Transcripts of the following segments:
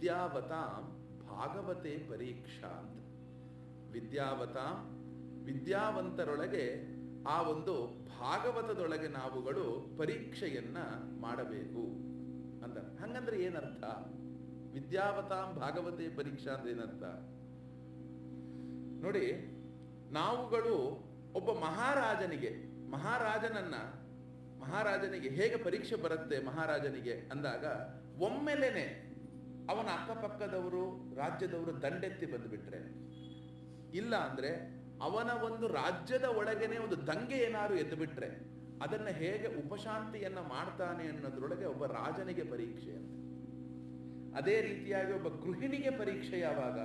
ವಿದ್ಯಾವತಾಂ ಭಾಗವತೆ ಪರೀಕ್ಷಾ ಅಂತ. ವಿದ್ಯಾವತಾಂ, ವಿದ್ಯಾವಂತರೊಳಗೆ ಆ ಒಂದು ಭಾಗವತದೊಳಗೆ ನಾವುಗಳು ಪರೀಕ್ಷೆಯನ್ನ ಮಾಡಬೇಕು ಅಂತ. ಹಂಗಂದ್ರೆ ಏನರ್ಥ? ವಿದ್ಯಾವತಾಂ ಭಾಗವತೆ ಪರೀಕ್ಷಾ ಅಂದ್ರೆ ಏನರ್ಥ ನೋಡಿ. ನಾವುಗಳು ಒಬ್ಬ ಮಹಾರಾಜನಿಗೆ ಹೇಗೆ ಪರೀಕ್ಷೆ ಬರುತ್ತೆ ಮಹಾರಾಜನಿಗೆ ಅಂದಾಗ, ಒಮ್ಮೆಲೇನೆ ಅವನ ಅಕ್ಕಪಕ್ಕದವರು ರಾಜ್ಯದವರು ದಂಡೆತ್ತಿ ಬಂದುಬಿಟ್ರೆ, ಇಲ್ಲ ಅಂದ್ರೆ ಅವನ ಒಂದು ರಾಜ್ಯದ ಒಳಗೇನೆ ಒಂದು ದಂಗೆ ಏನಾದ್ರು ಎದ್ದು ಬಿಟ್ರೆ ಅದನ್ನ ಹೇಗೆ ಉಪಶಾಂತಿಯನ್ನ ಮಾಡ್ತಾನೆ ಅನ್ನೋದ್ರೊಳಗೆ ಒಬ್ಬ ರಾಜನಿಗೆ ಪರೀಕ್ಷೆ ಅಂತ. ಅದೇ ರೀತಿಯಾಗಿ ಒಬ್ಬ ಗೃಹಿಣಿಗೆ ಪರೀಕ್ಷೆ ಯಾವಾಗ?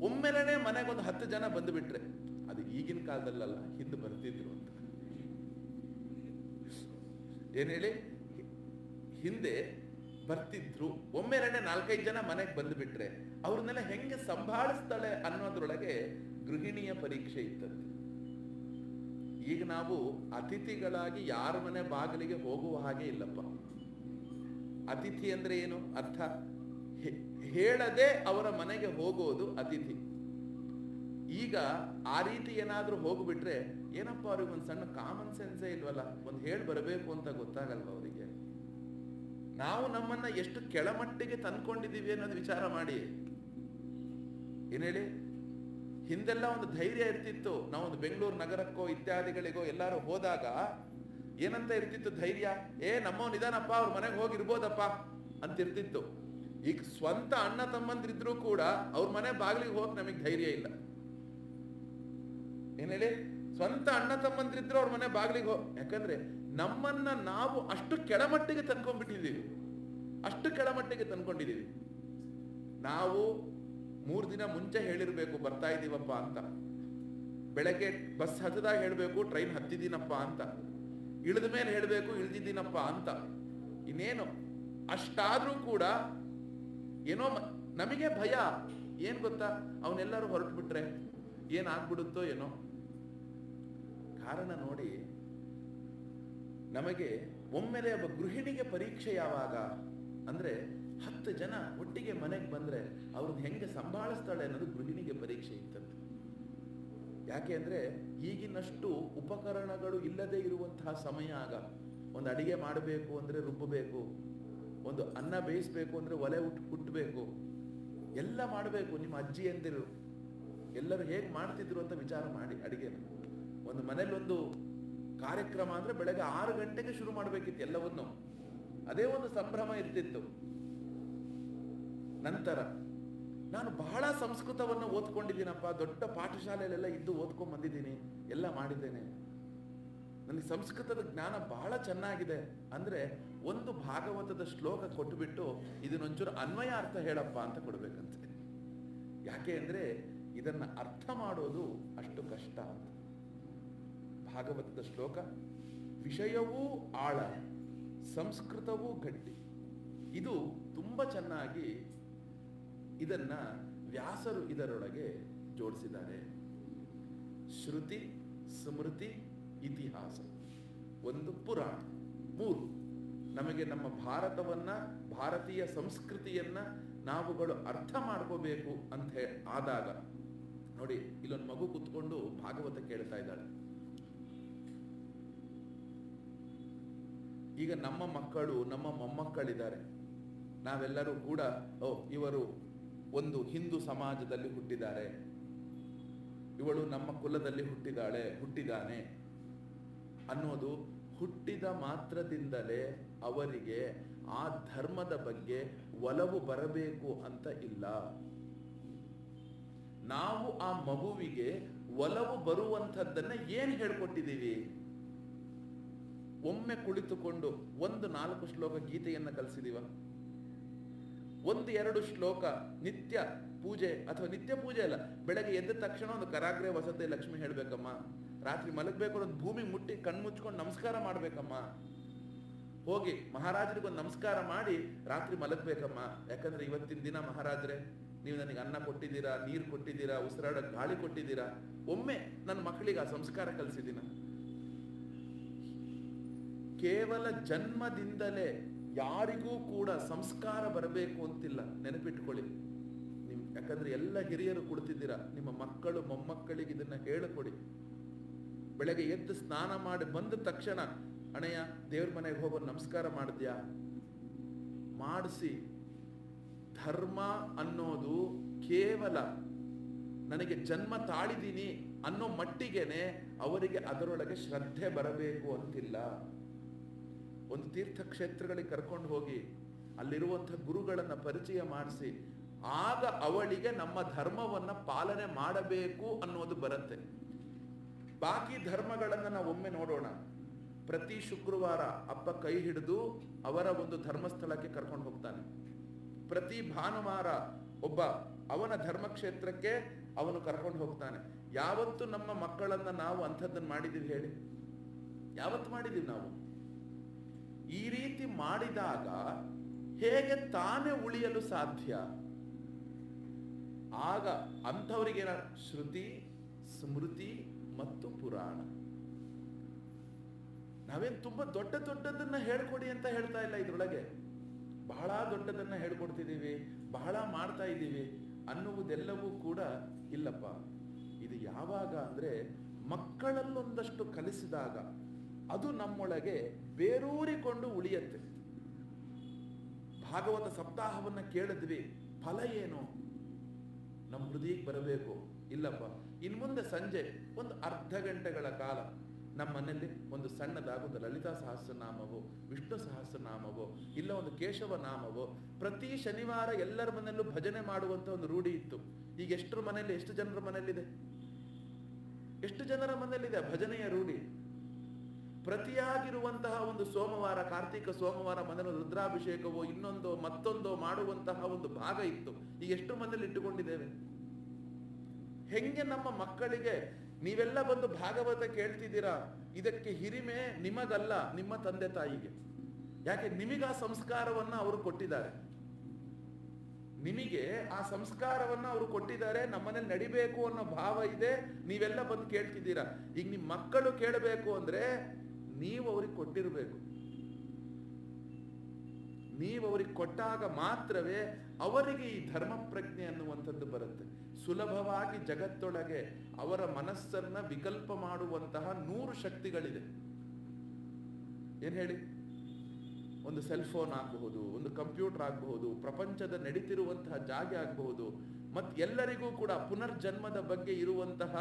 ಒಮ್ಮೆಲನೆ ಮನೆಗೊಂದು 10 ಜನ ಬಂದು ಬಿಟ್ರೆ, ಅದು ಈಗಿನ ಕಾಲದಲ್ಲಲ್ಲ, ಹಿಂದೆ ಬರ್ತಿದ್ರು ಅಂತ. ಏನ್ ಹೇಳಿ? ಹಿಂದೆ ಬರ್ತಿದ್ರು. ಒಮ್ಮೆಲನೆ 4-5 ಜನ ಮನೆಗೆ ಬಂದು ಬಿಟ್ರೆ ಅವ್ರನ್ನೆಲ್ಲ ಹೆಂಗೆ ಸಂಭಾಳಿಸ್ತಾಳೆ ಅನ್ನೋದ್ರೊಳಗೆ ಗೃಹಿಣಿಯ ಪರೀಕ್ಷೆ ಇತ್ತಂತೆ. ಈಗ ನಾವು ಅತಿಥಿಗಳಾಗಿ ಯಾರ ಮನೆ ಬಾಗಿಲಿಗೆ ಹೋಗುವ ಹಾಗೆ ಇಲ್ಲಪ್ಪ. ಅತಿಥಿ ಅಂದ್ರೆ ಏನು ಅರ್ಥ? ಹೇಳದೆ ಅವರ ಮನೆಗೆ ಹೋಗೋದು ಅತಿಥಿ. ಈಗ ಆ ರೀತಿ ಏನಾದ್ರೂ ಹೋಗ್ಬಿಟ್ರೆ, ಏನಪ್ಪ ಅವ್ರಿಗೆ ಒಂದು ಸಣ್ಣ ಕಾಮನ್ ಸೆನ್ಸೇ ಇಲ್ವಲ್ಲ, ಒಂದು ಹೇಳಿ ಬರಬೇಕು ಅಂತ ಗೊತ್ತಾಗಲ್ವ ಅವರಿಗೆ? ನಾವು ನಮ್ಮನ್ನ ಎಷ್ಟು ಕೆಳಮಟ್ಟಿಗೆ ತಂದ್ಕೊಂಡಿದೀವಿ ಅನ್ನೋದು ವಿಚಾರ ಮಾಡಿ. ಏನ್ ಹೇಳಿ? ಹಿಂದೆಲ್ಲ ಒಂದು ಧೈರ್ಯ ಇರ್ತಿತ್ತು. ನಾವೊಂದು ಬೆಂಗಳೂರು ನಗರಕ್ಕೋ ಇತ್ಯಾದಿಗಳಿಗೋ ಎಲ್ಲಾರು ಹೋದಾಗ ಏನಂತ ಇರ್ತಿತ್ತು ಧೈರ್ಯ? ನಮ್ಮವ್ ನಿಧಾನಪ್ಪ, ಅವ್ರ ಮನೆಗೆ ಹೋಗಿರ್ಬೋದಪ್ಪ ಅಂತ ಇರ್ತಿತ್ತು. ಈಗ ಸ್ವಂತ ಅಣ್ಣ ತಮ್ಮಂದ್ರಿದ್ರು ಕೂಡ ಅವ್ರ ಮನೆ ಬಾಗಿಲಿಗೆ ಹೋಗಿ ನಮಗೆ ಧೈರ್ಯ ಇಲ್ಲ. ಏನ್ ಹೇಳಿ? ಸ್ವಂತ ಅಣ್ಣ ತಮ್ಮಂದ್ರಿದ್ರು ಅವ್ರ ಮನೆ ಬಾಗಿಲಿಗೆ ಯಾಕಂದ್ರೆ ನಮ್ಮನ್ನ ನಾವು ಅಷ್ಟು ಕೆಳಮಟ್ಟಿಗೆ ತಂದ್ಕೊಂಡ್ಬಿಟ್ಟಿದ್ದೀವಿ. ನಾವು 3 ದಿನ ಮುಂಚೆ ಹೇಳಿರ್ಬೇಕು ಬರ್ತಾ ಇದೀವಪ್ಪ ಅಂತ. ಬೆಳಗ್ಗೆ ಬಸ್ ಹತ್ತದಾಗ ಹೇಳ್ಬೇಕು ಟ್ರೈನ್ ಹತ್ತಿದ್ದೀನಪ್ಪ ಅಂತ. ಇಳಿದ ಮೇಲೆ ಹೇಳ್ಬೇಕು ಇಳಿದಿದ್ದೀನಪ್ಪ ಅಂತ. ಇನ್ನೇನು ಅಷ್ಟಾದ್ರೂ ಕೂಡ ಏನೋ ನಮಗೆ ಭಯ. ಏನ್ ಗೊತ್ತಾ? ಅವನೆಲ್ಲರೂ ಹೊರಟು ಬಿಟ್ರೆ ಏನಾಗ್ಬಿಡುತ್ತೋ ಏನೋ. ಕಾರಣ ನೋಡಿ, ನಮಗೆ ಒಮ್ಮೆಲೆ ಒಬ್ಬ ಗೃಹಿಣಿಗೆ ಪರೀಕ್ಷೆ ಯಾವಾಗ ಅಂದ್ರೆ 10 ಜನ ಒಟ್ಟಿಗೆ ಮನೆಗೆ ಬಂದ್ರೆ ಅವ್ರನ್ನ ಹೆಂಗೆ ಸಂಭಾಳಿಸ್ತಾಳೆ ಅನ್ನೋದು ಗೃಹಿಣಿಗೆ ಪರೀಕ್ಷೆ ಇತ್ತಂತೆ. ಯಾಕೆ ಅಂದ್ರೆ ಈಗಿನಷ್ಟು ಉಪಕರಣಗಳು ಇಲ್ಲದೆ ಇರುವಂತಹ ಸಮಯ ಆಗ. ಒಂದು ಅಡಿಗೆ ಮಾಡಬೇಕು ಅಂದ್ರೆ ರುಬ್ಬಬೇಕು, ಒಂದು ಅನ್ನ ಬೇಯಿಸ್ಬೇಕು ಅಂದ್ರೆ ಒಲೆ ಹುಟ್ಟಬೇಕು, ಎಲ್ಲ ಮಾಡಬೇಕು. ನಿಮ್ಮ ಅಜ್ಜಿ ಎಂದಿರು ಎಲ್ಲರೂ ಹೇಗೆ ಮಾಡ್ತಿದ್ರು ಅಂತ ವಿಚಾರ ಮಾಡಿ. ಅಡಿಗೆನ ಒಂದು ಮನೇಲಿ ಒಂದು ಕಾರ್ಯಕ್ರಮ ಅಂದ್ರೆ ಬೆಳಗ್ಗೆ 6 ಗಂಟೆಗೆ ಶುರು ಮಾಡಬೇಕಿತ್ತು ಎಲ್ಲವನ್ನು. ಅದೇ ಒಂದು ಸಂಭ್ರಮ ಇರ್ತಿತ್ತು. ನಂತರ ನಾನು ಬಹಳ ಸಂಸ್ಕೃತವನ್ನು ಓದ್ಕೊಂಡಿದ್ದೀನಪ್ಪ, ದೊಡ್ಡ ಪಾಠಶಾಲೆಯಲ್ಲೆಲ್ಲ ಇದ್ದು ಓದ್ಕೊಂಡ್ ಬಂದಿದ್ದೀನಿ, ಎಲ್ಲ ಮಾಡಿದ್ದೇನೆ, ನನಗೆ ಸಂಸ್ಕೃತದ ಜ್ಞಾನ ಬಹಳ ಚೆನ್ನಾಗಿದೆ ಅಂದ್ರೆ ಒಂದು ಭಾಗವತದ ಶ್ಲೋಕ ಕೊಟ್ಟುಬಿಟ್ಟು ಇದನ್ನೊಂಚೂರು ಅನ್ವಯ ಅರ್ಥ ಹೇಳಪ್ಪ ಅಂತ ಕೊಡ್ಬೇಕಂತೆ. ಯಾಕೆ ಅಂದ್ರೆ ಇದನ್ನ ಅರ್ಥ ಮಾಡೋದು ಅಷ್ಟು ಕಷ್ಟ ಅಂತ. ಭಾಗವತದ ಶ್ಲೋಕ ವಿಷಯವೂ ಆಳ, ಸಂಸ್ಕೃತವೂ ಗಟ್ಟಿ. ಇದು ತುಂಬಾ ಚೆನ್ನಾಗಿ ಇದನ್ನ ವ್ಯಾಸರು ಇದರೊಳಗೆ ಜೋಡಿಸಿದ್ದಾರೆ. ಶ್ರುತಿ, ಸ್ಮೃತಿ, ಇತಿಹಾಸ, ಒಂದು ಪುರಾಣ, 3 ನಮಗೆ ನಮ್ಮ ಭಾರತವನ್ನ, ಭಾರತೀಯ ಸಂಸ್ಕೃತಿಯನ್ನ ನಾವುಗಳು ಅರ್ಥ ಮಾಡ್ಕೋಬೇಕು ಅಂತ ಆದಾಗ ನೋಡಿ, ಇಲ್ಲೊಂದು ಮಗು ಕುತ್ಕೊಂಡು ಭಾಗವತ ಕೇಳ್ತಾ ಇದ್ದಾಳೆ. ಈಗ ನಮ್ಮ ಮಕ್ಕಳು, ನಮ್ಮ ಮೊಮ್ಮಕ್ಕಳಿದ್ದಾರೆ. ನಾವೆಲ್ಲರೂ ಕೂಡ ಇವರು ಒಂದು ಹಿಂದೂ ಸಮಾಜದಲ್ಲಿ ಹುಟ್ಟಿದ್ದಾರೆ, ಇವಳು ನಮ್ಮ ಕುಲದಲ್ಲಿ ಹುಟ್ಟಿದಾನೆ ಅನ್ನೋದು ಹುಟ್ಟಿದ ಮಾತ್ರದಿಂದಲೇ ಅವರಿಗೆ ಆ ಧರ್ಮದ ಬಗ್ಗೆ ಒಲವು ಬರಬೇಕು ಅಂತ ಇಲ್ಲ. ನಾವು ಆ ಮಗುವಿಗೆ ಒಲವು ಬರುವಂಥದ್ದನ್ನ ಏನ್ ಹೇಳ್ಕೊಟ್ಟಿದ್ದೀವಿ? ಒಮ್ಮೆ ಕುಳಿತುಕೊಂಡು 1-4 ಶ್ಲೋಕ ಗೀತೆಯನ್ನ ಕಲಿಸಿದೀವ? 1-2 ಶ್ಲೋಕ ನಿತ್ಯ ಪೂಜೆ, ಅಥವಾ ನಿತ್ಯ ಪೂಜೆ ಅಲ್ಲ, ಬೆಳಗ್ಗೆ ಎದ್ದ ತಕ್ಷಣ ಒಂದು ಕರಾಗ್ರೆ ವಸತೆ ಲಕ್ಷ್ಮಿ ಹೇಳ್ಬೇಕಮ್ಮ, ರಾತ್ರಿ ಮಲಗಬೇಕು ಒಂದು ಭೂಮಿ ಮುಟ್ಟಿ ಕಣ್ಮುಚ್ಕೊಂಡು ನಮಸ್ಕಾರ ಮಾಡ್ಬೇಕಮ್ಮ, ಹೋಗಿ ಮಹಾರಾಜರಿಗೊಂದು ನಮಸ್ಕಾರ ಮಾಡಿ ರಾತ್ರಿ ಮಲಗಬೇಕಮ್ಮ. ಯಾಕಂದ್ರೆ ಇವತ್ತಿನ ದಿನ ಮಹಾರಾಜರೇ ನೀವು ನನಗೆ ಅನ್ನ ಕೊಟ್ಟಿದ್ದೀರಾ, ನೀರು ಕೊಟ್ಟಿದ್ದೀರಾ, ಉಸಿರಾಡ ಗಾಳಿ ಕೊಟ್ಟಿದ್ದೀರಾ, ಒಮ್ಮೆ ನನ್ನ ಮಕ್ಕಳಿಗೆ ಆ ಸಂಸ್ಕಾರ ಕಲಿಸಿದ್ದೀನ. ಕೇವಲ ಜನ್ಮದಿಂದಲೇ ಯಾರಿಗೂ ಕೂಡ ಸಂಸ್ಕಾರ ಬರಬೇಕು ಅಂತಿಲ್ಲ, ನೆನಪಿಟ್ಕೊಳ್ಳಿ. ಯಾಕಂದ್ರೆ ಎಲ್ಲ ಹಿರಿಯರು ಕುಳಿತಿದ್ದೀರಾ, ನಿಮ್ಮ ಮಕ್ಕಳು ಮೊಮ್ಮಕ್ಕಳಿಗೆ ಇದನ್ನ ಹೇಳಿಕೊಡಿ. ಬೆಳಗ್ಗೆ ಎದ್ದು ಸ್ನಾನ ಮಾಡಿ ಬಂದ ತಕ್ಷಣ, ಅಣ್ಣಯ್ಯ ದೇವ್ರ ಮನೆಗೆ ಹೋಗೋ ನಮಸ್ಕಾರ ಮಾಡಿದ್ಯಾ, ಮಾಡಿಸಿ. ಧರ್ಮ ಅನ್ನೋದು ಕೇವಲ ನನಗೆ ಜನ್ಮ ತಾಳಿದೀನಿ ಅನ್ನೋ ಮಟ್ಟಿಗೆನೆ ಅವರಿಗೆ ಅದರೊಳಗೆ ಶ್ರದ್ಧೆ ಬರಬೇಕು ಅಂತಿಲ್ಲ. ಒಂದು ತೀರ್ಥಕ್ಷೇತ್ರಗಳಿಗೆ ಕರ್ಕೊಂಡು ಹೋಗಿ ಅಲ್ಲಿರುವಂಥ ಗುರುಗಳನ್ನ ಪರಿಚಯ ಮಾಡಿಸಿ, ಆಗ ಅವಳಿಗೆ ನಮ್ಮ ಧರ್ಮವನ್ನ ಪಾಲನೆ ಮಾಡಬೇಕು ಅನ್ನೋದು ಬರುತ್ತೆ. ಬಾಕಿ ಧರ್ಮಗಳನ್ನ ನಾವು ಒಮ್ಮೆ ನೋಡೋಣ. ಪ್ರತಿ ಶುಕ್ರವಾರ ಅಪ್ಪ ಕೈ ಹಿಡಿದು ಅವರ ಒಂದು ಧರ್ಮಸ್ಥಳಕ್ಕೆ ಕರ್ಕೊಂಡು ಹೋಗ್ತಾನೆ. ಪ್ರತಿ ಭಾನುವಾರ ಒಬ್ಬ ಅವನ ಧರ್ಮಕ್ಷೇತ್ರಕ್ಕೆ ಅವನು ಕರ್ಕೊಂಡು ಹೋಗ್ತಾನೆ. ಯಾವತ್ತು ನಮ್ಮ ಮಕ್ಕಳನ್ನ ನಾವು ಅಂಥದ್ದನ್ನು ಮಾಡಿದೀವಿ ಹೇಳಿ? ಯಾವತ್ತು ಮಾಡಿದೀವಿ ನಾವು? ಈ ರೀತಿ ಮಾಡಿದಾಗ ಹೇಗೆ ತಾನೇ ಉಳಿಯಲು ಸಾಧ್ಯ? ಆಗ ಅಂಥವರಿಗೇನ ಶ್ರುತಿ, ಸ್ಮೃತಿ ಮತ್ತು ಪುರಾಣ. ನಾವೇನ್ ತುಂಬಾ ದೊಡ್ಡ ದೊಡ್ಡದನ್ನ ಹೇಳ್ಕೊಡಿ ಅಂತ ಹೇಳ್ತಾ ಇಲ್ಲ. ಇದ್ರೊಳಗೆ ಬಹಳ ದೊಡ್ಡದನ್ನ ಹೇಳ್ಕೊಡ್ತಿದ್ದೀವಿ, ಬಹಳ ಮಾಡ್ತಾ ಇದ್ದೀವಿ ಅನ್ನುವುದೆಲ್ಲವೂ ಕೂಡ ಇಲ್ಲಪ್ಪ. ಇದು ಯಾವಾಗ ಅಂದ್ರೆ ಮಕ್ಕಳಲ್ಲೊಂದಷ್ಟು ಕಲಿಸಿದಾಗ ಅದು ನಮ್ಮೊಳಗೆ ಬೇರೂರಿಕೊಂಡು ಉಳಿಯತ್ತೆ. ಭಾಗವತ ಸಪ್ತಾಹವನ್ನ ಕೇಳಿದ್ವಿ, ಫಲ ಏನು? ನಮ್ಮ ಹೃದಯಕ್ಕೆ ಬರಬೇಕು. ಇಲ್ಲಪ್ಪ, ಇನ್ ಮುಂದೆ ಸಂಜೆ ಒಂದು ಅರ್ಧ ಗಂಟೆಗಳ ಕಾಲ ನಮ್ಮ ಮನೆಯಲ್ಲಿ ಒಂದು ಸಣ್ಣದಾಗೊಂದು ಲಲಿತಾ ಸಹಸ್ರನಾಮವೋ, ವಿಷ್ಣು ಸಹಸ್ರನಾಮವೋ, ಇಲ್ಲ ಒಂದು ಕೇಶವ ನಾಮವೋ, ಪ್ರತಿ ಶನಿವಾರ ಎಲ್ಲರ ಮನೆಯಲ್ಲೂ ಭಜನೆ ಮಾಡುವಂತ ಒಂದು ರೂಢಿ ಇತ್ತು. ಈಗ ಎಷ್ಟರ ಮನೆಯಲ್ಲಿ, ಎಷ್ಟು ಜನರ ಮನೆಯಲ್ಲಿದೆ? ಎಷ್ಟು ಜನರ ಮನೆಯಲ್ಲಿದೆ ಭಜನೆಯ ರೂಢಿ? ಪ್ರತಿಯಾಗಿರುವಂತಹ ಒಂದು ಸೋಮವಾರ, ಕಾರ್ತಿಕ ಸೋಮವಾರ ಮನೆಯಲ್ಲಿ ರುದ್ರಾಭಿಷೇಕವೋ ಇನ್ನೊಂದೋ ಮತ್ತೊಂದೋ ಮಾಡುವಂತಹ ಒಂದು ಭಾಗ ಇತ್ತು. ಈಗ ಎಷ್ಟು ಮನೆಯಲ್ಲಿ ಇಟ್ಟುಕೊಂಡಿದ್ದೇವೆ? ಹೆಂಗೆ ನಮ್ಮ ಮಕ್ಕಳಿಗೆ ನೀವೆಲ್ಲ ಬಂದು ಭಾಗವತ ಕೇಳ್ತಿದ್ದೀರಾ, ಇದಕ್ಕೆ ಹಿರಿಮೆ ನಿಮಗಲ್ಲ, ನಿಮ್ಮ ತಂದೆ ತಾಯಿಗೆ. ಯಾಕೆ? ನಿಮಗೆ ಆ ಸಂಸ್ಕಾರವನ್ನ ಅವರು ಕೊಟ್ಟಿದ್ದಾರೆ. ನಿಮಗೆ ಆ ಸಂಸ್ಕಾರವನ್ನ ಅವರು ಕೊಟ್ಟಿದ್ದಾರೆ. ನಮ್ಮನೇಲಿ ನಡಿಬೇಕು ಅನ್ನೋ ಭಾವ ಇದೆ, ನೀವೆಲ್ಲ ಬಂದು ಕೇಳ್ತಿದ್ದೀರಾ. ಈಗ ನಿಮ್ಮ ಮಕ್ಕಳು ಕೇಳಬೇಕು ಅಂದ್ರೆ ನೀವು ಅವ್ರಿಗೆ ಕೊಟ್ಟಿರಬೇಕು. ನೀವು ಅವ್ರಿಗೆ ಕೊಟ್ಟಾಗ ಮಾತ್ರವೇ ಅವರಿಗೆ ಈ ಧರ್ಮ ಪ್ರಜ್ಞೆ ಅನ್ನುವಂಥದ್ದು ಬರುತ್ತೆ. ಸುಲಭವಾಗಿ ಜಗತ್ತೊಳಗೆ ಅವರ ಮನಸ್ಸನ್ನ ವಿಕಲ್ಪ ಮಾಡುವಂತಹ 100 ಶಕ್ತಿಗಳಿದೆ. ಏನ್ ಹೇಳಿ? ಒಂದು ಸೆಲ್ ಫೋನ್ ಆಗಬಹುದು, ಒಂದು ಕಂಪ್ಯೂಟರ್ ಆಗಬಹುದು, ಪ್ರಪಂಚದ ನಡೀತಿರುವಂತಹ ಜಾಗ ಆಗಬಹುದು. ಮತ್ತು ಎಲ್ಲರಿಗೂ ಕೂಡ ಪುನರ್ಜನ್ಮದ ಬಗ್ಗೆ ಇರುವಂತಹ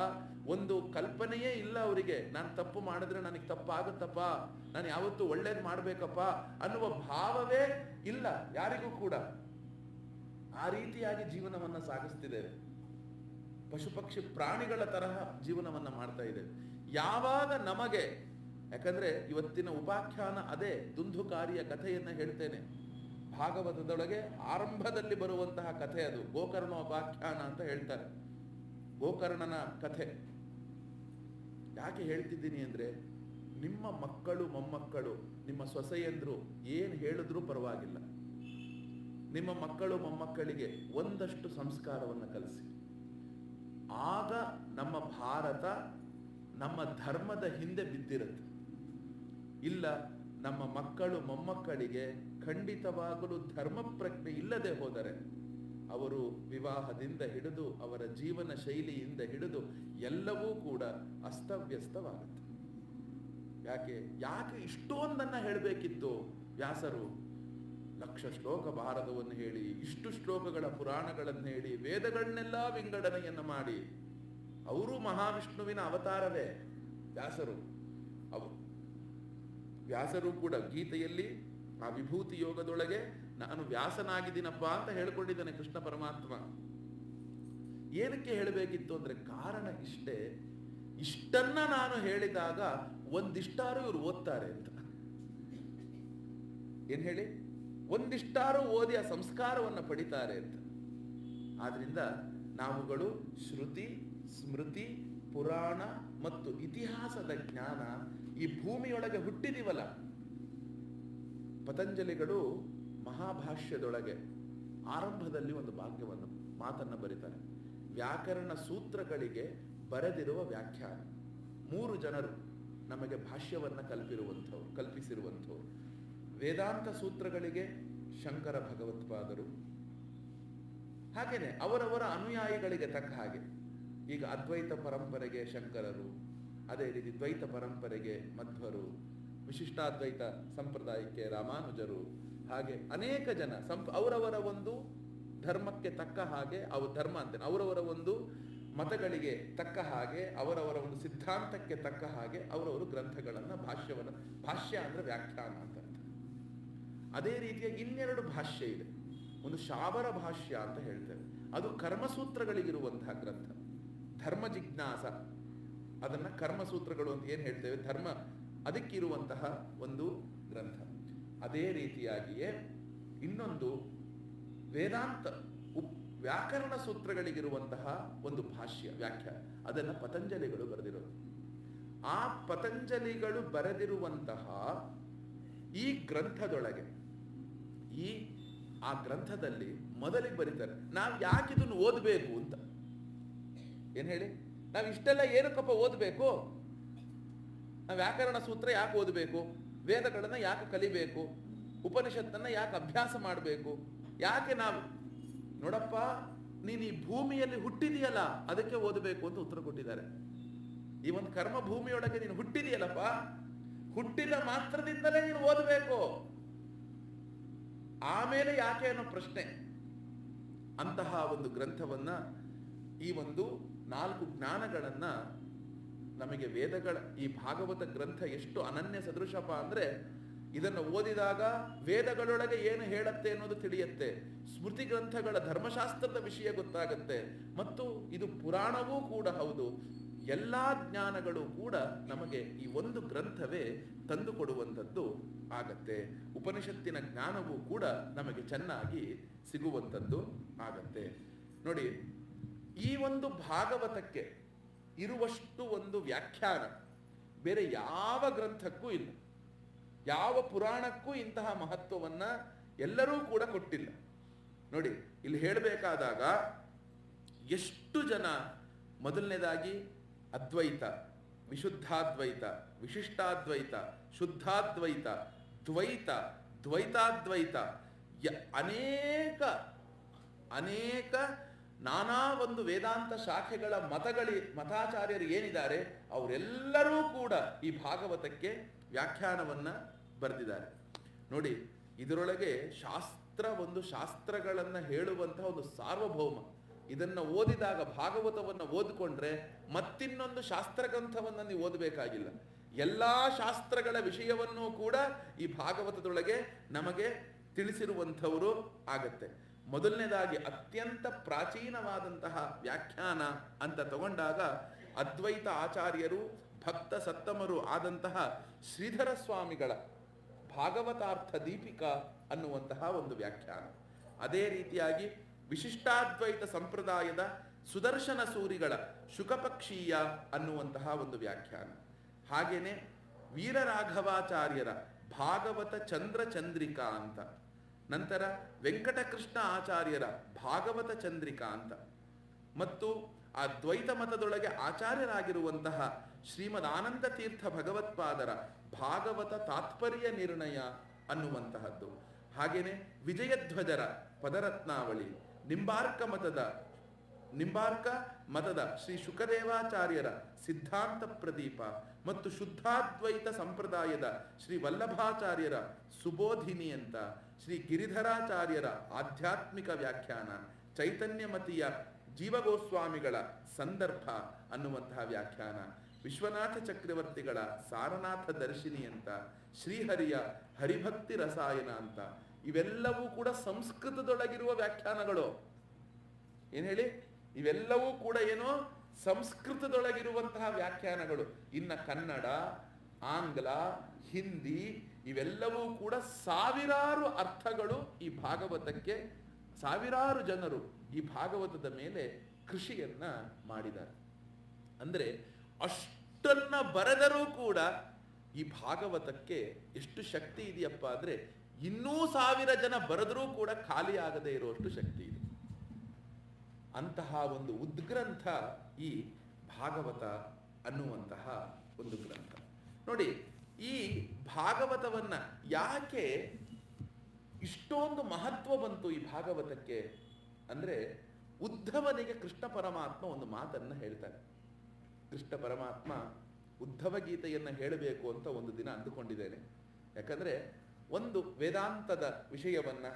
ಒಂದು ಕಲ್ಪನೆಯೇ ಇಲ್ಲ ಅವರಿಗೆ. ನಾನು ತಪ್ಪು ಮಾಡಿದ್ರೆ ನನಗೆ ತಪ್ಪಾಗುತ್ತಪ್ಪ, ನಾನು ಯಾವತ್ತೂ ಒಳ್ಳೇದು ಮಾಡ್ಬೇಕಪ್ಪ ಅನ್ನುವ ಭಾವವೇ ಇಲ್ಲ ಯಾರಿಗೂ ಕೂಡ. ಆ ರೀತಿಯಾಗಿ ಜೀವನವನ್ನ ಸಾಗಿಸ್ತಿದ್ದೇವೆ. ಪಶು ಪಕ್ಷಿ ಪ್ರಾಣಿಗಳ ತರಹ ಜೀವನವನ್ನ ಮಾಡ್ತಾ ಇದ್ದೇವೆ. ಯಾವಾಗ ನಮಗೆ, ಯಾಕಂದ್ರೆ ಇವತ್ತಿನ ಉಪಾಖ್ಯಾನ ಅದೇ, ದುಂದುಕಾರಿಯ ಕಥೆಯನ್ನ ಹೇಳ್ತೇನೆ. ಭಾಗವತದೊಳಗೆ ಆರಂಭದಲ್ಲಿ ಬರುವಂತಹ ಕಥೆ ಅದು. ಗೋಕರ್ಣೋಪಾಖ್ಯಾನ ಅಂತ ಹೇಳ್ತಾರೆ. ಗೋಕರ್ಣನ ಕಥೆ ಯಾಕೆ ಹೇಳ್ತಿದ್ದೀನಿ ಅಂದ್ರೆ, ನಿಮ್ಮ ಮಕ್ಕಳು ಮೊಮ್ಮಕ್ಕಳು, ನಿಮ್ಮ ಸೊಸೆಯಂದ್ರು ಏನ್ ಹೇಳಿದ್ರೂ ಪರವಾಗಿಲ್ಲ, ನಿಮ್ಮ ಮಕ್ಕಳು ಮೊಮ್ಮಕ್ಕಳಿಗೆ ಒಂದಷ್ಟು ಸಂಸ್ಕಾರವನ್ನು ಕಲಿಸಿ. ಆಗ ನಮ್ಮ ಭಾರತ ನಮ್ಮ ಧರ್ಮದ ಹಿಂದೆ ಬಿದ್ದಿರುತ್ತೆ. ಇಲ್ಲ, ನಮ್ಮ ಮಕ್ಕಳು ಮೊಮ್ಮಕ್ಕಳಿಗೆ ಖಂಡಿತವಾಗಲೂ ಧರ್ಮ ಪ್ರಜ್ಞೆ ಇಲ್ಲದೆ ಹೋದರೆ ಅವರು ವಿವಾಹದಿಂದ ಹಿಡಿದು ಅವರ ಜೀವನ ಶೈಲಿಯಿಂದ ಹಿಡಿದು ಎಲ್ಲವೂ ಕೂಡ ಅಸ್ತವ್ಯಸ್ತವಾಗುತ್ತೆ. ಯಾಕೆ ಇಷ್ಟೊಂದನ್ನ ಹೇಳಬೇಕಿತ್ತು ವ್ಯಾಸರು? 1,00,000 ಶ್ಲೋಕ ಭಾರತವನ್ನು ಹೇಳಿ, ಇಷ್ಟು ಶ್ಲೋಕಗಳ ಪುರಾಣಗಳನ್ನು ಹೇಳಿ, ವೇದಗಳನ್ನೆಲ್ಲ ವಿಂಗಡಣೆಯನ್ನು ಮಾಡಿ, ಅವರು ಮಹಾವಿಷ್ಣುವಿನ ಅವತಾರವೇ ವ್ಯಾಸರು. ವ್ಯಾಸರು ಕೂಡ ಗೀತೆಯಲ್ಲಿ ಆ ವಿಭೂತಿ ಯೋಗದೊಳಗೆ ನಾನು ವ್ಯಾಸನಾಗಿದ್ದೀನಪ್ಪ ಅಂತ ಹೇಳ್ಕೊಂಡಿದ್ದಾನೆ ಕೃಷ್ಣ ಪರಮಾತ್ಮ. ಏನಕ್ಕೆ ಹೇಳಬೇಕಿತ್ತು ಅಂದ್ರೆ ಕಾರಣ ಇಷ್ಟೇ, ಇಷ್ಟನ್ನ ನಾನು ಹೇಳಿದಾಗ ಒಂದಿಷ್ಟಾರು ಇವರು ಓದ್ತಾರೆ ಅಂತ. ಏನ್ ಹೇಳಿ? ಒಂದಿಷ್ಟಾರು ಓದಿ ಆ ಸಂಸ್ಕಾರವನ್ನ ಪಡಿತಾರೆ ಅಂತ. ಆದ್ರಿಂದ ನಾವುಗಳು ಶ್ರುತಿ, ಸ್ಮೃತಿ, ಪುರಾಣ ಮತ್ತು ಇತಿಹಾಸದ ಜ್ಞಾನ ಈ ಭೂಮಿಯೊಳಗೆ ಹುಟ್ಟಿದೀವಲ್ಲ. ಪತಂಜಲಿಗಳು ಮಹಾಭಾಷ್ಯದೊಳಗೆ ಆರಂಭದಲ್ಲಿ ಒಂದು ಮಾತನ್ನ ಬರೀತಾರೆ. ವ್ಯಾಕರಣ ಸೂತ್ರಗಳಿಗೆ ಬರೆದಿರುವ3 ಜನರು ನಮಗೆ ಭಾಷ್ಯವನ್ನ ಕಲ್ಪಿಸಿರುವಂಥವ್ರು. ವೇದಾಂತ ಸೂತ್ರಗಳಿಗೆ ಶಂಕರ ಭಗವತ್ಪಾದರು, ಹಾಗೇನೆ ಅವರವರ ಅನುಯಾಯಿಗಳಿಗೆ ತಕ್ಕ ಹಾಗೆ. ಈಗ ಅದ್ವೈತ ಪರಂಪರೆಗೆ ಶಂಕರರು, ಅದೇ ರೀತಿ ದ್ವೈತ ಪರಂಪರೆಗೆ ಮಧ್ವರು, ವಿಶಿಷ್ಟಾದ್ವೈತ ಸಂಪ್ರದಾಯಕ್ಕೆ ರಾಮಾನುಜರು, ಹಾಗೆ ಅನೇಕ ಜನ ಅವರವರ ಒಂದು ಧರ್ಮಕ್ಕೆ ತಕ್ಕ ಹಾಗೆ, ಧರ್ಮ ಅಂತೇನೆ, ಅವರವರ ಒಂದು ಮತಗಳಿಗೆ ತಕ್ಕ ಹಾಗೆ, ಅವರವರ ಒಂದು ಸಿದ್ಧಾಂತಕ್ಕೆ ತಕ್ಕ ಹಾಗೆ ಅವರವರು ಗ್ರಂಥಗಳನ್ನು ಭಾಷ್ಯ ಅಂದ್ರೆ ವ್ಯಾಖ್ಯಾನ ಅಂತ ಅರ್ಥ. ಅದೇ ರೀತಿಯ ಇನ್ನೆರಡು ಭಾಷ್ಯ ಇದೆ. ಒಂದು ಶಾಬರ ಭಾಷ್ಯ ಅಂತ ಹೇಳ್ತೇವೆ, ಅದು ಕರ್ಮಸೂತ್ರಗಳಿಗಿರುವಂತಹ ಗ್ರಂಥ. ಧರ್ಮ ಜಿಜ್ಞಾಸ, ಅದನ್ನ ಕರ್ಮಸೂತ್ರಗಳು ಅಂತ ಏನು ಹೇಳ್ತೇವೆ, ಧರ್ಮ ಅದಕ್ಕಿರುವಂತಹ ಒಂದು ಗ್ರಂಥ. ಅದೇ ರೀತಿಯಾಗಿಯೇ ಇನ್ನೊಂದು ವೇದಾಂತ ವ್ಯಾಕರಣ ಸೂತ್ರಗಳಿಗಿರುವಂತಹ ಒಂದು ಭಾಷ್ಯ ವ್ಯಾಖ್ಯಾನ, ಅದನ್ನು ಪತಂಜಲಿಗಳು ಬರೆದಿರೋದು. ಆ ಪತಂಜಲಿಗಳು ಬರೆದಿರುವಂತಹ ಈ ಗ್ರಂಥದೊಳಗೆ ಆ ಗ್ರಂಥದಲ್ಲಿ ಮೊದಲಿಗೆ ಬರೀತಾರೆ, ನಾವು ಯಾಕೆ ಇದನ್ನು ಓದಬೇಕು ಅಂತ. ಏನ್ ಹೇಳಿ, ನಾವು ಇಷ್ಟೆಲ್ಲ ಏನಕ್ಕಪ್ಪ ಓದಬೇಕು, ನಾವು ವ್ಯಾಕರಣ ಸೂತ್ರ ಯಾಕೆ ಓದಬೇಕು, ವೇದಗಳನ್ನ ಯಾಕೆ ಕಲಿಬೇಕು, ಉಪನಿಷತ್ತನ್ನ ಯಾಕೆ ಅಭ್ಯಾಸ ಮಾಡಬೇಕು, ಯಾಕೆ ನಾವು ನೋಡಪ್ಪ ನೀನು ಈ ಭೂಮಿಯಲ್ಲಿ ಹುಟ್ಟಿದೆಯಲ್ಲ ಅದಕ್ಕೆ ಓದಬೇಕು ಅಂತ ಉತ್ತರ ಕೊಟ್ಟಿದ್ದಾರೆ. ಈ ಒಂದು ಕರ್ಮ ಭೂಮಿಯೊಳಗೆ ನೀನು ಹುಟ್ಟಿದೆಯಲ್ಲಪ್ಪ, ಹುಟ್ಟಿದ ಮಾತ್ರದಿಂದಲೇ ನೀನು ಓದಬೇಕು, ಆಮೇಲೆ ಯಾಕೆ ಅನ್ನೋ ಪ್ರಶ್ನೆ. ಅಂತಹ ಒಂದು ಗ್ರಂಥವನ್ನ, ಈ ಒಂದು 4 ಜ್ಞಾನಗಳನ್ನ ನಮಗೆ ವೇದಗಳ ಈ ಭಾಗವತ ಗ್ರಂಥ ಎಷ್ಟು ಅನನ್ಯ ಸದೃಶಪ ಅಂದ್ರೆ, ಇದನ್ನು ಓದಿದಾಗ ವೇದಗಳೊಳಗೆ ಏನು ಹೇಳುತ್ತೆ ಅನ್ನೋದು ತಿಳಿಯುತ್ತೆ, ಸ್ಮೃತಿ ಗ್ರಂಥಗಳ ಧರ್ಮಶಾಸ್ತ್ರದ ವಿಷಯ ಗೊತ್ತಾಗತ್ತೆ, ಮತ್ತು ಇದು ಪುರಾಣವೂ ಕೂಡ ಹೌದು. ಎಲ್ಲಾ ಜ್ಞಾನಗಳು ಕೂಡ ನಮಗೆ ಈ ಒಂದು ಗ್ರಂಥವೇ ತಂದು ಕೊಡುವಂಥದ್ದು ಆಗತ್ತೆ. ಉಪನಿಷತ್ತಿನ ಜ್ಞಾನವೂ ಕೂಡ ನಮಗೆ ಚೆನ್ನಾಗಿ ಸಿಗುವಂಥದ್ದು ಆಗತ್ತೆ. ನೋಡಿ, ಈ ಒಂದು ಭಾಗವತಕ್ಕೆ ಇರುವಷ್ಟು ಒಂದು ವ್ಯಾಖ್ಯಾನ ಬೇರೆ ಯಾವ ಗ್ರಂಥಕ್ಕೂ ಇಲ್ಲ, ಯಾವ ಪುರಾಣಕ್ಕೂ ಇಂತಹ ಮಹತ್ವವನ್ನ ಎಲ್ಲರೂ ಕೂಡ ಕೊಟ್ಟಿಲ್ಲ. ನೋಡಿ, ಇಲ್ಲಿ ಹೇಳಬೇಕಾದಾಗ ಎಷ್ಟು ಜನ ಮೊದಲನೇದಾಗಿ ಅದ್ವೈತ, ವಿಶುದ್ಧಾದ್ವೈತ, ವಿಶಿಷ್ಟಾದ್ವೈತ, ಶುದ್ಧಾದ್ವೈತ, ದ್ವೈತ, ದ್ವೈತಾದ್ವೈತ, ಅನೇಕ ನಾನಾ ಒಂದು ವೇದಾಂತ ಶಾಖೆಗಳ ಮತಾಚಾರ್ಯರು ಏನಿದ್ದಾರೆ ಅವರೆಲ್ಲರೂ ಕೂಡ ಈ ಭಾಗವತಕ್ಕೆ ವ್ಯಾಖ್ಯಾನವನ್ನ ಬರೆದಿದ್ದಾರೆ. ನೋಡಿ, ಇದರೊಳಗೆ ಶಾಸ್ತ್ರಗಳನ್ನ ಹೇಳುವಂತಹ ಒಂದು ಸಾರ್ವಭೌಮ. ಇದನ್ನ ಓದಿದಾಗ, ಭಾಗವತವನ್ನ ಓದಿಕೊಂಡ್ರೆ ಮತ್ತಿನ್ನೊಂದು ಶಾಸ್ತ್ರ ಗ್ರಂಥವನ್ನ ನೀವು ಓದಬೇಕಾಗಿಲ್ಲ. ಎಲ್ಲಾ ಶಾಸ್ತ್ರಗಳ ವಿಷಯವನ್ನೂ ಕೂಡ ಈ ಭಾಗವತದೊಳಗೆ ನಮಗೆ ತಿಳಿಸಿರುವಂಥವರು ಆಗತ್ತೆ. ಮೊದಲನೇದಾಗಿ ಅತ್ಯಂತ ಪ್ರಾಚೀನವಾದಂತಹ ವ್ಯಾಖ್ಯಾನ ಅಂತ ತಗೊಂಡಾಗ ಅದ್ವೈತ ಆಚಾರ್ಯರು, ಭಕ್ತ ಸತ್ತಮರು ಆದಂತಹ ಶ್ರೀಧರ ಸ್ವಾಮಿಗಳ ಭಾಗವತಾರ್ಥ ದೀಪಿಕಾ ಅನ್ನುವಂತಹ ಒಂದು ವ್ಯಾಖ್ಯಾನ. ಅದೇ ರೀತಿಯಾಗಿ ವಿಶಿಷ್ಟಾದ್ವೈತ ಸಂಪ್ರದಾಯದ ಸುದರ್ಶನ ಸೂರಿಗಳ ಶುಕಪಕ್ಷೀಯ ಅನ್ನುವಂತಹ ಒಂದು ವ್ಯಾಖ್ಯಾನ. ಹಾಗೇನೆ ವೀರರಾಘವಾಚಾರ್ಯರ ಭಾಗವತ ಚಂದ್ರಿಕಾ ಅಂತ, ನಂತರ ವೆಂಕಟಕೃಷ್ಣ ಆಚಾರ್ಯರ ಭಾಗವತ ಚಂದ್ರಿಕಾ ಅಂತ, ಮತ್ತು ಆ ದ್ವೈತ ಮತದೊಳಗೆ ಆಚಾರ್ಯರಾಗಿರುವಂತಹ ಶ್ರೀಮದ್ ಆನಂದ ತೀರ್ಥ ಭಗವತ್ಪಾದರ ಭಾಗವತ ತಾತ್ಪರ್ಯ ನಿರ್ಣಯ ಅನ್ನುವಂತಹದ್ದು. ಹಾಗೇನೆ ವಿಜಯಧ್ವಜರ ಪದರತ್ನಾವಳಿ, ನಿಂಬಾರ್ಕ ಮತದ ಶ್ರೀ ಶುಕದೇವಾಚಾರ್ಯರ ಸಿದ್ಧಾಂತ ಪ್ರದೀಪ, ಮತ್ತು ಶುದ್ಧಾದ್ವೈತ ಸಂಪ್ರದಾಯದ ಶ್ರೀ ವಲ್ಲಭಾಚಾರ್ಯರ ಸುಬೋಧಿನಿ ಅಂತ, ಶ್ರೀ ಗಿರಿಧರಾಚಾರ್ಯರ ಆಧ್ಯಾತ್ಮಿಕ ವ್ಯಾಖ್ಯಾನ, ಚೈತನ್ಯಮತಿಯ ಜೀವಗೋಸ್ವಾಮಿಗಳ ಸಂದರ್ಭ ಅನ್ನುವಂತಹ ವ್ಯಾಖ್ಯಾನ, ವಿಶ್ವನಾಥ ಚಕ್ರವರ್ತಿಗಳ ಸಾರನಾಥ ದರ್ಶಿನಿ ಅಂತ, ಶ್ರೀಹರಿಯ ಹರಿಭಕ್ತಿ ರಸಾಯನ ಅಂತ, ಇವೆಲ್ಲವೂ ಕೂಡ ಸಂಸ್ಕೃತದೊಳಗಿರುವ ವ್ಯಾಖ್ಯಾನಗಳು. ಏನ್ ಹೇಳಿ, ಇವೆಲ್ಲವೂ ಕೂಡ ಏನೋ ಸಂಸ್ಕೃತದೊಳಗಿರುವಂತಹ ವ್ಯಾಖ್ಯಾನಗಳು. ಇನ್ನ ಕನ್ನಡ, ಆಂಗ್ಲ, ಹಿಂದಿ ಇವೆಲ್ಲವೂ ಕೂಡ ಸಾವಿರಾರು ಅರ್ಥಗಳು ಈ ಭಾಗವತಕ್ಕೆ, ಸಾವಿರಾರು ಜನರು ಈ ಭಾಗವತದ ಮೇಲೆ ಕೃಷಿಯನ್ನ ಮಾಡಿದ್ದಾರೆ. ಅಂದ್ರೆ ಅಷ್ಟನ್ನ ಬರೆದರೂ ಕೂಡ ಈ ಭಾಗವತಕ್ಕೆ ಎಷ್ಟು ಶಕ್ತಿ ಇದೆಯಪ್ಪ ಅಂದ್ರೆ, ಇನ್ನೂ 1000 ಜನ ಬರೆದರೂ ಕೂಡ ಖಾಲಿ ಆಗದೆ ಇರುವಷ್ಟು ಶಕ್ತಿ ಇದೆ. ಅಂತಹ ಒಂದು ಉದ್ಗ್ರಂಥ ಈ ಭಾಗವತ ಅನ್ನುವಂತಹ ಒಂದು ಗ್ರಂಥ. ನೋಡಿ, ಈ ಭಾಗವತವನ್ನ ಯಾಕೆ ಇಷ್ಟೊಂದು ಮಹತ್ವ ಬಂತು ಈ ಭಾಗವತಕ್ಕೆ ಅಂದ್ರೆ, ಉದ್ಧವನಿಗೆ ಕೃಷ್ಣ ಪರಮಾತ್ಮ ಒಂದು ಮಾತನ್ನ ಹೇಳ್ತಾನೆ. ಕೃಷ್ಣ ಪರಮಾತ್ಮ ಉದ್ಧವ ಗೀತೆಯನ್ನು ಹೇಳಬೇಕು ಅಂತ ಒಂದು ದಿನ ಅಂದುಕೊಂಡಿದ್ದೇನೆ. ಯಾಕಂದ್ರೆ ಒಂದು ವೇದಾಂತದ ವಿಷಯವನ್ನ,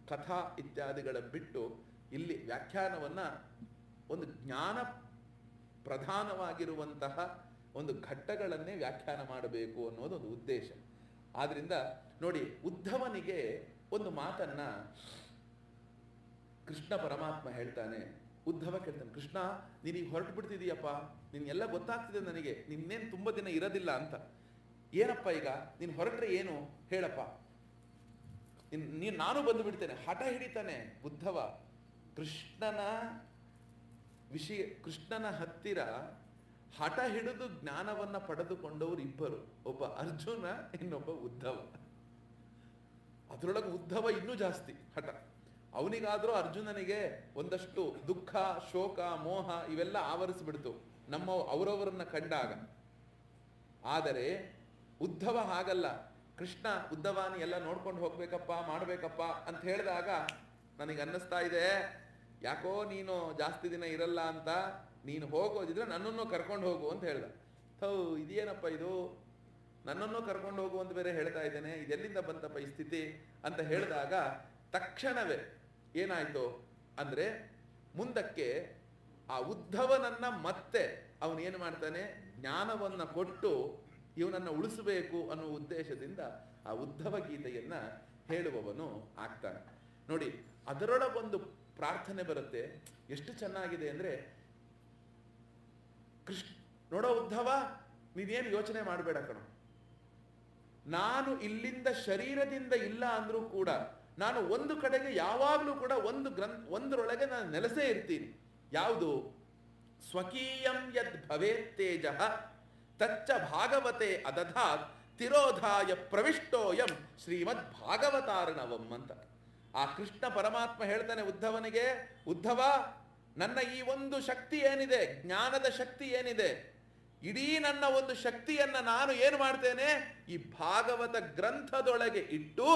ಕಥಾ ಇತ್ಯಾದಿಗಳ ಬಿಟ್ಟು ಇಲ್ಲಿ ವ್ಯಾಖ್ಯಾನವನ್ನ ಒಂದು ಜ್ಞಾನ ಪ್ರಧಾನವಾಗಿರುವಂತಹ ಒಂದು ಘಟ್ಟಗಳನ್ನೇ ವ್ಯಾಖ್ಯಾನ ಮಾಡಬೇಕು ಅನ್ನೋದು ಒಂದು ಉದ್ದೇಶ. ಆದ್ರಿಂದ ನೋಡಿ, ಉದ್ಧವನಿಗೆ ಒಂದು ಮಾತನ್ನ ಕೃಷ್ಣ ಪರಮಾತ್ಮ ಹೇಳ್ತಾನೆ. ಉದ್ಧವ ಕೇಳ್ತಾನೆ, ಕೃಷ್ಣ ನೀನೀಗ ಹೊರಟು ಬಿಡ್ತಿದೀಯಪ್ಪ, ನಿನ್ಗೆಲ್ಲ ಗೊತ್ತಾಗ್ತಿದೆ ನನಗೆ, ನಿನ್ನೇನು ತುಂಬ ದಿನ ಇರೋದಿಲ್ಲ ಅಂತ. ಏನಪ್ಪ ಈಗ ನೀನು ಹೊರಟ್ರೆ ಏನು ಹೇಳಪ್ಪ, ನಾನು ಬಂದು ಬಿಡ್ತೇನೆ. ಹಠ ಹಿಡಿತಾನೆ ಉದ್ಧವ. ಕೃಷ್ಣನ ಹತ್ತಿರ ಹಠ ಹಿಡಿದು ಜ್ಞಾನವನ್ನ ಪಡೆದುಕೊಂಡವರು ಇಬ್ಬರು, ಒಬ್ಬ ಅರ್ಜುನ, ಇನ್ನೊಬ್ಬ ಉದ್ಧವ. ಅದರೊಳಗೆ ಉದ್ಧವ ಇನ್ನೂ ಜಾಸ್ತಿ ಹಠ. ಅವನಿಗಾದ್ರೂ ಅರ್ಜುನನಿಗೆ ಒಂದಷ್ಟು ದುಃಖ, ಶೋಕ, ಮೋಹ ಇವೆಲ್ಲ ಆವರಿಸ್ಬಿಡ್ತು ಅವರವರನ್ನ ಕಂಡಾಗ. ಆದರೆ ಉದ್ಧವ ಹಾಗಲ್ಲ. ಕೃಷ್ಣ ಉದ್ಧವಾನಿ ಎಲ್ಲ ನೋಡ್ಕೊಂಡು ಹೋಗ್ಬೇಕಪ್ಪ, ಮಾಡ್ಬೇಕಪ್ಪ ಅಂತ ಹೇಳಿದಾಗ ನನಗೆ ಅನ್ನಿಸ್ತಾ ಇದೆ, ಯಾಕೋ ನೀನು ಜಾಸ್ತಿ ದಿನ ಇರಲ್ಲ ಅಂತ, ನೀನು ಹೋಗೋದಿದ್ರೆ ನನ್ನನ್ನು ಕರ್ಕೊಂಡು ಹೋಗು ಅಂತ ಹೇಳ್ದ. ಇದೇನಪ್ಪ ಇದು, ನನ್ನನ್ನು ಕರ್ಕೊಂಡು ಹೋಗು ಅಂತ ಬೇರೆ ಹೇಳ್ತಾ ಇದ್ದೇನೆ, ಇದೆಲ್ಲಿಂದ ಬಂತಪ್ಪ ಈ ಸ್ಥಿತಿ ಅಂತ ಹೇಳಿದಾಗ ತಕ್ಷಣವೇ ಏನಾಯ್ತು ಅಂದ್ರೆ, ಮುಂದಕ್ಕೆ ಆ ಉದ್ಧವನನ್ನ ಮತ್ತೆ ಅವನೇನು ಮಾಡ್ತಾನೆ, ಜ್ಞಾನವನ್ನ ಕೊಟ್ಟು ಇವನನ್ನ ಉಳಿಸಬೇಕು ಅನ್ನೋ ಉದ್ದೇಶದಿಂದ ಆ ಉದ್ಧವ ಗೀತೆಯನ್ನ ಹೇಳುವವನು ಆಗ್ತಾನೆ. ನೋಡಿ, ಅದರೊಳಗೊಂದು ಪ್ರಾರ್ಥನೆ ಬರುತ್ತೆ, ಎಷ್ಟು ಚೆನ್ನಾಗಿದೆ ಅಂದ್ರೆ, ನೋಡೋ ಉದ್ಧವ, ನೀನೇನು ಯೋಚನೆ ಮಾಡಬೇಡ ಕಣೋ, ನಾನು ಇಲ್ಲಿಂದ ಶರೀರದಿಂದ ಇಲ್ಲ ಅಂದ್ರೂ ಕೂಡ ನಾನು ಒಂದು ಕಡೆಗೆ ಯಾವಾಗಲೂ ಕೂಡ ಒಂದರೊಳಗೆ ನಾನು ನೆಲೆಸೇ ಇರ್ತೀನಿ. ಯಾವುದು? ಸ್ವಕೀಯಂ ಯದ್ ಭವೇತ್ ತೇಜಃ ತಚ್ಚ ಭಾಗವತೆ ಅದಧಾತ್ ತಿರೋಧಾಯ ಪ್ರವಿಷ್ಟೋಯಂ ಶ್ರೀಮದ್ ಭಾಗವತಾರ್ಣವಂ ಅಂತ. ಆ ಕೃಷ್ಣ ಪರಮಾತ್ಮ ಹೇಳ್ತಾನೆ ಉದ್ಧವನಿಗೆ, ಉದ್ಧವ, ನನ್ನ ಈ ಒಂದು ಶಕ್ತಿ ಏನಿದೆ, ಜ್ಞಾನದ ಶಕ್ತಿ ಏನಿದೆ, ಇಡೀ ನನ್ನ ಒಂದು ಶಕ್ತಿಯನ್ನ ನಾನು ಏನು ಮಾಡ್ತೇನೆ, ಈ ಭಾಗವತ ಗ್ರಂಥದೊಳಗೆ ಇಟ್ಟು,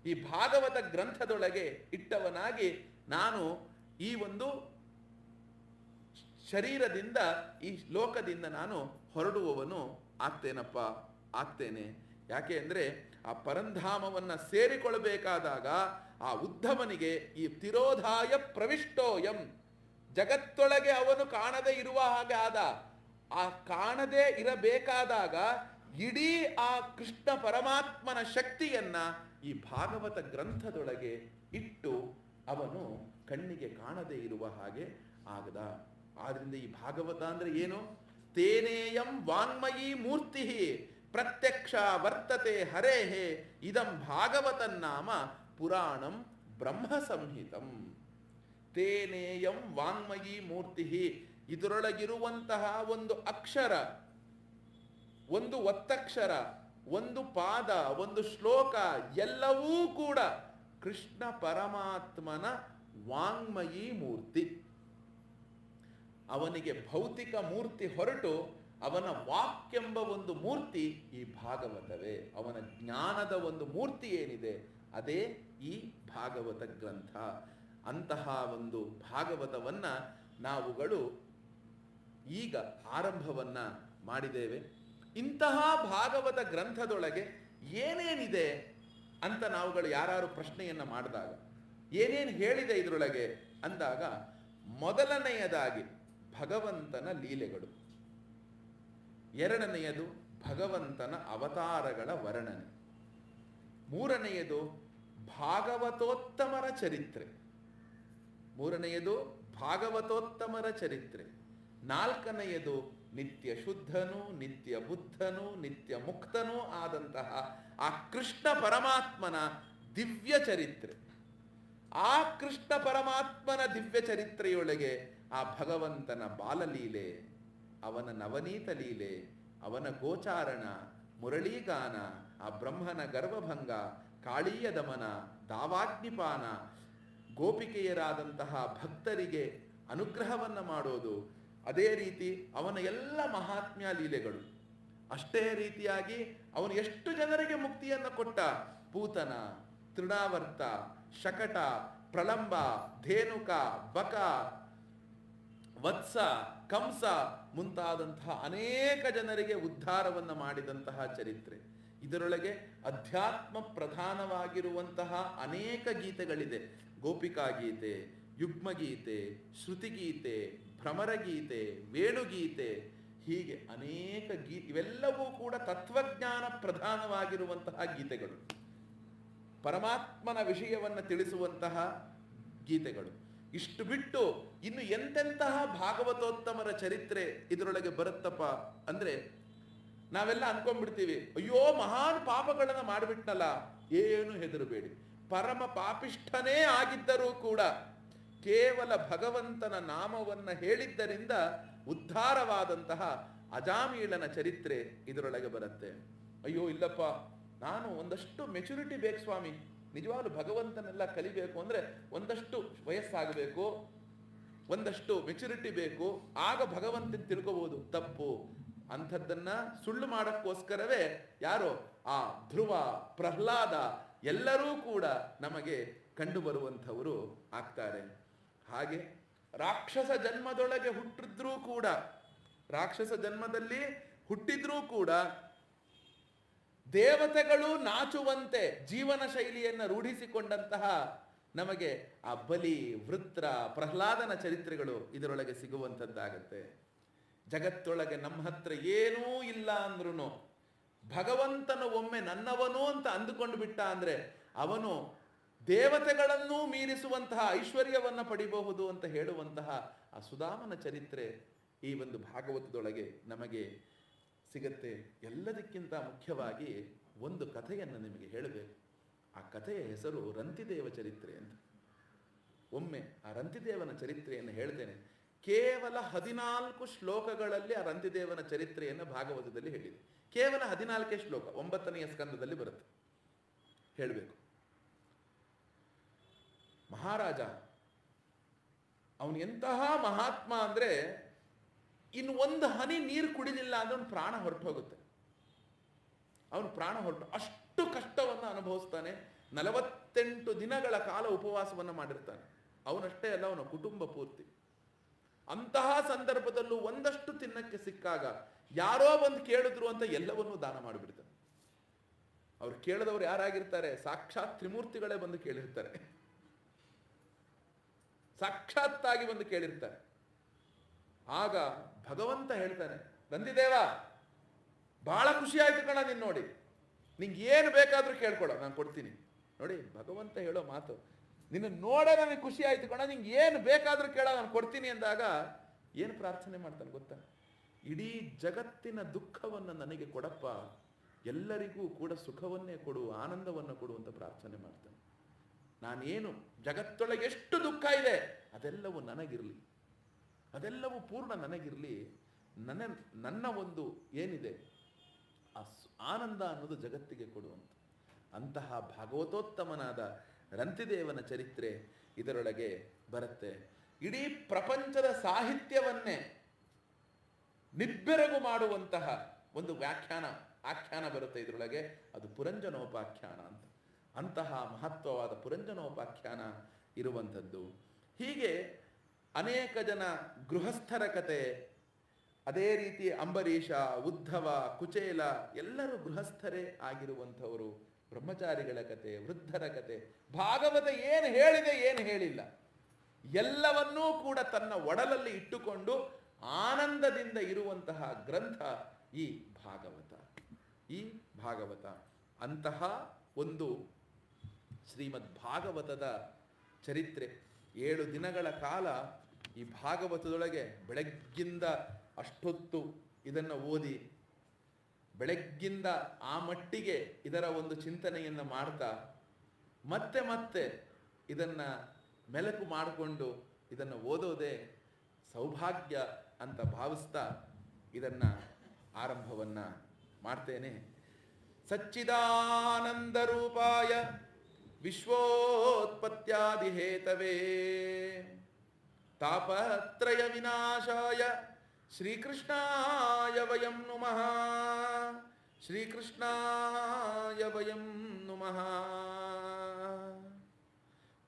ಈ ಭಾಗವತ ಗ್ರಂಥದೊಳಗೆ ಇಟ್ಟವನಾಗಿ ನಾನು ಈ ಒಂದು ಶರೀರದಿಂದ, ಈ ಲೋಕದಿಂದ ನಾನು ಹೊರಡುವವನು ಆಗ್ತೇನೆ. ಯಾಕೆ ಅಂದ್ರೆ, ಆ ಪರಂಧಾಮವನ್ನ ಸೇರಿಕೊಳ್ಳಬೇಕಾದಾಗ ಆ ಉದ್ಧವನಿಗೆ ಈ ತಿರೋಧಾಯ ಪ್ರವಿಷ್ಟೋಯಂ, ಜಗತ್ತೊಳಗೆ ಅವನು ಕಾಣದೇ ಇರುವ ಹಾಗೆ ಆದ. ಆ ಕಾಣದೇ ಇರಬೇಕಾದಾಗ ಇಡೀ ಆ ಕೃಷ್ಣ ಪರಮಾತ್ಮನ ಶಕ್ತಿಯನ್ನ ಈ ಭಾಗವತ ಗ್ರಂಥದೊಳಗೆ ಇಟ್ಟು ಅವನು ಕಣ್ಣಿಗೆ ಕಾಣದೇ ಇರುವ ಹಾಗೆ ಆಗದ. ಆದ್ರಿಂದ ಈ ಭಾಗವತ ಅಂದ್ರೆ ಏನು? ತೇನೇಯಂ ವಾಂಗ್ಮಯೀ ಮೂರ್ತಿ ಪ್ರತ್ಯಕ್ಷ ವರ್ತತೆ ಹರೇಹೇ ಇದಂ ಭಾಗವತನ್ನಾಮ ಪುರಾಣಂ ಬ್ರಹ್ಮ ಸಂಹಿತಂ. ತೇನೇಯಂ ವಾಂಗ್ಮಯೀ ಮೂರ್ತಿ, ಇದರೊಳಗಿರುವಂತಹ ಒಂದು ಅಕ್ಷರ, ಒಂದು ಒತ್ತಕ್ಷರ, ಒಂದು ಪಾದ, ಒಂದು ಶ್ಲೋಕ ಎಲ್ಲವೂ ಕೂಡ ಕೃಷ್ಣ ಪರಮಾತ್ಮನ ವಾಂಗ್ಮಯೀ ಮೂರ್ತಿ. ಅವನಿಗೆ ಭೌತಿಕ ಮೂರ್ತಿ ಹೊರಟು ಅವನ ವಾಕ್ಯೆಂಬ ಒಂದು ಮೂರ್ತಿ ಈ ಭಾಗವತವೇ. ಅವನ ಜ್ಞಾನದ ಒಂದು ಮೂರ್ತಿ ಏನಿದೆ ಅದೇ ಈ ಭಾಗವತ ಗ್ರಂಥ. ಅಂತಹ ಒಂದು ಭಾಗವತವನ್ನ ನಾವುಗಳು ಈಗ ಆರಂಭವನ್ನ ಮಾಡಿದ್ದೇವೆ. ಇಂತಹ ಭಾಗವತ ಗ್ರಂಥದೊಳಗೆ ಏನೇನಿದೆ ಅಂತ ನಾವುಗಳು ಯಾರು ಪ್ರಶ್ನೆಯನ್ನ ಮಾಡಿದಾಗ, ಏನೇನು ಹೇಳಿದೆ ಇದರೊಳಗೆ ಅಂದಾಗ, ಮೊದಲನೆಯದಾಗಿ ಭಗವಂತನ ಲೀಲೆಗಳು, ಎರಡನೆಯದು ಭಗವಂತನ ಅವತಾರಗಳ ವರ್ಣನೆ, ಮೂರನೆಯದು ಭಾಗವತೋತ್ತಮರ ಚರಿತ್ರೆ, ನಾಲ್ಕನೆಯದು ನಿತ್ಯ ಶುದ್ಧನು, ನಿತ್ಯ ಬುದ್ಧನು, ನಿತ್ಯ ಮುಕ್ತನೂ ಆದಂತಹ ಆ ಕೃಷ್ಣ ಪರಮಾತ್ಮನ ದಿವ್ಯ ಚರಿತ್ರೆ. ಆ ಕೃಷ್ಣ ಪರಮಾತ್ಮನ ದಿವ್ಯ ಚರಿತ್ರೆಯೊಳಗೆ ಆ ಭಗವಂತನ ಬಾಲಲೀಲೆ, ಅವನ ನವನೀತ ಲೀಲೆ, ಅವನ ಗೋಚಾರಣ, ಮುರಳೀಗಾನ, ಆ ಬ್ರಹ್ಮನ ಗರ್ಭಭಂಗ, ಕಾಳೀಯ ದಮನ, ದಾವಾಗ್ನಿಪಾನ, ಗೋಪಿಕೆಯರಾದಂತಹ ಭಕ್ತರಿಗೆ ಅನುಗ್ರಹವನ್ನ ಮಾಡೋದು, ಅದೇ ರೀತಿ ಅವನ ಎಲ್ಲ ಮಹಾತ್ಮ್ಯ ಲೀಲೆಗಳು, ಅಷ್ಟೇ ರೀತಿಯಾಗಿ ಅವನು ಎಷ್ಟು ಜನರಿಗೆ ಮುಕ್ತಿಯನ್ನು ಕೊಟ್ಟ. ಪೂತನ, ತೃಣಾವರ್ತ, ಶಕಟ, ಪ್ರಳಂಬ, ಧೇನುಕ, ಬಕ, ವತ್ಸ, ಕಂಸ ಮುಂತಾದಂತಹ ಅನೇಕ ಜನರಿಗೆ ಉದ್ಧಾರವನ್ನು ಮಾಡಿದಂತಹ ಚರಿತ್ರೆ. ಇದರೊಳಗೆ ಅಧ್ಯಾತ್ಮ ಪ್ರಧಾನವಾಗಿರುವಂತಹ ಅನೇಕ ಗೀತೆಗಳಿದೆ. ಗೋಪಿಕಾ ಗೀತೆ, ಯುಗ್ಮಗೀತೆ, ಶ್ರುತಿಗೀತೆ, ಭ್ರಮರಗೀತೆ, ವೇಣುಗೀತೆ, ಹೀಗೆ ಅನೇಕ ಇವೆಲ್ಲವೂ ಕೂಡ ತತ್ವಜ್ಞಾನ ಪ್ರಧಾನವಾಗಿರುವಂತಹ ಗೀತೆಗಳು, ಪರಮಾತ್ಮನ ವಿಷಯವನ್ನು ತಿಳಿಸುವಂತಹ ಗೀತೆಗಳು. ಇಷ್ಟು ಬಿಟ್ಟು ಇನ್ನು ಎಂತೆಂತಹ ಭಾಗವತೋತ್ತಮರ ಚರಿತ್ರೆ ಇದರೊಳಗೆ ಬರುತ್ತಪ್ಪ ಅಂದ್ರೆ ನಾವೆಲ್ಲ ಅನ್ಕೊಂಡ್ಬಿಡ್ತೀವಿ, ಅಯ್ಯೋ ಮಹಾನ್ ಪಾಪಗಳನ್ನು ಮಾಡಿಬಿಟ್ನಲ್ಲ. ಏನು ಹೆದರಬೇಡಿ, ಪರಮ ಪಾಪಿಷ್ಠನೇ ಆಗಿದ್ದರೂ ಕೂಡ ಕೇವಲ ಭಗವಂತನ ನಾಮವನ್ನ ಹೇಳಿದ್ದರಿಂದ ಉದ್ಧಾರವಾದಂತಹ ಅಜಾಮೀಳನ ಚರಿತ್ರೆ ಇದರೊಳಗೆ ಬರುತ್ತೆ. ಅಯ್ಯೋ ಇಲ್ಲಪ್ಪ, ನಾನು ಒಂದಷ್ಟು ಮೆಚುರಿಟಿ ಬೇಕು ಸ್ವಾಮಿ, ನಿಜವಾಗ್ಲೂ ಭಗವಂತನೆಲ್ಲ ಕಲಿಬೇಕು ಅಂದ್ರೆ ಒಂದಷ್ಟು ವಯಸ್ಸಾಗಬೇಕು, ಒಂದಷ್ಟು ಮೆಚುರಿಟಿ ಬೇಕು, ಆಗ ಭಗವಂತನ ತಿಳ್ಕೋಬಹುದು. ತಪ್ಪು. ಅಂಥದ್ದನ್ನ ಸುಳ್ಳು ಮಾಡಕ್ಕೋಸ್ಕರವೇ ಯಾರೋ ಆ ಧ್ರುವ, ಪ್ರಹ್ಲಾದ ಎಲ್ಲರೂ ಕೂಡ ನಮಗೆ ಕಂಡು ಬರುವಂಥವರು ಆಗ್ತಾರೆ. ಹಾಗೆ ರಾಕ್ಷಸ ಜನ್ಮದೊಳಗೆ ಹುಟ್ಟಿದ್ರೂ ಕೂಡ, ರಾಕ್ಷಸ ಜನ್ಮದಲ್ಲಿ ಹುಟ್ಟಿದ್ರೂ ಕೂಡ ದೇವತೆಗಳು ನಾಚುವಂತೆ ಜೀವನ ಶೈಲಿಯನ್ನು ರೂಢಿಸಿಕೊಂಡಂತಹ ನಮಗೆ ಆ ಬಲಿ, ವೃತ್ರ, ಪ್ರಹ್ಲಾದನ ಚರಿತ್ರೆಗಳು ಇದರೊಳಗೆ ಸಿಗುವಂಥದ್ದಾಗತ್ತೆ. ಜಗತ್ತೊಳಗೆ ನಮ್ಮ ಹತ್ರ ಏನೂ ಇಲ್ಲ ಅಂದ್ರೂ ಭಗವಂತನು ಒಮ್ಮೆ ನನ್ನವನು ಅಂತ ಅಂದುಕೊಂಡು ಬಿಟ್ಟ ಅಂದ್ರೆ ಅವನು ದೇವತೆಗಳನ್ನೂ ಮೀರಿಸುವಂತಹ ಐಶ್ವರ್ಯವನ್ನು ಪಡಿಬಹುದು ಅಂತ ಹೇಳುವಂತಹ ಆ ಸುಧಾಮನ ಚರಿತ್ರೆ ಈ ಒಂದು ಭಾಗವತದೊಳಗೆ ನಮಗೆ ಸಿಗತ್ತೆ. ಎಲ್ಲದಕ್ಕಿಂತ ಮುಖ್ಯವಾಗಿ ಒಂದು ಕಥೆಯನ್ನು ನಿಮಗೆ ಹೇಳಬೇಕು. ಆ ಕಥೆಯ ಹೆಸರು ರಂತಿದೇವ ಚರಿತ್ರೆ ಅಂತ. ಒಮ್ಮೆ ಆ ರಂತಿದೇವನ ಚರಿತ್ರೆಯನ್ನು ಹೇಳ್ತೇನೆ. ಕೇವಲ 14 ಶ್ಲೋಕಗಳಲ್ಲಿ ಆ ರಂತಿದೇವನ ಚರಿತ್ರೆಯನ್ನು ಭಾಗವತದಲ್ಲಿ ಹೇಳಿದೆ. ಕೇವಲ 14 ಶ್ಲೋಕ, 9ನೇ ಸ್ಕಂದದಲ್ಲಿ ಬರುತ್ತೆ. ಹೇಳಬೇಕು. ಮಹಾರಾಜ ಅವನು ಎಂತಹ ಮಹಾತ್ಮ ಅಂದ್ರೆ ಇನ್ನು ಒಂದು ಹನಿ ನೀರು ಕುಡಿಲಿಲ್ಲ ಅಂದ್ರೆ ಅವನು ಪ್ರಾಣ ಹೊರಟು ಹೋಗುತ್ತೆ. ಅವನು ಪ್ರಾಣ ಹೊರಟು ಅಷ್ಟು ಕಷ್ಟವನ್ನು ಅನುಭವಿಸ್ತಾನೆ. 48 ದಿನಗಳ ಕಾಲ ಉಪವಾಸವನ್ನು ಮಾಡಿರ್ತಾನೆ. ಅವನಷ್ಟೇ ಅಲ್ಲ, ಅವನ ಕುಟುಂಬ ಪೂರ್ತಿ. ಅಂತಹ ಸಂದರ್ಭದಲ್ಲೂ ಒಂದಷ್ಟು ತಿನ್ನಕ್ಕೆ ಸಿಕ್ಕಾಗ ಯಾರೋ ಬಂದು ಕೇಳಿದ್ರು ಅಂತ ಎಲ್ಲವನ್ನೂ ದಾನ ಮಾಡಿಬಿಡ್ತಾನೆ. ಅವ್ರು ಕೇಳಿದವರು ಯಾರಾಗಿರ್ತಾರೆ? ಸಾಕ್ಷಾತ್ ತ್ರಿಮೂರ್ತಿಗಳೇ ಬಂದು ಕೇಳಿರ್ತಾರೆ, ಸಾಕ್ಷಾತ್ತಾಗಿ ಬಂದು ಕೇಳಿರ್ತಾರೆ. ಆಗ ಭಗವಂತ ಹೇಳ್ತಾನೆ, ರಂತಿದೇವ ಬಹಳ ಖುಷಿ ಆಯ್ತು ಕಣ ನಿನ್ನ ನೋಡಿ, ನಿಂಗೆ ಏನು ಬೇಕಾದ್ರೂ ಕೇಳ್ಕೊಳ, ನಾನು ಕೊಡ್ತೀನಿ. ನೋಡಿ ಭಗವಂತ ಹೇಳೋ ಮಾತು, ನಿನ್ನ ನೋಡೇ ನನಗೆ ಖುಷಿ ಆಯ್ತು ಕಣ, ನಿಂಗೆ ಏನು ಬೇಕಾದ್ರೂ ಕೇಳ, ನಾನು ಕೊಡ್ತೀನಿ ಅಂದಾಗ ಏನು ಪ್ರಾರ್ಥನೆ ಮಾಡ್ತಾನೆ ಗೊತ್ತಾ? ಇಡೀ ಜಗತ್ತಿನ ದುಃಖವನ್ನು ನನಗೆ ಕೊಡಪ್ಪ, ಎಲ್ಲರಿಗೂ ಕೂಡ ಸುಖವನ್ನೇ ಕೊಡು, ಆನಂದವನ್ನು ಕೊಡು ಅಂತ ಪ್ರಾರ್ಥನೆ ಮಾಡ್ತಾನೆ. ನಾನೇನು ಜಗತ್ತೊಳಗೆ ಎಷ್ಟು ದುಃಖ ಇದೆ ಅದೆಲ್ಲವೂ ನನಗಿರಲಿ, ಅದೆಲ್ಲವೂ ಪೂರ್ಣ ನನಗಿರಲಿ. ನನ್ನ ಒಂದು ಏನಿದೆ ಆ ಆನಂದ ಅನ್ನೋದು ಜಗತ್ತಿಗೆ ಕೊಡುವಂತ ಅಂತಹ ಭಾಗವತೋತ್ತಮನಾದ ರಂತಿದೇವನ ಚರಿತ್ರೆ ಇದರೊಳಗೆ ಬರುತ್ತೆ. ಇಡೀ ಪ್ರಪಂಚದ ಸಾಹಿತ್ಯವನ್ನೇ ನಿಬ್ಬೆರಗು ಮಾಡುವಂತಹ ಒಂದು ಆಖ್ಯಾನ ಬರುತ್ತೆ ಇದರೊಳಗೆ. ಅದು ಪುರಂಜನೋಪಾಖ್ಯಾನ ಅಂತ. ಅಂತಹ ಮಹತ್ವವಾದ ಪುರಂಜನೋಪಾಖ್ಯಾನ ಇರುವಂಥದ್ದು. ಹೀಗೆ ಅನೇಕ ಜನ ಗೃಹಸ್ಥರ ಕತೆ, ಅದೇ ರೀತಿ ಅಂಬರೀಷ, ಉದ್ಧವ, ಕುಚೇಲ ಎಲ್ಲರೂ ಗೃಹಸ್ಥರೇ ಆಗಿರುವಂಥವರು. ಬ್ರಹ್ಮಚಾರಿಗಳ ಕತೆ, ವೃದ್ಧರ ಕತೆ, ಭಾಗವತ ಏನು ಹೇಳಿದೆ ಏನು ಹೇಳಿಲ್ಲ ಎಲ್ಲವನ್ನೂ ಕೂಡ ತನ್ನ ಒಡಲಲ್ಲಿ ಇಟ್ಟುಕೊಂಡು ಆನಂದದಿಂದ ಇರುವಂತಹ ಗ್ರಂಥ ಈ ಭಾಗವತ. ಅಂತಹ ಒಂದು ಶ್ರೀಮದ್ ಭಾಗವತದ ಚರಿತ್ರೆ 7 ದಿನಗಳ ಕಾಲ ಈ ಭಾಗವತದೊಳಗೆ ಬೆಳಗ್ಗಿಂದ ಅಷ್ಟೊತ್ತು ಇದನ್ನು ಓದಿ, ಬೆಳಗ್ಗಿಂದ ಆ ಮಟ್ಟಿಗೆ ಇದರ ಒಂದು ಚಿಂತನೆಯನ್ನು ಮಾಡ್ತಾ ಮತ್ತೆ ಇದನ್ನು ಮೆಲುಕು ಮಾಡಿಕೊಂಡು ಇದನ್ನು ಓದೋದೇ ಸೌಭಾಗ್ಯ ಅಂತ ಭಾವಿಸ್ತಾ ಇದನ್ನು ಆರಂಭವನ್ನು ಮಾಡ್ತೇನೆ. ಸಚ್ಚಿದಾನಂದ ರೂಪಾಯ ವಿಶ್ವೋತ್ಪತ್ಯಾದಿ ಹೇತವೇ ತಾಪತ್ರಯ ವಿನಾಶಾಯ ಶ್ರೀಕೃಷ್ಣಾಯ ವಯಂ ನುಮಃ, ಶ್ರೀಕೃಷ್ಣಾಯ ವಯಂ ನುಮಃ.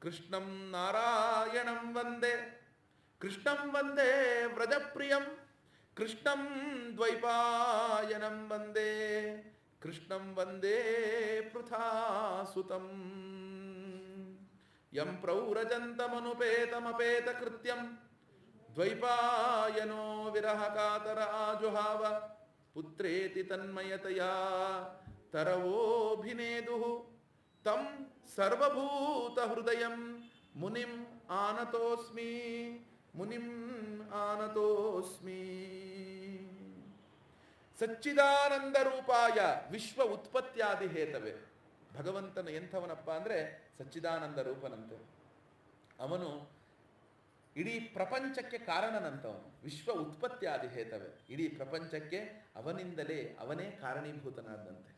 ಕೃಷ್ಣಂ ನಾರಾಯಣಂ ವಂದೇ, ಕೃಷ್ಣಂ ವಂದೇ ವ್ರಜಪ್ರಿಯಂ, ಕೃಷ್ಣಂ ದ್ವೈಪಾಯನಂ ವಂದೇ, ಕೃಷ್ಣಂ ವಂದೇ ಪೃಥಾಸುತಂ. ಯಂ ಪ್ರೌರಜಂತಮನುಪೇತಮಪೇತ ಕೃತ್ಯಂ ದ್ವೈಪಾಯನೋ ವಿರಹ ಕಾತರ ಆಜುಹಾವ. ಪುತ್ರೇತಿ ತನ್ಮಯತಯಾ ತರವೋಭಿನೇದುಃ ತಂ ಸರ್ವಭೂತ ಹೃದಯಂ ಮುನಿಂ ಆನತೋಸ್ಮಿ, ಮುನಿಂ ಆನತೋಸ್ಮಿ. ಸಚ್ಚಿದಾನಂದ ರೂಪಾಯ ವಿಶ್ವ ಉತ್ಪತ್ಯಾದಿ ಹೇತವೇ. ಭಗವಂತನ ಎಂಥವನಪ್ಪ ಅಂದರೆ ಸಚ್ಚಿದಾನಂದ ರೂಪನಂತೆ. ಅವನು ಇಡೀ ಪ್ರಪಂಚಕ್ಕೆ ಕಾರಣನಂತವನು. ವಿಶ್ವ ಉತ್ಪತ್ಯಾದಿ ಹೇತವೇ, ಇಡೀ ಪ್ರಪಂಚಕ್ಕೆ ಅವನಿಂದಲೇ, ಅವನೇ ಕಾರಣೀಭೂತನಾದಂತೆ.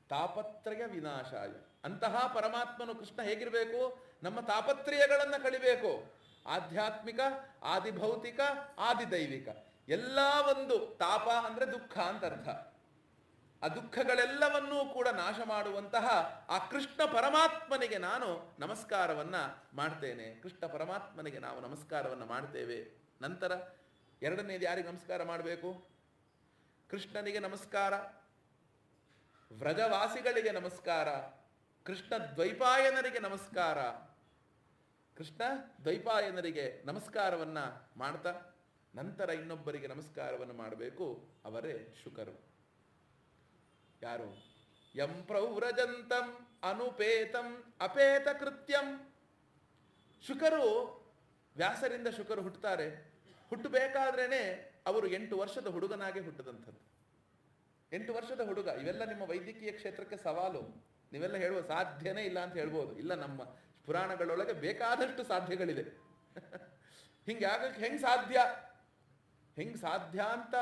ತಾಪತ್ರಯ ವಿನಾಶಾಯ. ಅಂತಹ ಪರಮಾತ್ಮನು ಕೃಷ್ಣ ಹೇಗಿರಬೇಕು? ನಮ್ಮ ತಾಪತ್ರಯಗಳನ್ನು ಕಳಿಬೇಕು. ಆಧ್ಯಾತ್ಮಿಕ, ಆದಿಭೌತಿಕ, ಆದಿದೈವಿಕ ಎಲ್ಲ ಒಂದು. ತಾಪ ಅಂದರೆ ದುಃಖ ಅಂತ ಅರ್ಥ. ಆ ದುಃಖಗಳೆಲ್ಲವನ್ನೂ ಕೂಡ ನಾಶ ಮಾಡುವಂತಹ ಆ ಕೃಷ್ಣ ಪರಮಾತ್ಮನಿಗೆ ನಾನು ನಮಸ್ಕಾರವನ್ನ ಮಾಡ್ತೇನೆ. ಕೃಷ್ಣ ಪರಮಾತ್ಮನಿಗೆ ನಾವು ನಮಸ್ಕಾರವನ್ನು ಮಾಡ್ತೇವೆ. ನಂತರ ಎರಡನೇದು ಯಾರಿಗೆ ನಮಸ್ಕಾರ ಮಾಡಬೇಕು? ಕೃಷ್ಣನಿಗೆ ನಮಸ್ಕಾರ, ವ್ರಜವಾಸಿಗಳಿಗೆ ನಮಸ್ಕಾರ, ಕೃಷ್ಣ ದ್ವೈಪಾಯನರಿಗೆ ನಮಸ್ಕಾರ. ಕೃಷ್ಣ ದ್ವೈಪಾಯನರಿಗೆ ನಮಸ್ಕಾರವನ್ನ ಮಾಡ್ತಾ ನಂತರ ಇನ್ನೊಬ್ಬರಿಗೆ ನಮಸ್ಕಾರವನ್ನು ಮಾಡಬೇಕು. ಅವರೇ ಶುಕರು. ಯಾರು? ಯಂ ಪ್ರವ್ರಜಂತಂ ಅನುಪೇತಂ ಅಪೇತ ಕೃತ್ಯಂ. ಶುಕರು, ವ್ಯಾಸರಿಂದ ಶುಕರು ಹುಟ್ಟುತ್ತಾರೆ. ಹುಟ್ಟಬೇಕಾದ್ರೇನೆ ಅವರು 8 ವರ್ಷದ ಹುಡುಗನಾಗೆ ಹುಟ್ಟದಂಥದ್ದು. 8 ವರ್ಷದ ಹುಡುಗ. ಇವೆಲ್ಲ ನಿಮ್ಮ ವೈದ್ಯಕೀಯ ಕ್ಷೇತ್ರಕ್ಕೆ ಸವಾಲು. ನೀವೆಲ್ಲ ಹೇಳುವ ಸಾಧ್ಯನೇ ಇಲ್ಲ ಅಂತ ಹೇಳ್ಬೋದು. ಇಲ್ಲ, ನಮ್ಮ ಪುರಾಣಗಳೊಳಗೆ ಬೇಕಾದಷ್ಟು ಸಾಧ್ಯಗಳಿದೆ. ಹಿಂಗೆ ಆಗಕ್ಕೆ ಹೆಂಗ್ ಸಾಧ್ಯ ಅಂತ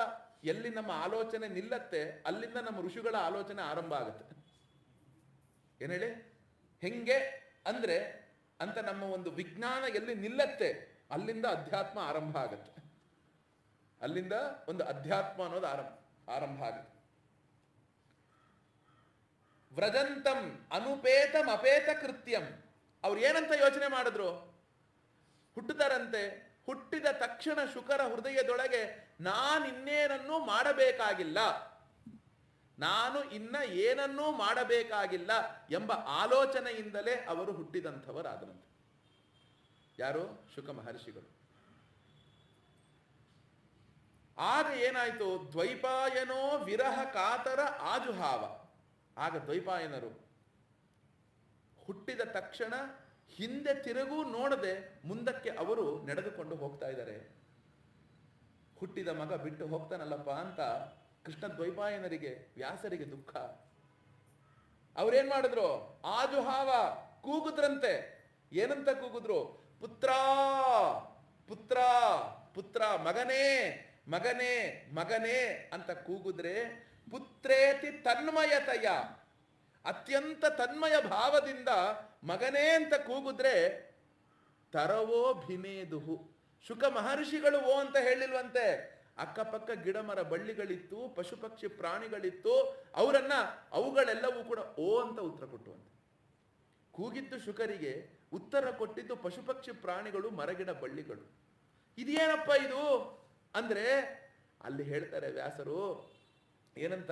ಎಲ್ಲಿ ನಮ್ಮ ಆಲೋಚನೆ ನಿಲ್ಲತ್ತೆ ಅಲ್ಲಿಂದ ನಮ್ಮ ಋಷಿಗಳ ಆಲೋಚನೆ ಆರಂಭ ಆಗುತ್ತೆ. ಏನ್ ಹೇಳಿ? ಹೆಂಗೆ ಅಂದ್ರೆ ಅಂತ ನಮ್ಮ ಒಂದು ವಿಜ್ಞಾನ ಎಲ್ಲಿ ನಿಲ್ಲತ್ತೆ ಅಲ್ಲಿಂದ ಅಧ್ಯಾತ್ಮ ಆರಂಭ ಆಗುತ್ತೆ. ಅಲ್ಲಿಂದ ಒಂದು ಅಧ್ಯಾತ್ಮ ಅನ್ನೋದು ಆರಂಭ ಆಗುತ್ತೆ. ವ್ರಜಂತಂ ಅನುಪೇತಂ ಅಪೇತ ಕೃತ್ಯಂ. ಅವ್ರು ಏನಂತ ಯೋಚನೆ ಮಾಡಿದ್ರು? ಹುಟ್ಟುತ್ತಾರಂತೆ. ಹುಟ್ಟಿದ ತಕ್ಷಣ ಶುಕರ ಹೃದಯದೊಳಗೆ ನಾನಿನ್ನೇನನ್ನೂ ಮಾಡಬೇಕಾಗಿಲ್ಲ, ನಾನು ಇನ್ನ ಏನನ್ನೂ ಮಾಡಬೇಕಾಗಿಲ್ಲ ಎಂಬ ಆಲೋಚನೆಯಿಂದಲೇ ಅವರು ಹುಟ್ಟಿದಂಥವರಾದರಂತೆ. ಯಾರು? ಶುಕ ಮಹರ್ಷಿಗಳು. ಆಗ ಏನಾಯ್ತು? ದ್ವೈಪಾಯನೋ ವಿರಹ ಕಾತರ ಆಜುಹಾವ. ಆಗ ದ್ವೈಪಾಯನರು ಹುಟ್ಟಿದ ತಕ್ಷಣ ಹಿಂದೆ ತಿರುಗೂ ನೋಡದೆ ಮುಂದಕ್ಕೆ ಅವರು ನಡೆದುಕೊಂಡು ಹೋಗ್ತಾ ಇದ್ದಾರೆ. ಹುಟ್ಟಿದ ಮಗ ಬಿಟ್ಟು ಹೋಗ್ತಾನಲ್ಲಪ್ಪ ಅಂತ ಕೃಷ್ಣ ದ್ವೈಪಾಯನರಿಗೆ, ವ್ಯಾಸರಿಗೆ ದುಃಖ. ಅವ್ರೇನ್ ಮಾಡಿದ್ರು? ಆಜುಹಾವ, ಕೂಗುದ್ರಂತೆ. ಏನಂತ ಕೂಗುದ್ರು? ಪುತ್ರ ಪುತ್ರ ಪುತ್ರ, ಮಗನೇ ಮಗನೇ ಮಗನೇ ಅಂತ ಕೂಗುದ್ರೆ ಪುತ್ರೇತಿ ತನ್ಮಯತಯ, ಅತ್ಯಂತ ತನ್ಮಯ ಭಾವದಿಂದ ಮಗನೇ ಅಂತ ಕೂಗುದ್ರೆ ತರವೋ ಭಿನೇದುಹು. ಶುಕ ಮಹರ್ಷಿಗಳು ಓ ಅಂತ ಹೇಳಿಲ್ವಂತೆ. ಅಕ್ಕಪಕ್ಕ ಗಿಡ ಮರ ಬಳ್ಳಿಗಳಿತ್ತು, ಪಶು ಪಕ್ಷಿ ಪ್ರಾಣಿಗಳಿತ್ತು. ಅವುಗಳೆಲ್ಲವೂ ಕೂಡ ಓ ಅಂತ ಉತ್ತರ ಕೊಟ್ಟುವಂತೆ. ಕೂಗಿದ್ದು ಶುಕರಿಗೆ, ಉತ್ತರ ಕೊಟ್ಟಿದ್ದು ಪಶು ಪಕ್ಷಿ ಪ್ರಾಣಿಗಳು, ಮರಗಿಡ ಬಳ್ಳಿಗಳು. ಇದೇನಪ್ಪ ಇದು ಅಂದ್ರೆ ಅಲ್ಲಿ ಹೇಳ್ತಾರೆ ವ್ಯಾಸರು ಏನಂತ?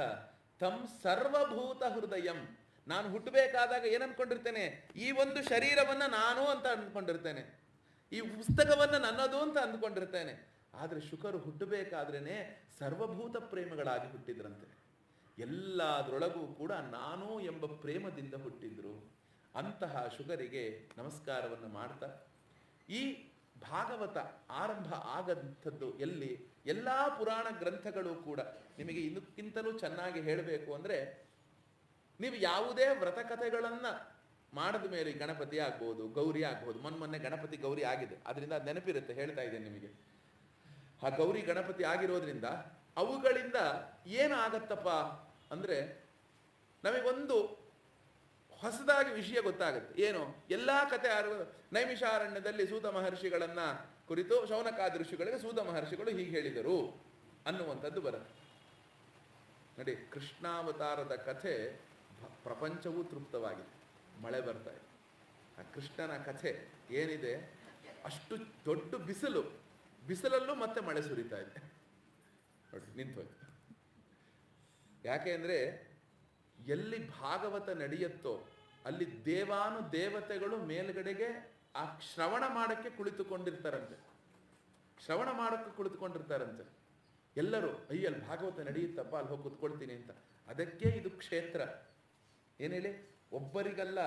ತಂ ಸರ್ವಭೂತ ಹೃದಯಂ. ನಾನು ಹುಟ್ಟಬೇಕಾದಾಗ ಏನ್ ಅನ್ಕೊಂಡಿರ್ತೇನೆ? ಈ ಒಂದು ಶರೀರವನ್ನ ನಾನು ಅಂತ ಅಂದ್ಕೊಂಡಿರ್ತೇನೆ, ಈ ಪುಸ್ತಕವನ್ನ ನನ್ನದು ಅಂತ ಅಂದ್ಕೊಂಡಿರ್ತೇನೆ. ಆದ್ರೆ ಶುಕರು ಹುಟ್ಟಬೇಕಾದ್ರೇನೆ ಸರ್ವಭೂತ ಪ್ರೇಮಗಳಾಗಿ ಹುಟ್ಟಿದ್ರಂತೆ. ಎಲ್ಲದರೊಳಗೂ ಕೂಡ ನಾನು ಎಂಬ ಪ್ರೇಮದಿಂದ ಹುಟ್ಟಿದ್ರು. ಅಂತಹ ಶುಕರಿಗೆ ನಮಸ್ಕಾರವನ್ನು ಮಾಡ್ತಾ ಈ ಭಾಗವತ ಆರಂಭ ಆಗಂಥದ್ದು ಎಲ್ಲಿ? ಎಲ್ಲ ಪುರಾಣ ಗ್ರಂಥಗಳು ಕೂಡ ನಿಮಗೆ ಇದಕ್ಕಿಂತಲೂ ಚೆನ್ನಾಗಿ ಹೇಳಬೇಕು ಅಂದ್ರೆ, ನೀವು ಯಾವುದೇ ವ್ರತಕಥೆಗಳನ್ನ ಮಾಡಿದ ಮೇಲೆ, ಗಣಪತಿ ಆಗ್ಬೋದು, ಗೌರಿ ಆಗ್ಬೋದು. ಮೊನ್ನೆ ಗಣಪತಿ ಗೌರಿ ಆಗಿದೆ, ಅದರಿಂದ ಅದು ನೆನಪಿರುತ್ತೆ, ಹೇಳ್ತಾ ಇದ್ದೇನೆ ನಿಮಗೆ. ಆ ಗೌರಿ ಗಣಪತಿ ಆಗಿರೋದ್ರಿಂದ ಅವುಗಳಿಂದ ಏನಾಗತ್ತಪ್ಪ ಅಂದ್ರೆ ನಮಗೊಂದು ಹೊಸದಾಗಿ ವಿಷಯ ಗೊತ್ತಾಗುತ್ತೆ. ಏನು? ಎಲ್ಲಾ ಕಥೆ ನೈಮಿಷಾರಣ್ಯದಲ್ಲಿ ಸೂತ ಮಹರ್ಷಿಗಳನ್ನ ಕುರಿತು ಶೌನಕಾದಿ ಋಷಿಗಳಿಗೆ ಸೂತ ಮಹರ್ಷಿಗಳು ಹೀಗೆ ಹೇಳಿದರು. ಅನ್ನುವಂಥದ್ದು ಬರುತ್ತೆ ನೋಡಿ. ಕೃಷ್ಣಾವತಾರದ ಕಥೆ ಪ್ರಪಂಚವೂ ತೃಪ್ತವಾಗಿದೆ. ಮಳೆ ಬರ್ತಾ ಇದೆ. ಆ ಕೃಷ್ಣನ ಕಥೆ ಏನಿದೆ, ಅಷ್ಟು ದೊಡ್ಡ ಬಿಸಿಲಲ್ಲೂ ಮತ್ತೆ ಮಳೆ ಸುರಿತಾ ಇದೆ ನೋಡಿ, ನಿಂತೋಯ್ತು. ಯಾಕೆ ಅಂದರೆ ಎಲ್ಲಿ ಭಾಗವತ ನಡೆಯುತ್ತೋ ಅಲ್ಲಿ ದೇವತೆಗಳು ಮೇಲ್ಗಡೆಗೆ ಆ ಶ್ರವಣ ಮಾಡಕ್ಕೆ ಕುಳಿತುಕೊಂಡಿರ್ತಾರಂತೆ. ಎಲ್ಲರೂ ಅಲ್ಲಿ ಭಾಗವತ ನಡೆಯುತ್ತಪ್ಪ, ಅಲ್ಲಿ ಹೋಗಿ ಕುತ್ಕೊಳ್ತೀನಿ ಅಂತ. ಅದಕ್ಕೆ ಇದು ಕ್ಷೇತ್ರ. ಏನು ಹೇಳಿ, ಒಬ್ಬರಿಗಲ್ಲ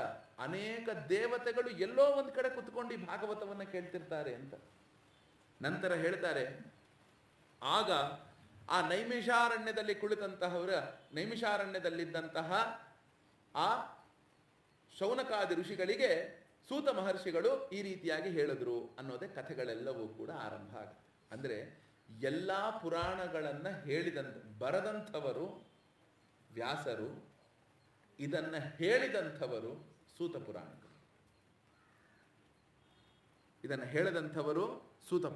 ಅನೇಕ ದೇವತೆಗಳು ಎಲ್ಲೋ ಒಂದು ಕಡೆ ಕುತ್ಕೊಂಡು ಈ ಭಾಗವತವನ್ನು ಕೇಳ್ತಿರ್ತಾರೆ ಅಂತ. ನಂತರ ಹೇಳ್ತಾರೆ, ಆಗ ಆ ನೈಮಿಷಾರಣ್ಯದಲ್ಲಿದ್ದಂತಹ ಆ ಶೌನಕಾದಿ ಋಷಿಗಳಿಗೆ ಸೂತ ಮಹರ್ಷಿಗಳು ಈ ರೀತಿಯಾಗಿ ಹೇಳಿದ್ರು ಅನ್ನೋದೇ ಕಥೆಗಳೆಲ್ಲವೂ ಕೂಡ ಆರಂಭ ಆಗುತ್ತೆ. ಅಂದರೆ ಎಲ್ಲ ಪುರಾಣಗಳನ್ನ ಬರೆದಂಥವರು ವ್ಯಾಸರು, ಇದನ್ನ ಹೇಳಿದಂಥವರು ಸೂತ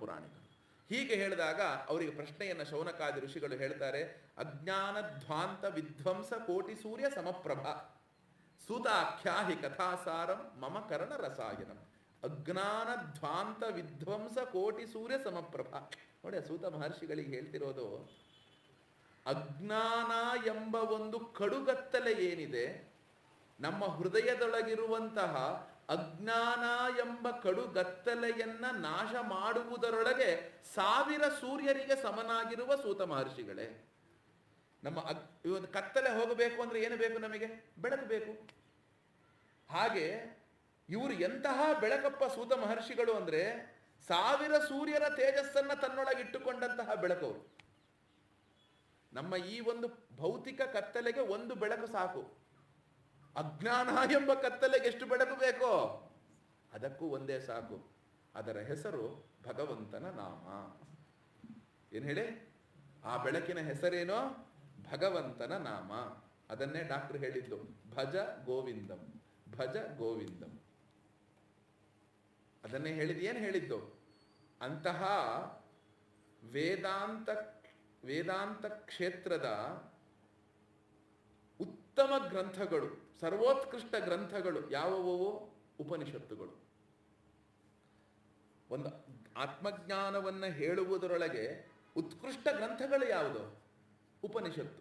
ಪುರಾಣಿಕರು. ಹೀಗೆ ಹೇಳಿದಾಗ ಅವರಿಗೆ ಪ್ರಶ್ನೆಯನ್ನು ಶೌನಕಾದಿ ಋಷಿಗಳು ಹೇಳ್ತಾರೆ, ಅಜ್ಞಾನಧ್ವಾಂತ ವಿಧ್ವಂಸ ಕೋಟಿ ಸೂರ್ಯ ಸಮಪ್ರಭ ಸೂತಾಖ್ಯಾಹಿ ಕಥಾಸಾರಂ ಮಮ ಕರ್ಣ ರಸಾಯನಂ. ಅಜ್ಞಾನಧ್ವಾಂತ ವಿಧ್ವಂಸ ಕೋಟಿ ಸೂರ್ಯ ಸಮಪ್ರಭ. ನೋಡಿ, ಸೂತ ಮಹರ್ಷಿಗಳಿಗೆ ಹೇಳ್ತಿರೋದು, ಅಜ್ಞಾನ ಎಂಬ ಒಂದು ಕಡುಗತ್ತಲೆ ಏನಿದೆ, ನಮ್ಮ ಹೃದಯದೊಳಗಿರುವಂತಹ ಅಜ್ಞಾನ ಎಂಬ ಕಡುಗತ್ತಲೆಯನ್ನ ನಾಶ ಮಾಡುವುದರೊಳಗೆ 1000 ಸೂರ್ಯರಿಗೆ ಸಮನಾಗಿರುವ ಸೂತ ಮಹರ್ಷಿಗಳೇ. ನಮ್ಮ ಒಂದು ಕತ್ತಲೆ ಹೋಗಬೇಕು ಅಂದ್ರೆ ಏನು ಬೇಕು? ನಮಗೆ ಬೆಳಕು ಬೇಕು. ಹಾಗೆ ಇವರು ಎಂತಹ ಬೆಳಕಪ್ಪ ಸೂತ ಮಹರ್ಷಿಗಳು ಅಂದ್ರೆ 1000 ಸೂರ್ಯರ ತೇಜಸ್ಸನ್ನ ತನ್ನೊಳಗಿಟ್ಟುಕೊಂಡಂತಹ ಬೆಳಕವರು. ನಮ್ಮ ಈ ಒಂದು ಭೌತಿಕ ಕತ್ತಲೆಗೆ ಒಂದು ಬೆಳಕು ಸಾಕು. ಅಜ್ಞಾನ ಎಂಬ ಕತ್ತಲೆಗೆ ಎಷ್ಟು ಬೆಳಕು ಬೇಕೋ ಅದಕ್ಕೂ ಒಂದೇ ಸಾಕು. ಅದರ ಹೆಸರು ಭಗವಂತನ ನಾಮ. ಏನ್ ಹೇಳಿ? ಆ ಬೆಳಕಿನ ಹೆಸರೇನೋ ಭಗವಂತನ ನಾಮ. ಅದನ್ನೇ ಡಾಕ್ಟರ್ ಹೇಳಿದ್ದು, ಭಜ ಗೋವಿಂದಂ, ಭಜ ಗೋವಿಂದಂ. ಅದನ್ನೇ ಏನ್ ಹೇಳಿದ್ದು? ಅಂತಹ ವೇದಾಂತ ಕ್ಷೇತ್ರದ ಉತ್ತಮ ಗ್ರಂಥಗಳು, ಸರ್ವೋತ್ಕೃಷ್ಟ ಗ್ರಂಥಗಳು ಯಾವುವು? ಉಪನಿಷತ್ತುಗಳು. ಒಂದು ಆತ್ಮಜ್ಞಾನವನ್ನು ಹೇಳುವುದರೊಳಗೆ ಉತ್ಕೃಷ್ಟ ಗ್ರಂಥಗಳು ಯಾವುದು? ಉಪನಿಷತ್ತು.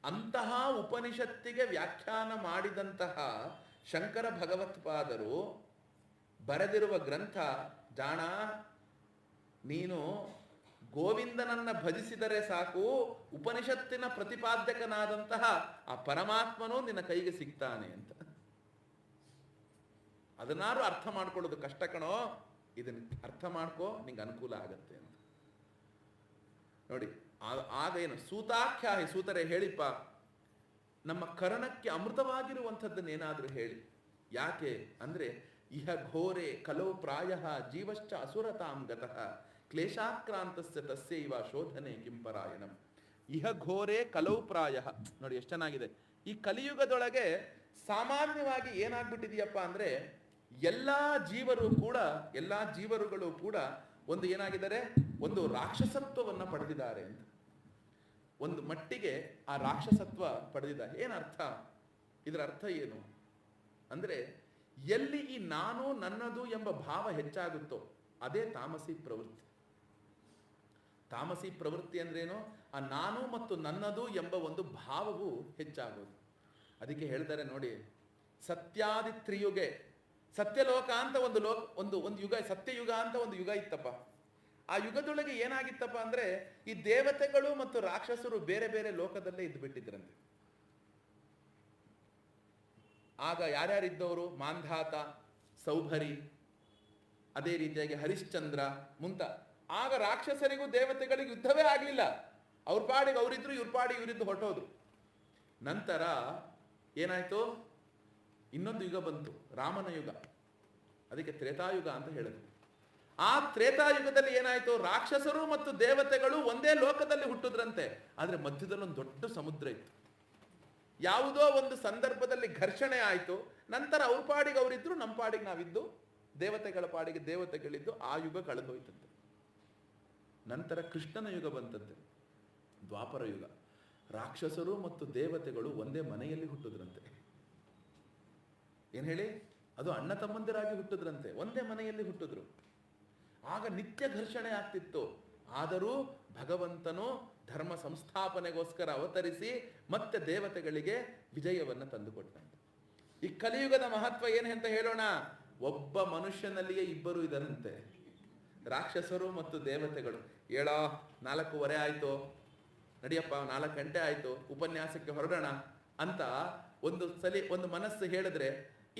ಅಂತಹ ಉಪನಿಷತ್ತಿಗೆ ವ್ಯಾಖ್ಯಾನ ಮಾಡಿದಂತಹ ಶಂಕರ ಭಗವತ್ಪಾದರು ಬರೆದಿರುವ ಗ್ರಂಥ, ಜಾಣ, ನೀನು ಗೋವಿಂದನನ್ನ ಭಜಿಸಿದರೆ ಸಾಕು, ಉಪನಿಷತ್ತಿನ ಪ್ರತಿಪಾದ್ಯಕನಾದಂತಹ ಆ ಪರಮಾತ್ಮನೂ ನಿನ್ನ ಕೈಗೆ ಸಿಗ್ತಾನೆ ಅಂತ. ಅದನ್ನಾರು ಅರ್ಥ ಮಾಡ್ಕೊಳ್ಳೋದು ಕಷ್ಟ ಕಣೋ, ಇದನ್ನ ಅರ್ಥ ಮಾಡ್ಕೋ, ನಿಂಗೆ ಅನುಕೂಲ ಆಗತ್ತೆ ಅಂತ. ನೋಡಿ, ಆಗ ಏನು ಸೂತಾಖ್ಯಾಹಿ, ಸೂತರೆ ಹೇಳಿಪ್ಪ, ನಮ್ಮ ಕರ್ಣಕ್ಕೆ ಅಮೃತವಾಗಿರುವಂಥದ್ದನ್ನೇನಾದ್ರೂ ಹೇಳಿ. ಯಾಕೆ ಅಂದ್ರೆ ಇಹ ಘೋರೆ ಕಲೋ ಪ್ರಾಯ ಜೀವಶ್ಚ ಅಸುರತಾಂ ಗತಃ ಕ್ಲೇಶಾಕ್ರಾಂತಸ್ಯ ತಸ್ಯೈವ ಶೋಧನೆ ಕಿಂಪರಾಯಣಂ. ಇಹ ಘೋರೆ ಕಲೌ ಪ್ರಾಯ. ನೋಡಿ ಎಷ್ಟು ಚೆನ್ನಾಗಿದೆ. ಈ ಕಲಿಯುಗದೊಳಗೆ ಸಾಮಾನ್ಯವಾಗಿ ಏನಾಗ್ಬಿಟ್ಟಿದೆಯಪ್ಪ ಅಂದ್ರೆ ಎಲ್ಲಾ ಜೀವರುಗಳು ಕೂಡ ಒಂದು ಏನಾಗಿದ್ದಾರೆ, ಒಂದು ರಾಕ್ಷಸತ್ವವನ್ನು ಪಡೆದಿದ್ದಾರೆ ಅಂತ. ಒಂದು ಮಟ್ಟಿಗೆ ಆ ರಾಕ್ಷಸತ್ವ ಪಡೆದಿದ್ದಾರೆ. ಏನರ್ಥ? ಇದರ ಅರ್ಥ ಏನು ಅಂದ್ರೆ, ಎಲ್ಲಿ ಈ ನಾನು ನನ್ನದು ಎಂಬ ಭಾವ ಹೆಚ್ಚಾಗುತ್ತೋ ಅದೇ ತಾಮಸಿ ಪ್ರವೃತ್ತಿ. ತಾಮಸಿ ಪ್ರವೃತ್ತಿ ಅಂದ್ರೇನು? ಆ ನಾನು ಮತ್ತು ನನ್ನದು ಎಂಬ ಒಂದು ಭಾವವು ಹೆಚ್ಚಾಗೋದು. ಅದಕ್ಕೆ ಹೇಳ್ತಾರೆ ನೋಡಿ, ಸತ್ಯಾದಿ ತ್ರಿಯುಗೆ, ಸತ್ಯಲೋಕ ಅಂತ ಒಂದು ಯುಗ, ಸತ್ಯಯುಗ ಅಂತ ಒಂದು ಯುಗ ಇತ್ತಪ್ಪ. ಆ ಯುಗದೊಳಗೆ ಏನಾಗಿತ್ತಪ್ಪ ಅಂದ್ರೆ ಈ ದೇವತೆಗಳು ಮತ್ತು ರಾಕ್ಷಸರು ಬೇರೆ ಬೇರೆ ಲೋಕದಲ್ಲೇ ಇದ್ದು ಬಿಟ್ಟಿದ್ರಂತೆ. ಆಗ ಯಾರ್ಯಾರಿದ್ದವರು? ಮಾಂಧಾತ, ಸೌಭರಿ, ಅದೇ ರೀತಿಯಾಗಿ ಹರಿಶ್ಚಂದ್ರ ಮುಂತ. ಆಗ ರಾಕ್ಷಸರಿಗೂ ದೇವತೆಗಳಿಗೂ ಯುದ್ಧವೇ ಆಗಲಿಲ್ಲ. ಅವ್ರ ಪಾಡಿಗೆ ಅವರಿದ್ರು, ಇವ್ರ ಪಾಡಿಗೆ ಇವರಿದ್ದು ಹೊರಟೋದು. ನಂತರ ಏನಾಯ್ತು? ಇನ್ನೊಂದು ಯುಗ ಬಂತು, ರಾಮನ ಯುಗ. ಅದಕ್ಕೆ ತ್ರೇತಾಯುಗ ಅಂತ ಹೇಳಿದ್ರು. ಆ ತ್ರೇತಾಯುಗದಲ್ಲಿ ಏನಾಯ್ತು? ರಾಕ್ಷಸರು ಮತ್ತು ದೇವತೆಗಳು ಒಂದೇ ಲೋಕದಲ್ಲಿ ಹುಟ್ಟಿದ್ರಂತೆ. ಆದ್ರೆ ಮಧ್ಯದಲ್ಲಿ ಒಂದು ದೊಡ್ಡ ಸಮುದ್ರ ಇತ್ತು. ಯಾವುದೋ ಒಂದು ಸಂದರ್ಭದಲ್ಲಿ ಘರ್ಷಣೆ ಆಯ್ತು. ನಂತರ ಅವ್ರ ಪಾಡಿಗೆ ಅವರಿದ್ರು, ನಮ್ಮ ಪಾಡಿಗೆ ನಾವಿದ್ದು, ದೇವತೆಗಳ ಪಾಡಿಗೆ ದೇವತೆಗಳಿದ್ದು. ಆ ಯುಗ ಕಳೆದೋಯ್ತಂತೆ. ನಂತರ ಕೃಷ್ಣನ ಯುಗ ಬಂತಂತೆ. ದ್ವಾಪರ ಯುಗ. ರಾಕ್ಷಸರು ಮತ್ತು ದೇವತೆಗಳು ಒಂದೇ ಮನೆಯಲ್ಲಿ ಹುಟ್ಟಿದ್ರಂತೆ. ಏನ್ ಹೇಳಿ? ಅದು ಅಣ್ಣ ತಮ್ಮಂದಿರಾಗಿ ಹುಟ್ಟಿದ್ರಂತೆ, ಒಂದೇ ಮನೆಯಲ್ಲಿ ಹುಟ್ಟಿದ್ರು. ಆಗ ನಿತ್ಯ ಘರ್ಷಣೆ ಆಗ್ತಿತ್ತು. ಆದರೂ ಭಗವಂತನು ಧರ್ಮ ಸಂಸ್ಥಾಪನೆಗೋಸ್ಕರ ಅವತರಿಸಿ ಮತ್ತೆ ದೇವತೆಗಳಿಗೆ ವಿಜಯವನ್ನು ತಂದುಕೊಟ್ಟಂತೆ. ಈ ಕಲಿಯುಗದ ಮಹತ್ವ ಏನು ಅಂತ ಹೇಳೋಣ. ಒಬ್ಬ ಮನುಷ್ಯನಲ್ಲಿಯೇ ಇಬ್ಬರು ಇದರಂತೆ, ರಾಕ್ಷಸರು ಮತ್ತು ದೇವತೆಗಳು. 4:15 ಆಯ್ತು, ನಡಿಯಪ್ಪ 4 ಗಂಟೆ ಆಯ್ತು, ಉಪನ್ಯಾಸಕ್ಕೆ ಹೊರಡೋಣ ಅಂತ ಒಂದು ಮನಸ್ಸು ಹೇಳಿದ್ರೆ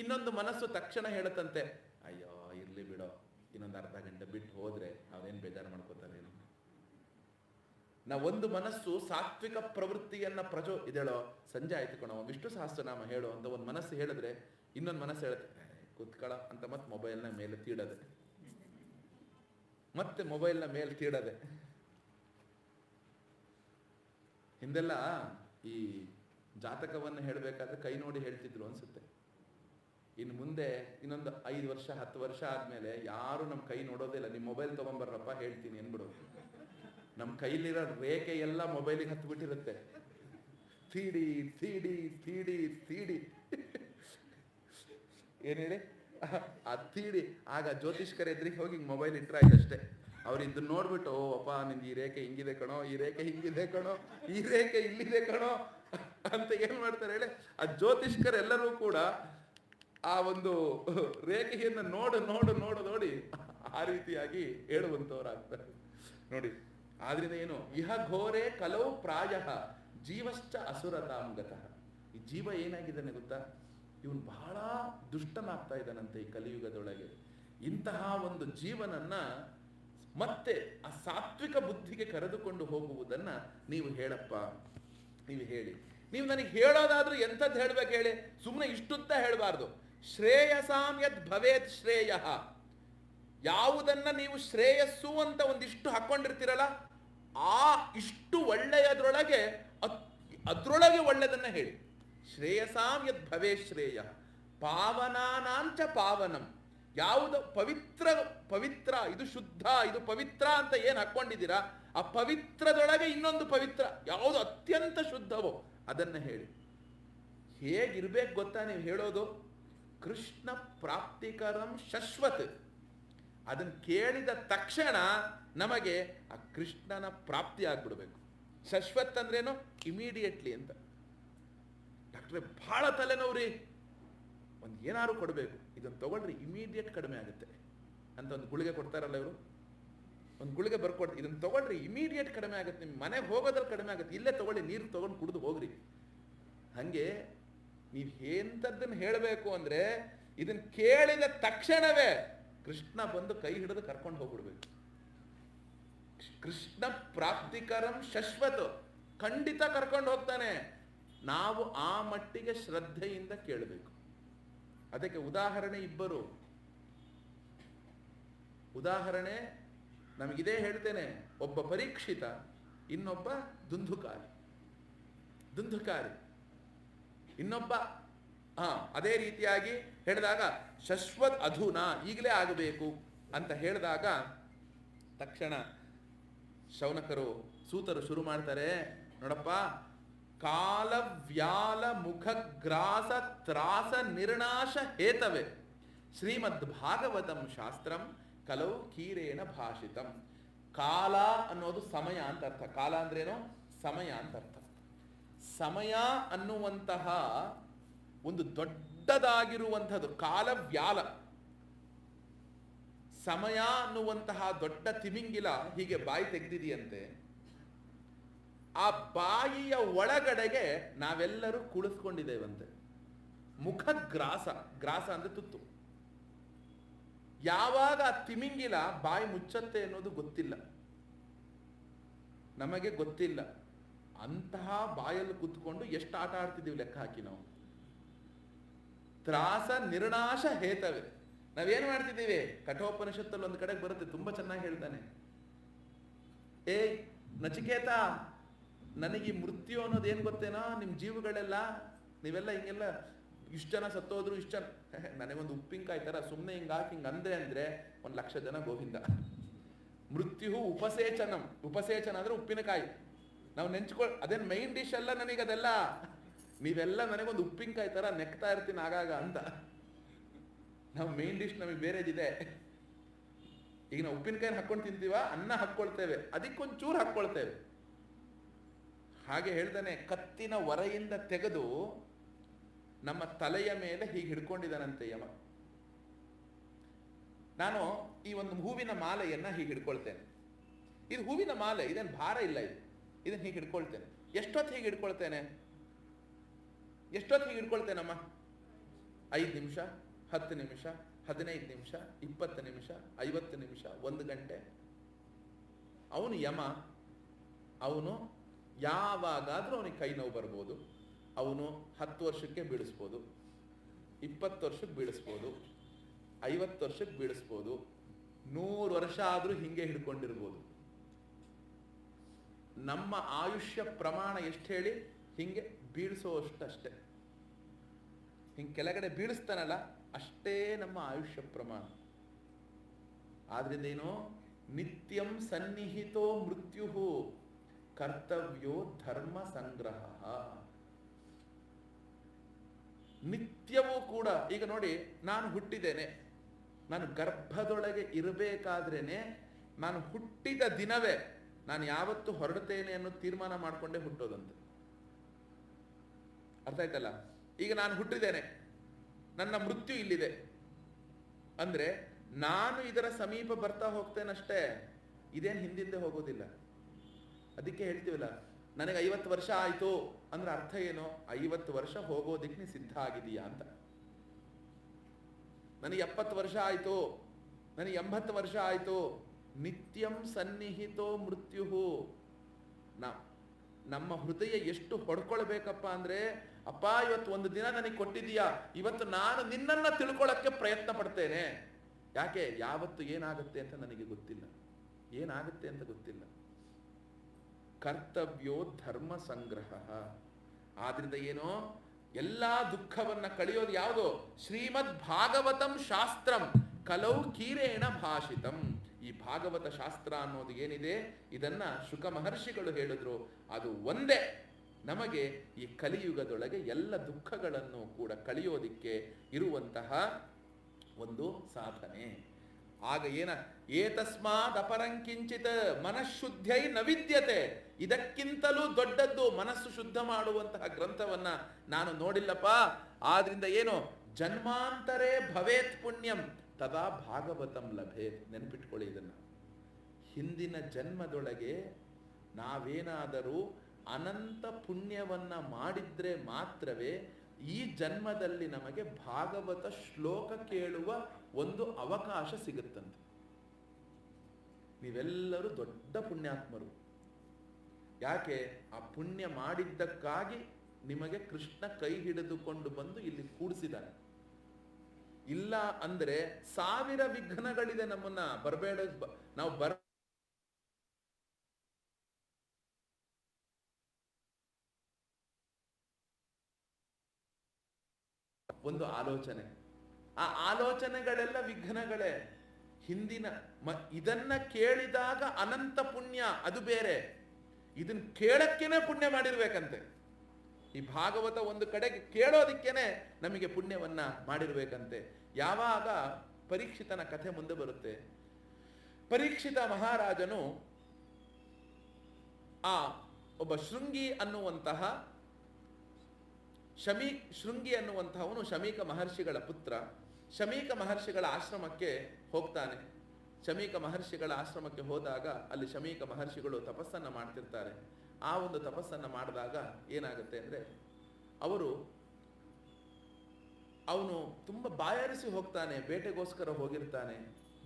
ಇನ್ನೊಂದು ಮನಸ್ಸು ತಕ್ಷಣ ಹೇಳುತ್ತಂತೆ, ಅಯ್ಯೋ ಇರ್ಲಿ ಬಿಡೋ, ಇನ್ನೊಂದು ಅರ್ಧ ಗಂಟೆ ಬಿಟ್ಟು ಹೋದ್ರೆ ಅವನೇನು ಬೇಜಾರು ಮಾಡ್ಕೋತಾರೆ. ಒಂದು ಮನಸ್ಸು ಸಾತ್ವಿಕ ಪ್ರವೃತ್ತಿಯನ್ನ ಇದೇಳೋ, ಸಂಜೆ ಆಯ್ತು ಕಣೋ ವಿಷ್ಣು ಸಹಸ್ರನಾಮ ಹೇಳು ಅಂತ ಒಂದು ಮನಸ್ಸು ಹೇಳಿದ್ರೆ ಇನ್ನೊಂದು ಮನಸ್ಸು ಹೇಳುತ್ತೆ, ಕೂತ್ಕೊಳ್ಳ ಅಂತ ಮತ್ತೆ ಮೊಬೈಲ್ನ ಮೇಲೆ ತೀಡದೆ, ಮತ್ತೆ ಮೊಬೈಲ್ನ ಮೇಲೆ ತೀಡದೆ. ಹಿಂದೆಲ್ಲ ಈ ಜಾತಕವನ್ನು ಹೇಳಬೇಕಾದ್ರೆ ಕೈ ನೋಡಿ ಹೇಳ್ತಿದ್ರು ಅನ್ಸುತ್ತೆ. ಇನ್ನು ಮುಂದೆ ಇನ್ನೊಂದು 5 ವರ್ಷ 10 ವರ್ಷ ಆದ್ಮೇಲೆ ಯಾರು ನಮ್ಮ ಕೈ ನೋಡೋದೇ ಇಲ್ಲ. ನಿಮ್ಮ ಮೊಬೈಲ್ ತಗೊಂಬರ್ರಪ್ಪ ಹೇಳ್ತೀನಿ ಅನ್ಬಿಡೋದು. ನಮ್ಮ ಕೈಲಿರೋ ರೇಖೆ ಎಲ್ಲ ಮೊಬೈಲಿಗೆ ಹತ್ಬಿಟ್ಟಿರುತ್ತೆ. ತೀಡಿ ತೀಡಿ ತೀಡಿ ತೀಡಿ ಏನ್ ಹೇಳಿ ಆ ತೀಡಿ. ಆಗ ಜ್ಯೋತಿಷ್ಕರ ಎದುರಿಗೆ ಹೋಗಿ ಮೊಬೈಲ್ ಇಟ್ರೆ ಆಯ್ತಷ್ಟೇ. ಅವ್ರು ಇದನ್ನ ನೋಡ್ಬಿಟ್ಟು, ಓ ಅಪ್ಪ ನಿಂದು ಈ ರೇಖೆ ಹಿಂಗಿದೆ ಕಣೋ, ಈ ರೇಖೆ ಹಿಂಗಿದೆ ಕಣೋ, ಈ ರೇಖೆ ಇಲ್ಲಿದೆ ಕಣೋ ಅಂತ ಏನ್ ಮಾಡ್ತಾರೆ ಹೇಳಿ. ಆ ಜ್ಯೋತಿಷ್ಕರೆಲ್ಲರೂ ಕೂಡ ಆ ಒಂದು ರೇಖೆಯನ್ನು ನೋಡಿ ಆ ರೀತಿಯಾಗಿ ಹೇಳುವಂತವರಾಗ್ತಾರೆ ನೋಡಿ. ಆದ್ರಿಂದ ಏನು, ಇಹ ಘೋರೆ ಕಲವು ಪ್ರಾಯ ಜೀವಶ್ಚ ಅಸುರತಾಂಗತಃ. ಈ ಜೀವ ಏನಾಗಿದ್ದಾನೆ ಗೊತ್ತಾ, ಇವನು ಬಹಳ ದುಷ್ಟನಾಗ್ತಾ ಇದ್ದಾನಂತೆ ಈ ಕಲಿಯುಗದೊಳಗೆ. ಇಂತಹ ಒಂದು ಜೀವನನ್ನ ಮತ್ತೆ ಆ ಸಾತ್ವಿಕ ಬುದ್ಧಿಗೆ ಕರೆದುಕೊಂಡು ಹೋಗುವುದನ್ನ ನೀವು ಹೇಳಪ್ಪ, ನೀವು ಹೇಳಿ. ನೀವು ನನಗೆ ಹೇಳೋದಾದ್ರೂ ಎಂಥದ್ದು ಹೇಳ್ಬೇಕು ಹೇಳಿ, ಸುಮ್ಮನೆ ಇಷ್ಟುತ್ತ ಹೇಳಬಾರ್ದು. ಶ್ರೇಯಸಾಂ ಯದ್ ಭವೇತ್ ಶ್ರೇಯ, ಯಾವುದನ್ನ ನೀವು ಶ್ರೇಯಸ್ಸು ಅಂತ ಒಂದಿಷ್ಟು ಹಾಕೊಂಡಿರ್ತೀರಲ್ಲ, ಆ ಇಷ್ಟು ಒಳ್ಳೆಯದ್ರೊಳಗೆ ಅದ್ರೊಳಗೆ ಒಳ್ಳೆಯದನ್ನ ಹೇಳಿ. ಶ್ರೇಯಸಾಂ ಯದ್ ಭವೇ ಶ್ರೇಯ ಪಾವನಾನಾಂಚ ಪಾವನಂ. ಯಾವುದು ಪವಿತ್ರ ಇದು ಶುದ್ಧ ಇದು ಪವಿತ್ರ ಅಂತ ಏನು ಹಾಕೊಂಡಿದ್ದೀರಾ, ಆ ಪವಿತ್ರದೊಳಗೆ ಇನ್ನೊಂದು ಪವಿತ್ರ ಯಾವುದು ಅತ್ಯಂತ ಶುದ್ಧವೋ ಅದನ್ನ ಹೇಳಿ. ಹೇಗಿರ್ಬೇಕು ಗೊತ್ತಾ ನೀವು ಹೇಳೋದು? ಕೃಷ್ಣ ಪ್ರಾಪ್ತಿಕರಂ ಶಶ್ವತ್. ಅದನ್ನು ಕೇಳಿದ ತಕ್ಷಣ ನಮಗೆ ಆ ಕೃಷ್ಣನ ಪ್ರಾಪ್ತಿ ಆಗ್ಬಿಡ್ಬೇಕು. ಶಶ್ವತ್ ಅಂದ್ರೇನು? ಇಮಿಡಿಯೇಟ್ಲಿ ಅಂತ. ಡಾಕ್ಟ್ರೆ ಬಹಳ ತಲೆನೋವ್ರಿ, ಒಂದು ಏನಾದ್ರು ಕೊಡಬೇಕು, ಇದನ್ನು ತಗೊಳ್ರಿ ಇಮಿಡಿಯೇಟ್ ಕಡಿಮೆ ಆಗುತ್ತೆ ಅಂತ ಒಂದು ಗುಳಿಗೆ ಕೊಡ್ತಾರಲ್ಲ ಇವರು, ಒಂದು ಗುಳಿಗೆ ಬರ್ಕೊಡ್ತಾರೆ, ಇದನ್ನು ತಗೊಳ್ರಿ ಇಮಿಡಿಯೇಟ್ ಕಡಿಮೆ ಆಗುತ್ತೆ, ನಿಮ್ಮ ಮನೆಗೆ ಹೋಗೋದ್ರಲ್ಲಿ ಕಡಿಮೆ ಆಗುತ್ತೆ, ಇಲ್ಲೇ ತಗೊಳ್ಳಿ ನೀರು ತಗೊಂಡು ಕುಡಿದು ಹೋಗ್ರಿ. ಹಾಗೆ ನೀವು ಎಂಥದ್ದನ್ನು ಹೇಳಬೇಕು ಅಂದ್ರೆ ಇದನ್ನು ಕೇಳಿದ ತಕ್ಷಣವೇ ಕೃಷ್ಣ ಬಂದು ಕೈ ಹಿಡಿದು ಕರ್ಕೊಂಡು ಹೋಗ್ಬಿಡ್ಬೇಕು. ಕೃಷ್ಣ ಪ್ರಾಪ್ತಿಕರಂ ಶಶ್ವತ್, ಖಂಡಿತ ಕರ್ಕೊಂಡು ಹೋಗ್ತಾನೆ. ನಾವು ಆ ಮಟ್ಟಿಗೆ ಶ್ರದ್ಧೆಯಿಂದ ಕೇಳಬೇಕು. ಅದಕ್ಕೆ ಉದಾಹರಣೆ ಇಬ್ಬರು. ಉದಾಹರಣೆ ನಮಗಿದೇ ಹೇಳ್ತೇನೆ, ಒಬ್ಬ ಪರೀಕ್ಷಿತ, ಇನ್ನೊಬ್ಬ ದುಂದುಕಾರಿ. ಇನ್ನೊಬ್ಬ ಅದೇ ರೀತಿಯಾಗಿ ಹೇಳಿದಾಗ ಶಶ್ವತ್ ಅಧುನಾ, ಈಗಲೇ ಆಗಬೇಕು ಅಂತ ಹೇಳಿದಾಗ ತಕ್ಷಣ ಶೌನಕರು ಸೂತರು ಶುರು ಮಾಡ್ತಾರೆ, ನೋಡಪ್ಪ, ಕಾಲ ವ್ಯಾಲ ಮುಖ ಗ್ರಾಸ ತ್ರಾಸ ನಿರ್ನಾಶ ಹೇತವೇ ಶ್ರೀಮದ್ ಭಾಗವತಂ ಶಾಸ್ತ್ರಂ ಕಲವು ಕೀರೇಣ ಭಾಷಿತಂ. ಕಾಲ ಅನ್ನೋದು ಸಮಯ ಅಂತ ಅರ್ಥ. ಕಾಲ ಅಂದ್ರೇನು? ಸಮಯ ಅಂತ ಅರ್ಥ. ಸಮಯ ಅನ್ನುವಂತಹ ಒಂದು ದೊಡ್ಡದಾಗಿರುವಂಥದ್ದು ಕಾಲವ್ಯಾಲ. ಸಮಯ ಅನ್ನುವಂತಹ ದೊಡ್ಡ ತಿಮಿಂಗಿಲ ಹೀಗೆ ಬಾಯಿ ತೆಗೆದಿದೆಯಂತೆ. ಆ ಬಾಯಿಯ ಒಳಗಡೆಗೆ ನಾವೆಲ್ಲರೂ ಕುಳಿಸ್ಕೊಂಡಿದ್ದೇವಂತೆ. ಮುಖ ಗ್ರಾಸ, ಗ್ರಾಸ ಅಂದ್ರೆ ತುತ್ತು. ಯಾವಾಗ ಆ ತಿಮಿಂಗಿಲ ಬಾಯಿ ಮುಚ್ಚತ್ತೆ ಅನ್ನೋದು ಗೊತ್ತಿಲ್ಲ, ನಮಗೆ ಗೊತ್ತಿಲ್ಲ. ಅಂತಹ ಬಾಯಲ್ಲಿ ಕುತ್ಕೊಂಡು ಎಷ್ಟು ಆಟ ಆಡ್ತಿದ್ದೀವಿ ಲೆಕ್ಕ ಹಾಕಿ ನಾವು. ತ್ರಾಸ ನಿರ್ನಾಶ ಹೇತವೆ. ನಾವೇನ್ ಮಾಡ್ತಿದ್ದೀವಿ? ಕಠೋಪನಿಷತ್ತಲ್ಲಿ ಒಂದು ಕಡೆಗೆ ಬರುತ್ತೆ, ತುಂಬಾ ಚೆನ್ನಾಗಿ ಹೇಳ್ತಾನೆ. ನಚಿಕೇತ, ನನಗೆ ಈ ಮೃತ್ಯು ಅನ್ನೋದು ಏನ್ ಗೊತ್ತೇನೋ? ನಿಮ್ ಜೀವಗಳೆಲ್ಲ ನೀವೆಲ್ಲ ಹಿಂಗೆಲ್ಲ ಇಷ್ಟು ಜನ ಸತ್ತೋದ್ರು, ಇಷ್ಟು ಜನ, ನನಗೊಂದು ಉಪ್ಪಿನಕಾಯಿ ತರ ಸುಮ್ಮನೆ ಹಿಂಗಾಕಿ ಹಿಂಗ ಅಂದ್ರೆ 1,00,000 ಜನ ಗೋವಿಂದ. ಮೃತ್ಯು ಉಪಸೇಚನಂ. ಉಪಸೇಚನ ಅಂದ್ರೆ ಉಪ್ಪಿನಕಾಯಿ. ನಾವು ಅದೇನು ಮೈನ್ ಡಿಶ್ ಅಲ್ಲ ನನಗದೆಲ್ಲ. ನೀವೆಲ್ಲ ನನಗೊಂದು ಉಪ್ಪಿನಕಾಯಿ ಥರ ನೆಕ್ತಾ ಇರ್ತೀನಿ ಆಗಾಗ ಅಂತ. ನಾವು ಮೈನ್ ಡಿಶ್ ನಮಗೆ ಬೇರೆದಿದೆ. ಈಗ ನಾವು ಉಪ್ಪಿನಕಾಯಿನ ಹಾಕ್ಕೊಂಡು ತಿಂತೀವ, ಅನ್ನ ಹಾಕ್ಕೊಳ್ತೇವೆ, ಅದಕ್ಕೊಂಚೂರು ಹಾಕ್ಕೊಳ್ತೇವೆ. ಹಾಗೆ ಹೇಳ್ತಾನೆ, ಕತ್ತಿನ ಹೊರೆಯಿಂದ ತೆಗೆದು ನಮ್ಮ ತಲೆಯ ಮೇಲೆ ಹೀಗೆ ಹಿಡ್ಕೊಂಡಿದ್ದಾನಂತೆ ಯಮ. ನಾನು ಈ ಒಂದು ಹೂವಿನ ಮಾಲೆಯನ್ನ ಹೀಗೆ ಹಿಡ್ಕೊಳ್ತೇನೆ. ಇದು ಹೂವಿನ ಮಾಲೆ, ಇದೇನು ಭಾರ ಇಲ್ಲ, ಇದನ್ನ ಹೀಗೆ ಹಿಡ್ಕೊಳ್ತೇನೆ. ಎಷ್ಟೊತ್ತು ಹೀಗೆ ಹಿಡ್ಕೊಳ್ತೇನೆ? ಎಷ್ಟೊತ್ತು ಹೀಗೆ ಹಿಡ್ಕೊಳ್ತೇನಮ್ಮ? 5 ನಿಮಿಷ, 10 ನಿಮಿಷ, 15 ನಿಮಿಷ, 20 ನಿಮಿಷ, 50 ನಿಮಿಷ, 1 ಗಂಟೆ. ಅವನು ಯಮ. ಅವನು ಯಾವಾಗಾದ್ರೂ ಅವನಿಗೆ ಕೈ ನೋವು ಬರ್ಬೋದು. ಅವನು 10 ವರ್ಷಕ್ಕೆ ಬೀಳಿಸ್ಬೋದು, 20 ವರ್ಷಕ್ಕೆ ಬೀಳಿಸ್ಬೋದು, 50 ವರ್ಷಕ್ಕೆ ಬೀಳಿಸ್ಬೋದು, 100 ವರ್ಷ ಆದ್ರೂ ಹಿಂಗೆ ಹಿಡ್ಕೊಂಡಿರ್ಬೋದು. ನಮ್ಮ ಆಯುಷ್ಯ ಪ್ರಮಾಣ ಎಷ್ಟು ಹೇಳಿ? ಹಿಂಗೆ ಬೀಳಿಸೋಷ್ಟಷ್ಟೇ. ಹಿಂಗೆ ಕೆಳಗಡೆ ಬೀಳಿಸ್ತಾನಲ್ಲ, ಅಷ್ಟೇ ನಮ್ಮ ಆಯುಷ್ಯ ಪ್ರಮಾಣ. ಆದ್ರಿಂದ ಏನು? ನಿತ್ಯಂ ಸನ್ನಿಹಿತೋ ಮೃತ್ಯು ಕರ್ತವ್ಯೋ ಧರ್ಮ ಸಂಗ್ರಹ. ನಿತ್ಯವೂ ಕೂಡ, ಈಗ ನೋಡಿ, ನಾನು ಹುಟ್ಟಿದ್ದೇನೆ, ನಾನು ಗರ್ಭದೊಳಗೆ ಇರಬೇಕಾದ್ರೇನೆ, ನಾನು ಹುಟ್ಟಿದ ದಿನವೇ ನಾನು ಯಾವತ್ತು ಹೊರಡ್ತೇನೆ ಅನ್ನೋ ತೀರ್ಮಾನ ಮಾಡಿಕೊಂಡೇ ಹುಟ್ಟೋದಂತೆ. ಅರ್ಥ ಆಯ್ತಲ್ಲ? ಈಗ ನಾನು ಹುಟ್ಟಿದ್ದೇನೆ, ನನ್ನ ಮೃತ್ಯು ಇಲ್ಲಿದೆ ಅಂದ್ರೆ ನಾನು ಇದರ ಸಮೀಪ ಬರ್ತಾ ಹೋಗ್ತೇನಷ್ಟೇ, ಇದೇನು ಹಿಂದಿಂದೆ ಹೋಗೋದಿಲ್ಲ. ಅದಕ್ಕೆ ಹೇಳ್ತೀವಲ್ಲ, ನನಗೆ 50 ವರ್ಷ ಆಯ್ತು ಅಂದ್ರೆ ಅರ್ಥ ಏನು? 50 ವರ್ಷ ಹೋಗೋದಿಕ್ಕೆ ನೀ ಸಿದ್ಧ ಆಗಿದೀಯಾ ಅಂತ. ನನಗೆ 70 ವರ್ಷ ಆಯ್ತು, ನನಗೆ 80 ವರ್ಷ ಆಯ್ತು. ನಿತ್ಯಂ ಸನ್ನಿಹಿತೋ ಮೃತ್ಯು. ನಮ್ಮ ಹೃದಯ ಎಷ್ಟು ಹೊಡ್ಕೊಳ್ಬೇಕಪ್ಪ ಅಂದ್ರೆ, ಅಪ್ಪ ಇವತ್ತು ಒಂದು ದಿನ ನನಗೆ ಕೊಟ್ಟಿದೀಯಾ, ಇವತ್ತು ನಾನು ನಿನ್ನನ್ನ ತಿಳ್ಕೊಳ್ಳಕ್ಕೆ ಪ್ರಯತ್ನ ಪಡ್ತೇನೆ. ಯಾಕೆ? ಯಾವತ್ತು ಏನಾಗುತ್ತೆ ಅಂತ ನನಗೆ ಗೊತ್ತಿಲ್ಲ, ಏನಾಗುತ್ತೆ ಅಂತ ಗೊತ್ತಿಲ್ಲ. ಕರ್ತವ್ಯೋ ಧರ್ಮ ಸಂಗ್ರಹ. ಆದ್ರಿಂದ ಏನೋ ಎಲ್ಲಾ ದುಃಖವನ್ನ ಕಳೆಯೋದು ಯಾವುದು? ಶ್ರೀಮದ್ ಭಾಗವತಂ ಶಾಸ್ತ್ರಂ ಕಲೌ ಕೀರೇಣ ಭಾಷಿತಂ. ಈ ಭಾಗವತ ಶಾಸ್ತ್ರ ಅನ್ನೋದು ಏನಿದೆ, ಇದನ್ನ ಶುಕ ಮಹರ್ಷಿಗಳು ಹೇಳಿದ್ರು. ಅದು ಒಂದೇ ನಮಗೆ ಈ ಕಲಿಯುಗದೊಳಗೆ ಎಲ್ಲ ದುಃಖಗಳನ್ನು ಕೂಡ ಕಳೆಯೋದಿಕ್ಕೆ ಇರುವಂತಹ ಒಂದು ಸಾಧನೆ. ಆಗ ಏತಸ್ಮಾದ್ ಅಪರಂಕಿಂಚಿತ್ ಮನಃಶುದ್ಧೈ ನ ವಿದ್ಯತೆ. ಇದಕ್ಕಿಂತಲೂ ದೊಡ್ಡದ್ದು ಮನಸ್ಸು ಶುದ್ಧ ಮಾಡುವಂತಹ ಗ್ರಂಥವನ್ನ ನಾನು ನೋಡಿಲ್ಲಪ್ಪ. ಆದ್ರಿಂದ ಏನು? ಜನ್ಮಾಂತರೇ ಭವೇತ್ ಪುಣ್ಯಂ ತದಾ ಭಾಗವತಂ ಲಭೇತ್. ನೆನ್ಪಿಟ್ಕೊಳ್ಳಿ ಇದನ್ನ. ಹಿಂದಿನ ಜನ್ಮದೊಳಗೆ ನಾವೇನಾದರೂ ಅನಂತ ಪುಣ್ಯವನ್ನ ಮಾಡಿದ್ರೆ ಮಾತ್ರವೇ ಈ ಜನ್ಮದಲ್ಲಿ ನಮಗೆ ಭಾಗವತ ಶ್ಲೋಕ ಕೇಳುವ ಒಂದು ಅವಕಾಶ ಸಿಗುತ್ತಂತೆ. ನೀವೆಲ್ಲರೂ ದೊಡ್ಡ ಪುಣ್ಯಾತ್ಮರು. ಯಾಕೆ? ಆ ಪುಣ್ಯ ಮಾಡಿದ್ದಕ್ಕಾಗಿ ನಿಮಗೆ ಕೃಷ್ಣ ಕೈ ಹಿಡಿದುಕೊಂಡು ಬಂದು ಇಲ್ಲಿ ಕೂಡಿಸಿದಾನೆ. ಇಲ್ಲ ಅಂದ್ರೆ 1000 ವಿಘ್ನಗಳಿದೆ ನಮ್ಮನ್ನ ಬರಬೇಡ. ನಾವು ಒಂದು ಆಲೋಚನೆ, ಆ ಆಲೋಚನೆಗಳೆಲ್ಲ ವಿಘ್ನಗಳೇ. ಹಿಂದಿನ ಇದನ್ನ ಕೇಳಿದಾಗ ಅನಂತ ಪುಣ್ಯ, ಅದು ಬೇರೆ. ಇದನ್ನ ಕೇಳಕ್ಕೇನೆ ಪುಣ್ಯ ಮಾಡಿರ್ಬೇಕಂತೆ. ಈ ಭಾಗವತ ಒಂದು ಕಡೆಗೆ ಕೇಳೋದಿಕ್ಕೇನೆ ನಮಗೆ ಪುಣ್ಯವನ್ನ ಮಾಡಿರ್ಬೇಕಂತೆ. ಯಾವಾಗ ಪರೀಕ್ಷಿತನ ಕಥೆ ಮುಂದೆ ಬರುತ್ತೆ. ಪರೀಕ್ಷಿತ ಮಹಾರಾಜನು ಆ ಒಬ್ಬ ಶೃಂಗಿ ಅನ್ನುವಂತಹ ಶೃಂಗಿ ಅನ್ನುವಂತಹವನು ಶಮೀಕ ಮಹರ್ಷಿಗಳ ಪುತ್ರ. ಶಮೀಕ ಮಹರ್ಷಿಗಳ ಆಶ್ರಮಕ್ಕೆ ಹೋಗ್ತಾನೆ. ಶಮೀಕ ಮಹರ್ಷಿಗಳ ಆಶ್ರಮಕ್ಕೆ ಹೋದಾಗ ಅಲ್ಲಿ ಶಮೀಕ ಮಹರ್ಷಿಗಳು ತಪಸ್ಸನ್ನ ಮಾಡ್ತಿರ್ತಾರೆ. ಆ ಒಂದು ತಪಸ್ಸನ್ನ ಮಾಡಿದಾಗ ಏನಾಗುತ್ತೆ ಅಂದ್ರೆ, ಅವನು ತುಂಬಾ ಬಾಯಾರಿಸಿ ಹೋಗ್ತಾನೆ, ಬೇಟೆಗೋಸ್ಕರ ಹೋಗಿರ್ತಾನೆ.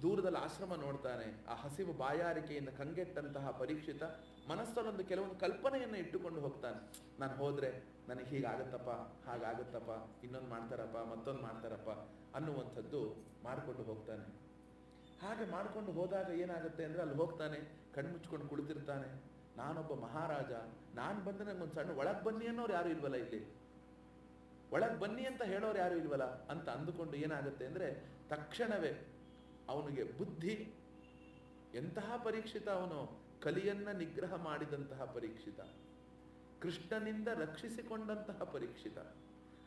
ದೂರದಲ್ಲಿ ಆಶ್ರಮ ನೋಡ್ತಾನೆ. ಆ ಹಸಿವು ಬಾಯಾರಿಕೆಯಿಂದ ಕಂಗೆಟ್ಟಂತಹ ಪರೀಕ್ಷಿತ ಮನಸ್ಸಲ್ಲೊಂದು ಕೆಲವೊಂದು ಕಲ್ಪನೆಯನ್ನು ಇಟ್ಟುಕೊಂಡು ಹೋಗ್ತಾನೆ. ನಾನು ಹೋದ್ರೆ ನನಗೆ ಹೀಗಾಗತ್ತಪ್ಪ, ಹಾಗಾಗತ್ತಪ್ಪ, ಇನ್ನೊಂದು ಮಾಡ್ತಾರಪ್ಪ, ಮತ್ತೊಂದು ಮಾಡ್ತಾರಪ್ಪ ಅನ್ನುವಂಥದ್ದು ಮಾಡಿಕೊಂಡು ಹೋಗ್ತಾನೆ. ಹಾಗೆ ಮಾಡಿಕೊಂಡು ಹೋದಾಗ ಏನಾಗುತ್ತೆ ಅಂದ್ರೆ, ಅಲ್ಲಿ ಹೋಗ್ತಾನೆ, ಕಣ್ಮುಚ್ಕೊಂಡು ಕುಳಿತಿರ್ತಾನೆ. ನಾನೊಬ್ಬ ಮಹಾರಾಜ, ನಾನು ಬಂದ್ರೆ ನಂಗೊಂದು ಸಣ್ಣ ಒಳಗ್ ಬನ್ನಿ ಅನ್ನೋರು ಯಾರು ಇಲ್ವಲ್ಲ, ಇಲ್ಲಿ ಒಳಗ್ ಬನ್ನಿ ಅಂತ ಹೇಳೋರು ಯಾರು ಇಲ್ವಲ್ಲ ಅಂತ ಅಂದುಕೊಂಡು ಏನಾಗುತ್ತೆ ಅಂದ್ರೆ, ತಕ್ಷಣವೇ ಅವನಿಗೆ ಬುದ್ಧಿ, ಎಂತಹ ಪರೀಕ್ಷಿತ ಅವನು ಕಲಿಯನ್ನ ನಿಗ್ರಹ ಮಾಡಿದಂತಹ ಪರೀಕ್ಷಿತ, ಕೃಷ್ಣನಿಂದ ರಕ್ಷಿಸಿಕೊಂಡಂತಹ ಪರೀಕ್ಷಿತ.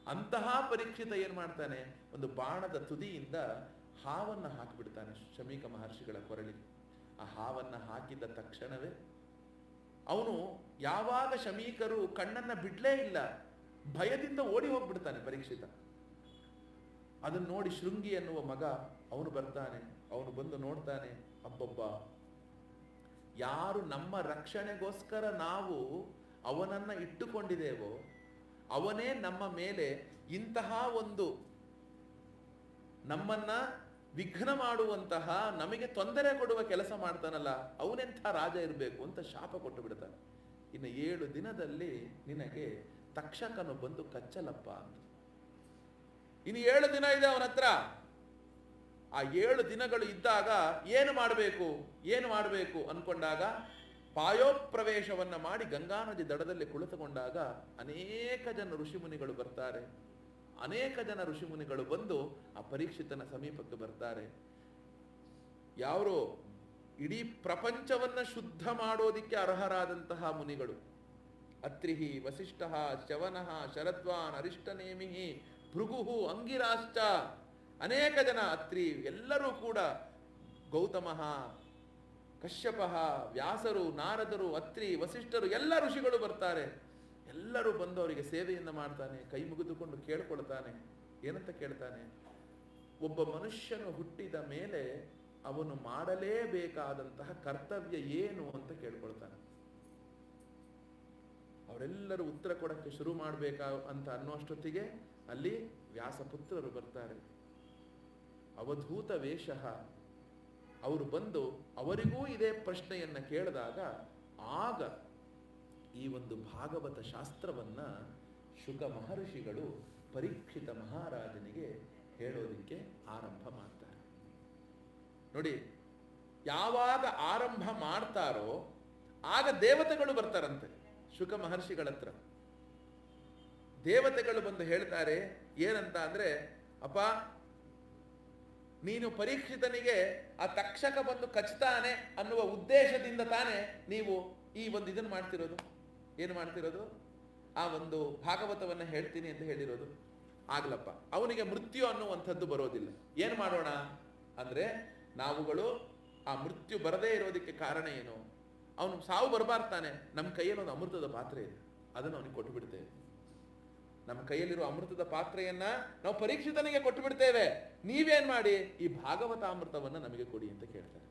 ಅಂತಹ ಪರೀಕ್ಷಿತ ಏನ್ ಮಾಡ್ತಾನೆ, ಒಂದು ಬಾಣದ ತುದಿಯಿಂದ ಹಾವನ್ನ ಹಾಕಿಬಿಡ್ತಾನೆ ಶಮೀಕ ಮಹರ್ಷಿಗಳ ಕೊರಳಿಗೆ. ಆ ಹಾವನ್ನ ಹಾಕಿದ ತಕ್ಷಣವೇ ಅವನು, ಯಾವಾಗ ಶಮೀಕರು ಕಣ್ಣನ್ನ ಬಿಡ್ಲೇ ಇಲ್ಲ, ಭಯದಿಂದ ಓಡಿ ಹೋಗ್ಬಿಡ್ತಾನೆ ಪರೀಕ್ಷಿತ. ಅದನ್ನು ನೋಡಿ ಶೃಂಗಿ ಎನ್ನುವ ಮಗ ಅವನು ಬರ್ತಾನೆ. ಅವನು ಬಂದು ನೋಡ್ತಾನೆ, ಅಬ್ಬಬ್ಬ, ಯಾರು ನಮ್ಮ ರಕ್ಷಣೆಗೋಸ್ಕರ ನಾವು ಅವನನ್ನ ಇಟ್ಟುಕೊಂಡಿದ್ದೇವೋ ಅವನೇ ನಮ್ಮ ಮೇಲೆ ಇಂತಹ ಒಂದು ನಮ್ಮನ್ನ ವಿಘ್ನ ಮಾಡುವಂತಹ, ನಮಗೆ ತೊಂದರೆ ಕೊಡುವ ಕೆಲಸ ಮಾಡ್ತಾನಲ್ಲ, ಅವನೆಂಥ ರಾಜ ಇರಬೇಕು ಅಂತ ಶಾಪ ಕೊಟ್ಟು ಬಿಡ್ತಾನೆ. ಇನ್ನು 7 ದಿನದಲ್ಲಿ ನಿನಗೆ ತಕ್ಷಕನು ಬಂದು ಕಚ್ಚಲಪ್ಪ ಅಂತ. ಇನ್ನು 7 ದಿನ ಇದೆ ಅವನ ಹತ್ರ. ಆ 7 ದಿನಗಳು ಇದ್ದಾಗ ಏನು ಮಾಡಬೇಕು ಅನ್ಕೊಂಡಾಗ ಪಾಯೋಪ್ರವೇಶವನ್ನ ಮಾಡಿ ಗಂಗಾ ನದಿ ದಡದಲ್ಲಿ ಕುಳಿತುಕೊಂಡಾಗ ಅನೇಕ ಜನ ಋಷಿಮುನಿಗಳು ಬರ್ತಾರೆ. ಅನೇಕ ಜನ ಋಷಿಮುನಿಗಳು ಬಂದು ಆ ಪರೀಕ್ಷಿತನ ಸಮೀಪಕ್ಕೆ ಬರ್ತಾರೆ. ಯಾರು ಇಡೀ ಪ್ರಪಂಚವನ್ನ ಶುದ್ಧ ಮಾಡೋದಿಕ್ಕೆ ಅರ್ಹರಾದಂತಹ ಮುನಿಗಳು. ಅತ್ರಿಹಿ, ವಸಿಷ್ಠ, ಶವನಃ, ಶರದ್ವಾನ್, ಅರಿಷ್ಟನೇಮಿಹಿ, ಭೃಗುಹು, ಅಂಗಿರಾಶ್ಚ, ಅನೇಕ ಜನ, ಅತ್ರಿ ಎಲ್ಲರೂ ಕೂಡ, ಗೌತಮಃ, ಕಶ್ಯಪಃ, ವ್ಯಾಸರು, ನಾರದರು, ಅತ್ರಿ, ವಸಿಷ್ಠರು, ಎಲ್ಲ ಋಷಿಗಳು ಬರ್ತಾರೆ. ಎಲ್ಲರೂ ಬಂದು ಅವರಿಗೆ ಸೇವೆಯನ್ನು ಮಾಡ್ತಾನೆ. ಕೈ ಮುಗಿದುಕೊಂಡು ಕೇಳ್ಕೊಳ್ತಾನೆ. ಏನಂತ ಕೇಳ್ತಾನೆ, ಒಬ್ಬ ಮನುಷ್ಯನು ಹುಟ್ಟಿದ ಮೇಲೆ ಅವನು ಮಾಡಲೇಬೇಕಾದಂತಹ ಕರ್ತವ್ಯ ಏನು ಅಂತ ಕೇಳ್ಕೊಳ್ತಾನೆ. ಅವರೆಲ್ಲರೂ ಉತ್ತರ ಕೊಡಕ್ಕೆ ಶುರು ಮಾಡಬೇಕಾ ಅಂತ ಅನ್ನುವಷ್ಟೊತ್ತಿಗೆ ಅಲ್ಲಿ ವ್ಯಾಸಪುತ್ರರು ಬರ್ತಾರೆ. ಅವಧೂತ ವೇಷ. ಅವರು ಬಂದು ಅವರಿಗೂ ಇದೇ ಪ್ರಶ್ನೆಯನ್ನ ಕೇಳಿದಾಗ ಆಗ ಈ ಒಂದು ಭಾಗವತ ಶಾಸ್ತ್ರವನ್ನ ಶುಕ ಮಹರ್ಷಿಗಳು ಪರೀಕ್ಷಿತ ಮಹಾರಾಜನಿಗೆ ಹೇಳೋದಿಕ್ಕೆ ಆರಂಭ ಮಾಡ್ತಾರೆ. ನೋಡಿ, ಯಾವಾಗ ಆರಂಭ ಮಾಡ್ತಾರೋ ಆಗ ದೇವತೆಗಳು ಬರ್ತಾರಂತೆ ಶುಕ ಮಹರ್ಷಿಗಳ ಹತ್ರ. ದೇವತೆಗಳು ಬಂದು ಹೇಳ್ತಾರೆ ಏನಂತ ಅಂದ್ರೆ, ಅಪ್ಪ, ನೀನು ಪರೀಕ್ಷಿತನಿಗೆ ಆ ತಕ್ಷಕ ಬಂದು ಕಚ್ತಾನೆ ಅನ್ನುವ ಉದ್ದೇಶದಿಂದ ತಾನೇ ನೀವು ಈ ಒಂದು ಇದನ್ನು ಮಾಡ್ತಿರೋದು. ಏನು ಮಾಡ್ತಿರೋದು? ಆ ಒಂದು ಭಾಗವತವನ್ನ ಹೇಳ್ತೀನಿ ಅಂತ ಹೇಳಿರೋದು. ಆಗ್ಲಪ್ಪ, ಅವನಿಗೆ ಮೃತ್ಯು ಅನ್ನುವಂಥದ್ದು ಬರೋದಿಲ್ಲ. ಏನ್ ಮಾಡೋಣ ಅಂದ್ರೆ, ನಾವುಗಳು ಆ ಮೃತ್ಯು ಬರದೇ ಇರೋದಕ್ಕೆ ಕಾರಣ ಏನು? ಅವನು ಸಾವು ಬರಬಾರ್ತಾನೆ. ನಮ್ಮ ಕೈಯಲ್ಲಿ ಒಂದು ಅಮೃತದ ಪಾತ್ರೆ ಇದೆ, ಅದನ್ನು ಅವನಿಗೆ ಕೊಟ್ಟು ಬಿಡ್ತೇವೆ. ನಮ್ಮ ಕೈಯಲ್ಲಿರುವ ಅಮೃತದ ಪಾತ್ರೆಯನ್ನ ನಾವು ಪರೀಕ್ಷಿತನಿಗೆ ಕೊಟ್ಟು ಬಿಡ್ತೇವೆ. ನೀವೇನ್ ಮಾಡಿ, ಈ ಭಾಗವತಾಮೃತವನ್ನ ನಮಗೆ ಕೊಡಿ ಅಂತ ಕೇಳ್ತಾರೆ.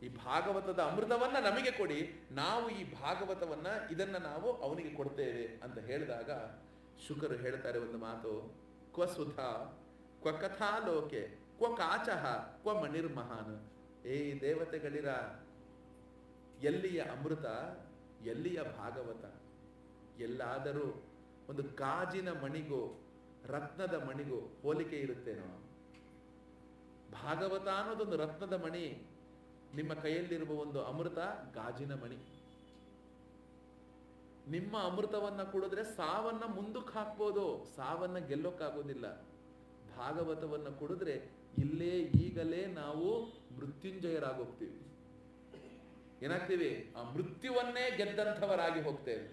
ಈ ಭಾಗವತದ ಅಮೃತವನ್ನ ನಮಗೆ ಕೊಡಿ, ನಾವು ಈ ಭಾಗವತವನ್ನ ಇದನ್ನ ನಾವು ಅವನಿಗೆ ಕೊಡ್ತೇವೆ ಅಂತ ಹೇಳಿದಾಗ ಶುಕರು ಹೇಳ್ತಾರೆ ಒಂದು ಮಾತು, ಕ್ವ ಸುಧಾ ಕ್ವ ಕಥಾಲೋಕೆ ಕ್ವ ಕಾಚಃ ಕ್ವ ಮಣಿರ್ಮಹಾನ್. ಏ ದೇವತೆಗಳಿರ, ಎಲ್ಲಿಯ ಅಮೃತ, ಎಲ್ಲಿಯ ಭಾಗವತ? ಎಲ್ಲಾದರೂ ಒಂದು ಗಾಜಿನ ಮಣಿಗೂ ರತ್ನದ ಮಣಿಗೂ ಹೋಲಿಕೆ ಇರುತ್ತೇನೋ? ಭಾಗವತ ಅನ್ನೋದೊಂದು ರತ್ನದ ಮಣಿ, ನಿಮ್ಮ ಕೈಯಲ್ಲಿರುವ ಒಂದು ಅಮೃತ ಗಾಜಿನ ಮಣಿ. ನಿಮ್ಮ ಅಮೃತವನ್ನ ಕುಡಿದ್ರೆ ಸಾವನ್ನ ಮುಂದಕ್ಕೆ ಹಾಕ್ಬೋದು, ಸಾವನ್ನ ಗೆಲ್ಲೋಕ್ಕಾಗೋದಿಲ್ಲ. ಭಾಗವತವನ್ನ ಕುಡಿದ್ರೆ ಇಲ್ಲೇ ಈಗಲೇ ನಾವು ಮೃತ್ಯುಂಜಯರಾಗೋಗ್ತೀವಿ. ಏನಾಗ್ತೀವಿ? ಆ ಮೃತ್ಯುವನ್ನೇ ಗೆದ್ದಂಥವರಾಗಿ ಹೋಗ್ತೇವೆ.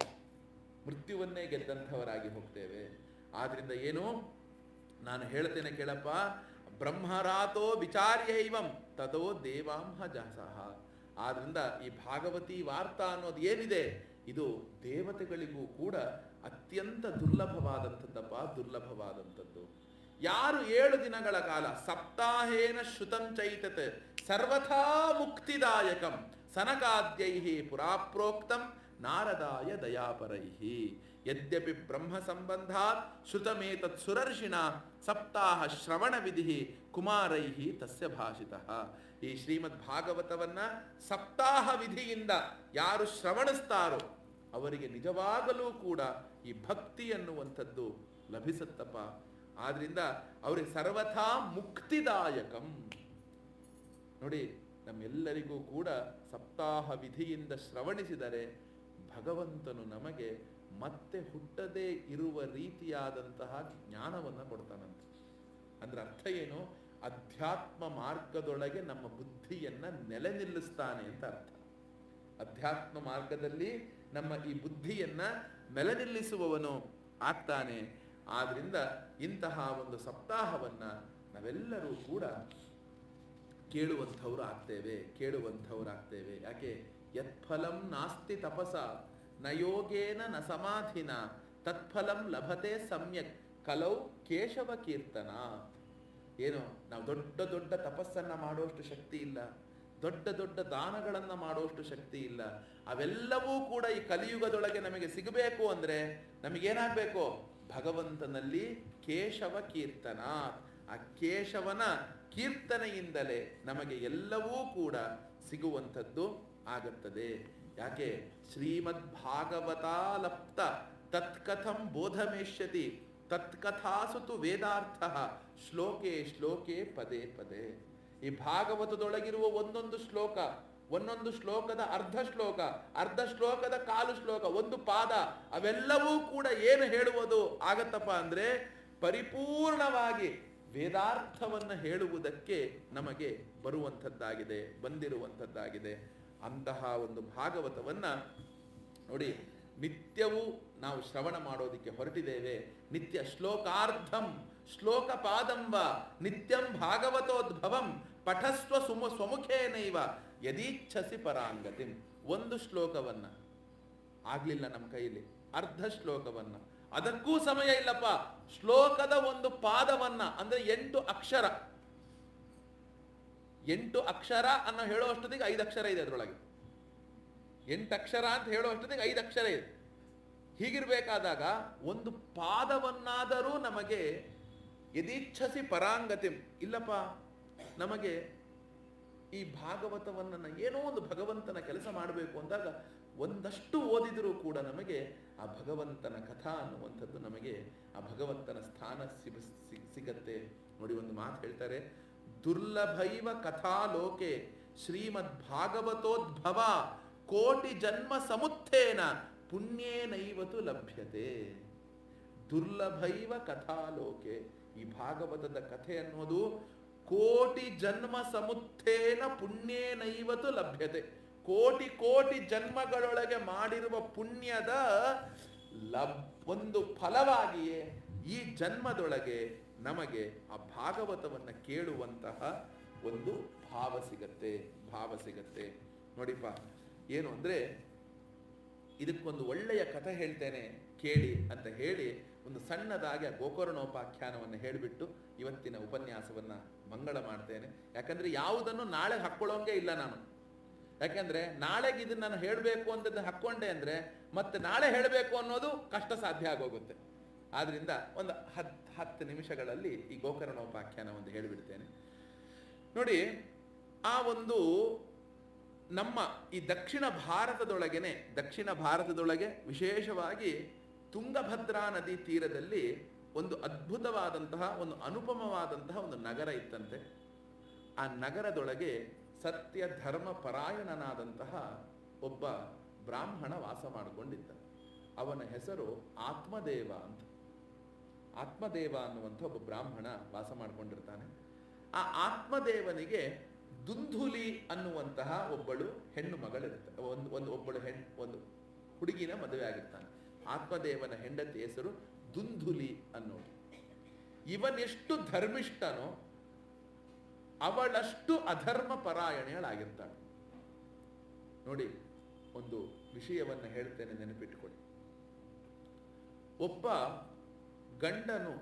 ಮೃತ್ಯುವನ್ನೇ ಗೆದ್ದಂಥವರಾಗಿ ಹೋಗ್ತೇವೆ. ಆದ್ರಿಂದ ಏನು, ನಾನು ಹೇಳ್ತೇನೆ ಕೇಳಪ್ಪ, ಬ್ರಹ್ಮರಾತೋ ವಿಚಾರ್ಯೈವಂ ತದೋ ದೇವಾಂಹ ಜಾಸಃ. ಆದ್ರಿಂದ ಈ ಭಾಗವತಿ ವಾರ್ತಾ ಅನ್ನೋದು ಏನಿದೆ, ಇದು ದೇವತೆಗಳಿಗೂ ಕೂಡ ಅತ್ಯಂತ ದುರ್ಲಭವಾದಂಥದ್ದಪ್ಪ, ದುರ್ಲಭವಾದಂಥದ್ದು. ಯಾರು 7 ದಿನಗಳ ಕಾಲ ಸಪ್ತಾಹೇನ ಶ್ರುತಂ ಚೈತತ್ ಸರ್ವಥಾ ಮುಕ್ತಿದಾಯಕಂ ಸನಕಾದ್ಯೈಹಿ ಪುರಾಪ್ರೋಕ್ತಂ ನಾರದಾಯ ದಯಾಪರೈಹಿ ಯದ್ಯಪಿ ಬ್ರಹ್ಮ ಸಂಬಂಧಾತ್ ಶ್ರುತಮೇತತ್ ಸುರರ್ಷಿಣ ಸಪ್ತಾಹ ಶ್ರವಣ ವಿಧಿ ಕುಮಾರೈಹಿ ತಸ್ಯ ಭಾಷಿತಃ. ಈ ಶ್ರೀಮದ್ ಭಾಗವತವನ್ನ ಸಪ್ತಾಹ ವಿಧಿಯಿಂದ ಯಾರು ಶ್ರವಣಿಸ್ತಾರೋ ಅವರಿಗೆ ನಿಜವಾಗಲೂ ಕೂಡ ಈ ಭಕ್ತಿ ಅನ್ನುವಂಥದ್ದು ಲಭಿಸುತ್ತಪ್ಪ. ಆದ್ರಿಂದ ಅವರಿಗೆ ಸರ್ವಥಾ ಮುಕ್ತಿದಾಯಕಂ. ನೋಡಿ, ನಮ್ಮೆಲ್ಲರಿಗೂ ಕೂಡ ಸಪ್ತಾಹ ವಿಧಿಯಿಂದ ಶ್ರವಣಿಸಿದರೆ ಭಗವಂತನು ನಮಗೆ ಮತ್ತೆ ಹುಟ್ಟದೇ ಇರುವ ರೀತಿಯಾದಂತಹ ಜ್ಞಾನವನ್ನು ಕೊಡ್ತಾನಂತೆ. ಅಂದ್ರೆ ಅರ್ಥ ಏನು? ಅಧ್ಯಾತ್ಮ ಮಾರ್ಗದೊಳಗೆ ನಮ್ಮ ಬುದ್ಧಿಯನ್ನ ನೆಲೆ ನಿಲ್ಲಿಸ್ತಾನೆ ಅಂತ ಅರ್ಥ. ಅಧ್ಯಾತ್ಮ ಮಾರ್ಗದಲ್ಲಿ ನಮ್ಮ ಈ ಬುದ್ಧಿಯನ್ನ ನೆಲೆ ನಿಲ್ಲಿಸುವವನು ಆಗ್ತಾನೆ. ಆದ್ರಿಂದ ಇಂತಹ ಒಂದು ಸಪ್ತಾಹವನ್ನ ನಾವೆಲ್ಲರೂ ಕೂಡ ಕೇಳುವಂಥವ್ರಾಗ್ತೇವೆ. ಯಾಕೆ? ಯತ್ಫಲಂ ನಾಸ್ತಿ ತಪಸ ನ ಯೋಗೇನ ನ ಸಮಾಧಿನ ತತ್ಫಲಂ ಲಭತೆ ಸಮ್ಯಕ್ ಕಲೌ ಕೇಶವ ಕೀರ್ತನ. ಏನು, ನಾವು ದೊಡ್ಡ ದೊಡ್ಡ ತಪಸ್ಸನ್ನ ಮಾಡುವಷ್ಟು ಶಕ್ತಿ ಇಲ್ಲ, ದೊಡ್ಡ ದೊಡ್ಡ ದಾನಗಳನ್ನ ಮಾಡುವಷ್ಟು ಶಕ್ತಿ ಇಲ್ಲ. ಅವೆಲ್ಲವೂ ಕೂಡ ಈ ಕಲಿಯುಗದೊಳಗೆ ನಮಗೆ ಸಿಗಬೇಕು ಅಂದ್ರೆ ನಮಗೇನಾಗಬೇಕು? ಭಗವಂತನಲ್ಲಿ ಕೇಶವ ಕೀರ್ತನ. ಆ ಕೇಶವನ ಕೀರ್ತನೆಯಿಂದಲೇ ನಮಗೆ ಎಲ್ಲವೂ ಕೂಡ ಸಿಗುವಂಥದ್ದು ಆಗುತ್ತದೆ. ಯಾಕೆ? ಶ್ರೀಮದ್ ಭಾಗವತಾಲಪ್ತ ತತ್ಕಥಂ ಬೋಧಮೇಷ್ಯತಿ ತತ್ಕಥಾಸುತು ವೇದಾರ್ಥ ಶ್ಲೋಕೆ ಶ್ಲೋಕೆ ಪದೇ ಪದೇ. ಈ ಭಾಗವತದೊಳಗಿರುವ ಒಂದೊಂದು ಶ್ಲೋಕದ ಅರ್ಧ ಶ್ಲೋಕದ ಕಾಲು ಶ್ಲೋಕ, ಒಂದು ಪಾದ, ಅವೆಲ್ಲವೂ ಕೂಡ ಏನು ಹೇಳುವುದು ಆಗತ್ತಪ್ಪ ಅಂದ್ರೆ ಪರಿಪೂರ್ಣವಾಗಿ ವೇದಾರ್ಥವನ್ನು ಹೇಳುವುದಕ್ಕೆ ನಮಗೆ ಬಂದಿರುವಂಥದ್ದಾಗಿದೆ. ಅಂತಹ ಒಂದು ಭಾಗವತವನ್ನ ನೋಡಿ, ನಿತ್ಯವೂ ನಾವು ಶ್ರವಣ ಮಾಡೋದಕ್ಕೆ ಹೊರಟಿದ್ದೇವೆ. ನಿತ್ಯ ಶ್ಲೋಕಾರ್ಧಂ ಶ್ಲೋಕ ಪಾದಂಬ ನಿತ್ಯಂ ಭಾಗವತೋದ್ಭವಂ ಪಠಸ್ವ ಸ್ವಮುಖೇನೈವ ಯದೀಚ್ಛಸಿ ಪರಾಂಗತಿಂ. ಒಂದು ಶ್ಲೋಕವನ್ನ ಆಗ್ಲಿಲ್ಲ ನಮ್ಮ ಕೈಲಿ, ಅರ್ಧ ಶ್ಲೋಕವನ್ನ, ಅದಕ್ಕೂ ಸಮಯ ಇಲ್ಲಪ್ಪ, ಶ್ಲೋಕದ ಒಂದು ಪಾದವನ್ನ ಅಂದ್ರೆ 8 ಅಕ್ಷರ, 8 ಅಕ್ಷರ ಅನ್ನೋ ಹೇಳುವಷ್ಟೊತ್ತಿಗೆ 5 ಅಕ್ಷರ ಇದೆ ಅದರೊಳಗೆ. 8 ಅಕ್ಷರ ಅಂತ ಹೇಳುವಷ್ಟೊತ್ತಿಗೆ 5 ಅಕ್ಷರ ಇದೆ. ಹೀಗಿರ್ಬೇಕಾದಾಗ ಒಂದು ಪಾದವನ್ನಾದರೂ ನಮಗೆ ಯದೀಚ್ಛಸಿ ಪರಾಂಗತಿಂ, ಇಲ್ಲಪ್ಪ ನಮಗೆ ಈ ಭಾಗವತವನ್ನ ಏನೋ ಒಂದು ಭಗವಂತನ ಕೆಲಸ ಮಾಡಬೇಕು ಅಂದಾಗ ಒಂದಷ್ಟು ಓದಿದರೂ ಕೂಡ ನಮಗೆ ಆ ಭಗವಂತನ ಕಥಾ ಅನ್ನುವಂಥದ್ದು, ನಮಗೆ ಆ ಭಗವಂತನ ಸ್ಥಾನ ಸಿಗತ್ತೆ. ನೋಡಿ, ಒಂದು ಮಾತು ಹೇಳ್ತಾರೆ, ದುರ್ಲಭೈವ ಕಥಾ ಲೋಕೆ ಶ್ರೀಮದ್ ಭಾಗವತೋದ್ಭವ ಕೋಟಿ ಜನ್ಮ ಸಮುತ್ಥೇನ ಪುಣ್ಯೇನೈವತು ಲಭ್ಯತೆ. ದುರ್ಲಭೈವ ಕಥಾ ಲೋಕೆ, ಈ ಭಾಗವತದ ಕಥೆ ಅನ್ನೋದು ಕೋಟಿ ಜನ್ಮ ಸಮುತ್ಥೇನ ಪುಣ್ಯೇನೈವತು ಲಭ್ಯತೆ. ಕೋಟಿ ಕೋಟಿ ಜನ್ಮಗಳೊಳಗೆ ಮಾಡಿರುವ ಪುಣ್ಯದ ಒಂದು ಫಲವಾಗಿಯೇ ಈ ಜನ್ಮದೊಳಗೆ ನಮಗೆ ಆ ಭಾಗವತವನ್ನು ಕೇಳುವಂತಹ ಒಂದು ಭಾವ ಸಿಗತ್ತೆ. ನೋಡಿಪ್ಪ, ಏನು ಅಂದ್ರೆ ಇದಕ್ಕೊಂದು ಒಳ್ಳೆಯ ಕಥೆ ಹೇಳ್ತೇನೆ ಕೇಳಿ ಅಂತ ಹೇಳಿ ಒಂದು ಸಣ್ಣದಾಗಿ ಆ ಗೋಕರ್ಣೋಪಾಖ್ಯಾನವನ್ನು ಹೇಳಿಬಿಟ್ಟು ಇವತ್ತಿನ ಉಪನ್ಯಾಸವನ್ನ ಮಂಗಳ ಮಾಡ್ತೇನೆ. ಯಾಕಂದ್ರೆ ಯಾವುದನ್ನು ನಾಳೆ ಹಾಕ್ಕೊಳ್ಳೋಂಗೆ ಇಲ್ಲ ನಾನು. ಯಾಕಂದ್ರೆ ನಾಳೆಗೆ ಇದನ್ನ ನಾನು ಹೇಳಬೇಕು ಅಂತ ಹಾಕ್ಕೊಂಡೆ ಅಂದ್ರೆ ಮತ್ತೆ ನಾಳೆ ಹೇಳಬೇಕು ಅನ್ನೋದು ಕಷ್ಟ ಸಾಧ್ಯ ಆಗೋಗುತ್ತೆ. ಆದ್ರಿಂದ ಒಂದು 10 ನಿಮಿಷಗಳಲ್ಲಿ ಈ ಗೋಕರ್ಣೋಪಾಖ್ಯಾನ ಒಂದು ಹೇಳಿಬಿಡ್ತೇನೆ. ನೋಡಿ, ಆ ಒಂದು ನಮ್ಮ ಈ ದಕ್ಷಿಣ ಭಾರತದೊಳಗೆ ವಿಶೇಷವಾಗಿ ತುಂಗಭದ್ರಾ ನದಿ ತೀರದಲ್ಲಿ ಒಂದು ಅದ್ಭುತವಾದಂತಹ, ಒಂದು ಅನುಪಮವಾದಂತಹ ಒಂದು ನಗರ ಇತ್ತಂತೆ. ಆ ನಗರದೊಳಗೆ ಸತ್ಯ ಧರ್ಮ ಪರಾಯಣನಾದಂತಹ ಒಬ್ಬ ಬ್ರಾಹ್ಮಣ ವಾಸ ಮಾಡಿಕೊಂಡಿದ್ದ. ಅವನ ಹೆಸರು ಆತ್ಮದೇವ ಅಂತ. ಆತ್ಮದೇವ ಅನ್ನುವಂಥ ಒಬ್ಬ ಬ್ರಾಹ್ಮಣ ವಾಸ ಮಾಡಿಕೊಂಡಿರ್ತಾನೆ. ಆ ಆತ್ಮದೇವನಿಗೆ ದುಂಧುಲಿ ಅನ್ನುವಂತಹ ಒಬ್ಬಳು ಹೆಣ್ಣು ಮಗಳಿರ್ತಾಳೆ. ಒಂದು ಹುಡುಗಿನ ಮದುವೆ ಆಗಿರ್ತಾನೆ. ಆತ್ಮದೇವನ ಹೆಂಡತಿ ಹೆಸರು ದುಂಧುಲಿ ಅನ್ನೋದು. ಇವನೆಷ್ಟು ಧರ್ಮಿಷ್ಠನೋ ಅವಳಷ್ಟು ಅಧರ್ಮ ಪರಾಯಣೆಗಳಾಗಿರ್ತಾಳೆ. ನೋಡಿ, ಒಂದು ವಿಷಯವನ್ನ ಹೇಳ್ತೇನೆ, ನೆನಪಿಟ್ಟುಕೊಳ್ಳಿ. ಒಬ್ಬ ಗಂಡನು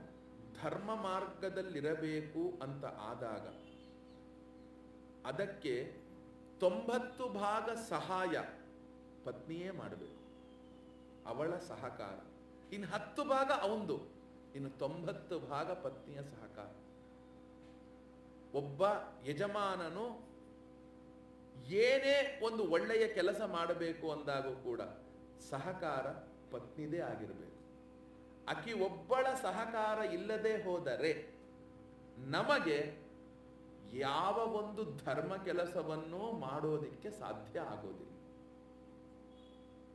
ಧರ್ಮ ಮಾರ್ಗದಲ್ಲಿರಬೇಕು ಅಂತ ಆದಾಗ ಅದಕ್ಕೆ 90 ಭಾಗ ಸಹಾಯ ಪತ್ನಿಯೇ ಮಾಡಬೇಕು, ಅವಳ ಸಹಕಾರ. ಇನ್ನು 10 ಭಾಗ ಅವಂದು, ಇನ್ನು 90 ಭಾಗ ಪತ್ನಿಯ ಸಹಕಾರ. ಒಬ್ಬ ಯಜಮಾನನು ಏನೇ ಒಂದು ಒಳ್ಳೆಯ ಕೆಲಸ ಮಾಡಬೇಕು ಅಂದಾಗೂ ಕೂಡ ಸಹಕಾರ ಪತ್ನಿದೇ ಆಗಿರಬೇಕು. ಆಕಿ ಒಬ್ಬಳ ಸಹಕಾರ ಇಲ್ಲದೆ ಹೋದರೆ ನಮಗೆ ಯಾವ ಒಂದು ಧರ್ಮ ಕೆಲಸವನ್ನು ಮಾಡೋದಿಕ್ಕೆ ಸಾಧ್ಯ ಆಗೋದಿಲ್ಲ.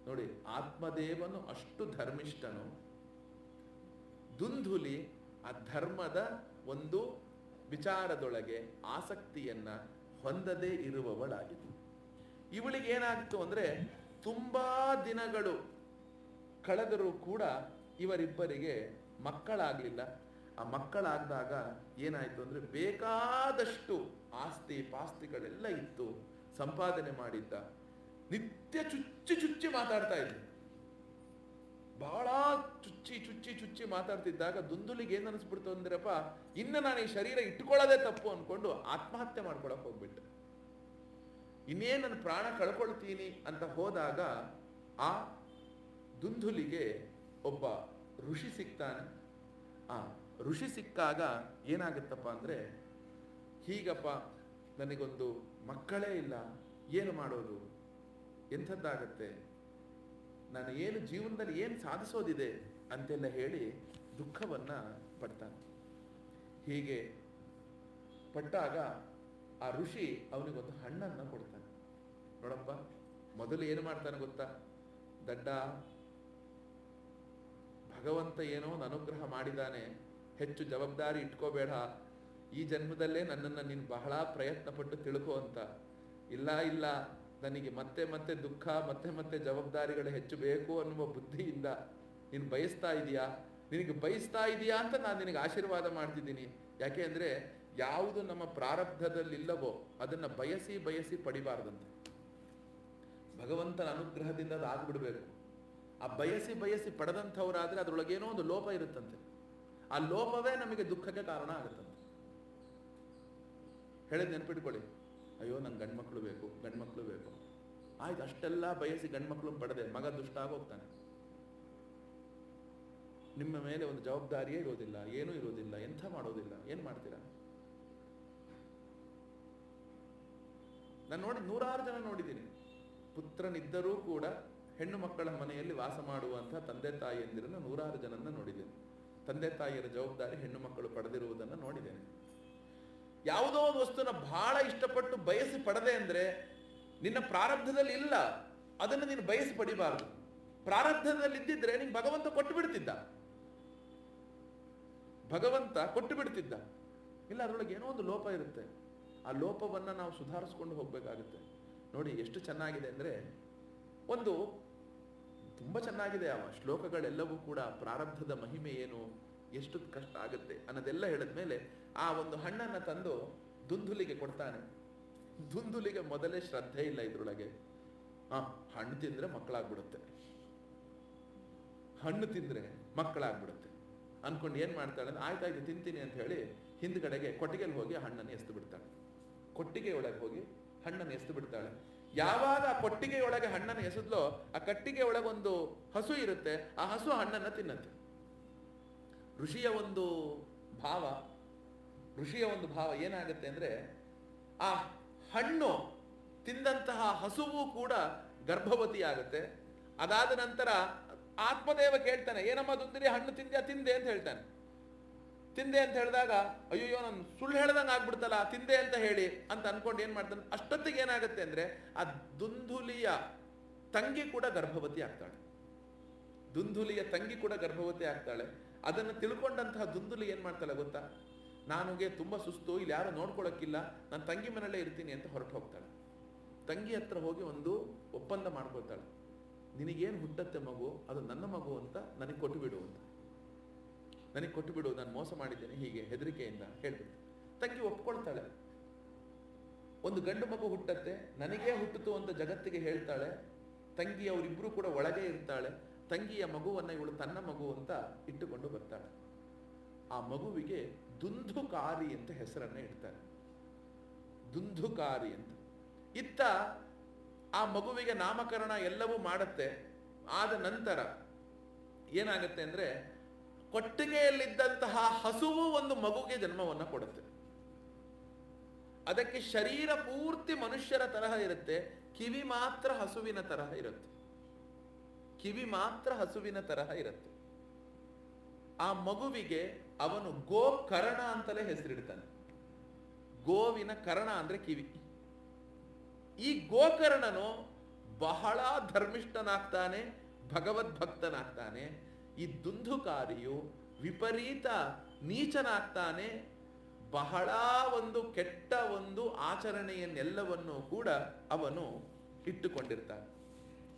ನೋಡಿ, ಆತ್ಮದೇವನು ಅಷ್ಟು ಧರ್ಮಿಷ್ಠನು. ದುಂಧುಲಿ ಆ ಧರ್ಮದ ಒಂದು ವಿಚಾರದೊಳಗೆ ಆಸಕ್ತಿಯನ್ನ ಹೊಂದದೇ ಇರುವವಳಾಗಿದೆ. ಇವಳಿಗೆ ಏನಾಗ್ತು ಅಂದ್ರೆ ತುಂಬಾ ದಿನಗಳು ಕಳೆದರೂ ಕೂಡ ಇವರಿಬ್ಬರಿಗೆ ಮಕ್ಕಳಾಗ್ಲಿಲ್ಲ. ಆ ಮಕ್ಕಳಾಗದಾಗ ಏನಾಯ್ತು ಅಂದ್ರೆ ಬೇಕಾದಷ್ಟು ಆಸ್ತಿ ಪಾಸ್ತಿಗಳೆಲ್ಲ ಇತ್ತು, ಸಂಪಾದನೆ ಮಾಡಿದ್ದ. ನಿತ್ಯ ಚುಚ್ಚಿ ಚುಚ್ಚಿ ಮಾತಾಡ್ತಾ ಇದ್ದ, ಬಹಳ ಚುಚ್ಚಿ ಚುಚ್ಚಿ ಚುಚ್ಚಿ ಮಾತಾಡ್ತಿದ್ದಾಗ ದುಂದುಲಿಗೆ ಏನ್ ಅನಿಸ್ಬಿಡ್ತು ಅಂದ್ರಪ್ಪ, ಇನ್ನು ನಾನು ಈ ಶರೀರ ಇಟ್ಕೊಳ್ಳೋದೇ ತಪ್ಪು ಅನ್ಕೊಂಡು ಆತ್ಮಹತ್ಯೆ ಮಾಡ್ಕೊಳಕ್ ಹೋಗ್ಬಿಟ್ಟೆ. ಇನ್ನೇನು ನನ್ನ ಪ್ರಾಣ ಕಳ್ಕೊಳ್ತೀನಿ ಅಂತ ಹೋದಾಗ ಆ ದುಂದುಲಿಗೆ ಒಬ್ಬ ಋಷಿ ಸಿಗ್ತಾನೆ. ಆ ಋಷಿ ಸಿಕ್ಕಾಗ ಏನಾಗುತ್ತಪ್ಪ ಅಂದ್ರೆ, ಹೀಗಪ್ಪ ನನಗೊಂದು ಮಕ್ಕಳೇ ಇಲ್ಲ, ಏನು ಮಾಡೋದು, ಎಂಥದ್ದಾಗತ್ತೆ, ನಾನು ಏನು ಜೀವನದಲ್ಲಿ ಏನು ಸಾಧಿಸೋದಿದೆ ಅಂತೆಲ್ಲ ಹೇಳಿ ದುಃಖವನ್ನ ಪಡ್ತಾನೆ. ಹೀಗೆ ಪಟ್ಟಾಗ ಆ ಋಷಿ ಅವನಿಗೊಂದು ಹಣ್ಣನ್ನ ಕೊಡ್ತಾನೆ. ನೋಡಪ್ಪ, ಮೊದಲು ಏನು ಮಾಡ್ತಾನೆ ಗೊತ್ತಾ, ದಡ್ಡ, ಭಗವಂತ ಏನೋ ಒಂದು ಅನುಗ್ರಹ ಮಾಡಿದಾನೆ, ಹೆಚ್ಚು ಜವಾಬ್ದಾರಿ ಇಟ್ಕೋಬೇಡ, ಈ ಜನ್ಮದಲ್ಲೇ ನನ್ನನ್ನು ನೀನು ಬಹಳ ಪ್ರಯತ್ನ ಪಟ್ಟು ತಿಳ್ಕೊ ಅಂತ. ಇಲ್ಲ ಇಲ್ಲ, ನನಗೆ ಮತ್ತೆ ಮತ್ತೆ ದುಃಖ, ಮತ್ತೆ ಮತ್ತೆ ಜವಾಬ್ದಾರಿಗಳು ಹೆಚ್ಚು ಬೇಕು ಅನ್ನುವ ಬುದ್ಧಿಯಿಂದ ನೀನು ಬಯಸ್ತಾ ಇದೀಯಾ, ನಿನಗೆ ಬಯಸ್ತಾ ಇದೀಯಾ ಅಂತ ನಾನು ನಿನಗೆ ಆಶೀರ್ವಾದ ಮಾಡ್ತಿದ್ದೀನಿ. ಯಾಕೆ ಅಂದ್ರೆ ಯಾವುದು ನಮ್ಮ ಪ್ರಾರಬ್ಧದಲ್ಲಿಲ್ಲವೋ ಅದನ್ನ ಬಯಸಿ ಬಯಸಿ ಪಡಿಬಾರ್ದಂತೆ. ಭಗವಂತನ ಅನುಗ್ರಹದಿಂದ ಅದು ಆಗ್ಬಿಡ್ಬೇಕು. ಆ ಬಯಸಿ ಬಯಸಿ ಪಡೆದಂಥವ್ರಾದ್ರೆ ಅದ್ರೊಳಗೇನೋ ಒಂದು ಲೋಪ ಇರುತ್ತಂತೆ. ಆ ಲೋಪವೇ ನಮಗೆ ದುಃಖಕ್ಕೆ ಕಾರಣ ಆಗುತ್ತಂತೆ. ಹೇಳಿದ್ ನೆನ್ಪಿಟ್ಕೊಳ್ಳಿ, ಅಯ್ಯೋ ನಂಗೆ ಗಂಡ್ಮಕ್ಳು ಬೇಕು, ಗಂಡ್ಮಕ್ಳು ಬೇಕು, ಆಯ್ತು ಅಷ್ಟೆಲ್ಲ ಬಯಸಿ ಗಂಡ್ಮಕ್ಳು ಪಡೆದೆ, ಮಗ ದುಷ್ಟ ಆಗೋಗ್ತಾನೆ. ನಿಮ್ಮ ಮೇಲೆ ಒಂದು ಜವಾಬ್ದಾರಿಯೇ ಇರೋದಿಲ್ಲ, ಏನೂ ಇರೋದಿಲ್ಲ, ಎಂಥ ಮಾಡೋದಿಲ್ಲ, ಏನ್ ಮಾಡ್ತೀರಾ? ನಾನು ನೂರಾರು ಜನ ನೋಡಿದ್ದೀನಿ, ಪುತ್ರನಿದ್ದರೂ ಕೂಡ ಹೆಣ್ಣು ಮಕ್ಕಳ ಮನೆಯಲ್ಲಿ ವಾಸ ಮಾಡುವಂತಹ ತಂದೆ ತಾಯಿಯಂದಿರನ್ನು ನೂರಾರು ಜನನ್ನ ನೋಡಿದ್ದೇನೆ. ತಂದೆ ತಾಯಿಯರ ಜವಾಬ್ದಾರಿ ಹೆಣ್ಣು ಮಕ್ಕಳು ಪಡೆದಿರುವುದನ್ನು ನೋಡಿದ್ದೇನೆ. ಯಾವುದೋ ಒಂದು ವಸ್ತುನ ಬಹಳ ಇಷ್ಟಪಟ್ಟು ಬಯಸಿ ಪಡೆದೆ ಅಂದ್ರೆ ನಿನ್ನ ಪ್ರಾರಬ್ಧದಲ್ಲಿ ಇಲ್ಲ, ಅದನ್ನು ನೀನು ಬಯಸಿ ಪಡಿಬಾರದು. ಪ್ರಾರಬ್ಧದಲ್ಲಿ ಇದ್ದಿದ್ರೆ ನಿಂಗೆ ಭಗವಂತ ಕೊಟ್ಟು ಬಿಡ್ತಿದ್ದ, ಭಗವಂತ ಕೊಟ್ಟು ಬಿಡ್ತಿದ್ದ. ಇಲ್ಲ, ಅದರೊಳಗೆ ಏನೋ ಒಂದು ಲೋಪ ಇರುತ್ತೆ. ಆ ಲೋಪವನ್ನ ನಾವು ಸುಧಾರಿಸ್ಕೊಂಡು ಹೋಗ್ಬೇಕಾಗುತ್ತೆ. ನೋಡಿ ಎಷ್ಟು ಚೆನ್ನಾಗಿದೆ ಅಂದ್ರೆ, ಒಂದು ತುಂಬಾ ಚೆನ್ನಾಗಿದೆ ಆ ಶ್ಲೋಕಗಳೆಲ್ಲವೂ ಕೂಡ ಪ್ರಾರಬ್ಧದ ಮಹಿಮೆ ಏನು, ಎಷ್ಟು ಕಷ್ಟ ಆಗುತ್ತೆ ಅನ್ನೋದೆಲ್ಲ ಹೇಳಿದ್ಮೇಲೆ ಆ ಒಂದು ಹಣ್ಣನ್ನ ತಂದು ದುಂದುಲಿಗೆ ಕೊಡ್ತಾನೆ. ದುಂದುಲಿಗೆ ಮೊದಲೇ ಶ್ರದ್ಧೆ ಇಲ್ಲ ಇದ್ರೊಳಗೆ. ಹಣ್ಣು ತಿಂದ್ರೆ ಮಕ್ಕಳಾಗ್ಬಿಡುತ್ತೆ, ಹಣ್ಣು ತಿಂದ್ರೆ ಮಕ್ಕಳಾಗ್ಬಿಡುತ್ತೆ ಅನ್ಕೊಂಡು ಏನ್ ಮಾಡ್ತಾಳೆ, ಆಯ್ತಾಯ್ತು ತಿಂತೀನಿ ಅಂತ ಹೇಳಿ ಹಿಂದ್ಗಡೆಗೆ ಕೊಟ್ಟಿಗೆಯಲ್ಲಿ ಹೋಗಿ ಹಣ್ಣನ್ನು ಎಸ್ದು ಬಿಡ್ತಾಳೆ. ಕೊಟ್ಟಿಗೆ ಒಳಗೆ ಹೋಗಿ ಹಣ್ಣನ್ನು ಎಸ್ದು ಬಿಡ್ತಾಳೆ. ಯಾವಾಗ ಆ ಕೊಟ್ಟಿಗೆಯೊಳಗೆ ಹಣ್ಣನ್ನು ಎಸೆದ್ಲೋ, ಆ ಕಟ್ಟಿಗೆ ಒಳಗೊಂದು ಹಸು ಇರುತ್ತೆ, ಆ ಹಸು ಹಣ್ಣನ್ನ ತಿನ್ನತ್ತೆ. ಋಷಿಯ ಒಂದು ಭಾವ ಏನಾಗುತ್ತೆ ಅಂದ್ರೆ, ಆ ಹಣ್ಣು ತಿಂದಂತಹ ಹಸುವು ಕೂಡ ಗರ್ಭವತಿ ಆಗುತ್ತೆ. ಅದಾದ ನಂತರ ಆತ್ಮದೇವ ಕೇಳ್ತಾನೆ, ಏನಮ್ಮ ದುಂದಿರಿ ಹಣ್ಣು ತಿಂದೆ ಅಂತ ಹೇಳ್ತಾನೆ. ತಿಂದೆ ಅಂತ ಹೇಳಿದಾಗ, ಅಯ್ಯೋ ನಾನು ಸುಳ್ಳು ಹೇಳ್ದಂಗೆ ಆಗ್ಬಿಡ್ತಲ್ಲ, ತಿಂದೆ ಅಂತ ಹೇಳಿ ಅಂತ ಅನ್ಕೊಂಡು ಏನ್ ಮಾಡ್ತಾನೆ, ಅಷ್ಟೊತ್ತಿಗೆ ಏನಾಗುತ್ತೆ ಅಂದ್ರೆ ಆ ದುಂದುಲಿಯ ತಂಗಿ ಕೂಡ ಗರ್ಭವತಿ ಆಗ್ತಾಳೆ. ದುಂದುಲಿಯ ತಂಗಿ ಕೂಡ ಗರ್ಭವತಿ ಆಗ್ತಾಳೆ. ಅದನ್ನು ತಿಳ್ಕೊಂಡಂತಹ ದುಂದುಲಿ ಏನ್ ಮಾಡ್ತಾಳೆ ಗೊತ್ತಾ, ನನಗೆ ತುಂಬಾ ಸುಸ್ತು, ಇಲ್ಲಿ ಯಾರು ನೋಡ್ಕೊಳಕ್ಕಿಲ್ಲ, ನಾನು ತಂಗಿ ಮನೆಯಲ್ಲೇ ಇರ್ತೀನಿ ಅಂತ ಹೊರಟು ಹೋಗ್ತಾಳೆ. ತಂಗಿ ಹತ್ರ ಹೋಗಿ ಒಂದು ಒಪ್ಪಂದ ಮಾಡ್ಕೊಳ್ತಾಳೆ, ನಿನಗೇನು ಹುಟ್ಟತ್ತೆ ಮಗು, ಅದು ನನ್ನ ಮಗು ಅಂತ ನನಗೆ ಕೊಟ್ಟು ಬಿಡು, ನಾನು ಮೋಸ ಮಾಡಿದ್ದೇನೆ ಹೀಗೆ ಹೆದರಿಕೆಯಿಂದ ಹೇಳ್ಬಿಟ್ಟು ತಂಗಿ ಒಪ್ಕೊಳ್ತಾಳೆ. ಒಂದು ಗಂಡು ಮಗು ಹುಟ್ಟತ್ತೆ, ನನಗೇ ಹುಟ್ಟಿತು ಅಂತ ಜಗತ್ತಿಗೆ ಹೇಳ್ತಾಳೆ. ತಂಗಿ ಅವರಿಬ್ರು ಕೂಡ ಒಳಗೆ ಇರ್ತಾಳೆ. ತಂಗಿಯ ಮಗುವನ್ನ ಇವಳು ತನ್ನ ಮಗು ಅಂತ ಇಟ್ಟುಕೊಂಡು ಬರ್ತಾಳೆ. ಆ ಮಗುವಿಗೆ ದುಂದುಕಾರಿ ಅಂತ ಹೆಸರನ್ನ ಇಡ್ತಾರೆ, ದುಂದುಕಾರಿ ಅಂತ. ಇತ್ತ ಆ ಮಗುವಿಗೆ ನಾಮಕರಣ ಎಲ್ಲವೂ ಮಾಡುತ್ತೆ. ಆದ ನಂತರ ಏನಾಗುತ್ತೆ ಅಂದ್ರೆ, ಕೊಟ್ಟಿಗೆಯಲ್ಲಿದ್ದಂತಹ ಹಸುವು ಒಂದು ಮಗುಗೆ ಜನ್ಮವನ್ನ ಕೊಡುತ್ತೆ. ಅದಕ್ಕೆ ಶರೀರ ಪೂರ್ತಿ ಮನುಷ್ಯರ ತರಹ ಇರುತ್ತೆ, ಕಿವಿ ಮಾತ್ರ ಹಸುವಿನ ತರಹ ಇರುತ್ತೆ. ಆ ಮಗುವಿಗೆ ಅವನು ಗೋಕರ್ಣ ಅಂತಲೇ ಹೆಸರಿಡ್ತಾನೆ. ಗೋವಿನ ಕರ್ಣ ಅಂದ್ರೆ ಕಿವಿ. ಈ ಗೋಕರ್ಣನು ಬಹಳ ಧರ್ಮಿಷ್ಠನಾಗ್ತಾನೆ, ಭಗವದ್ಭಕ್ತನಾಗ್ತಾನೆ. ಈ ದುಂದುಕಾರಿಯು ವಿಪರೀತ ನೀಚನಾಗ್ತಾನೆ, ಬಹಳ ಒಂದು ಕೆಟ್ಟ ಒಂದು ಆಚರಣೆಯನ್ನೆಲ್ಲವನ್ನು ಕೂಡ ಅವನು ಇಟ್ಟುಕೊಂಡಿರ್ತಾನೆ.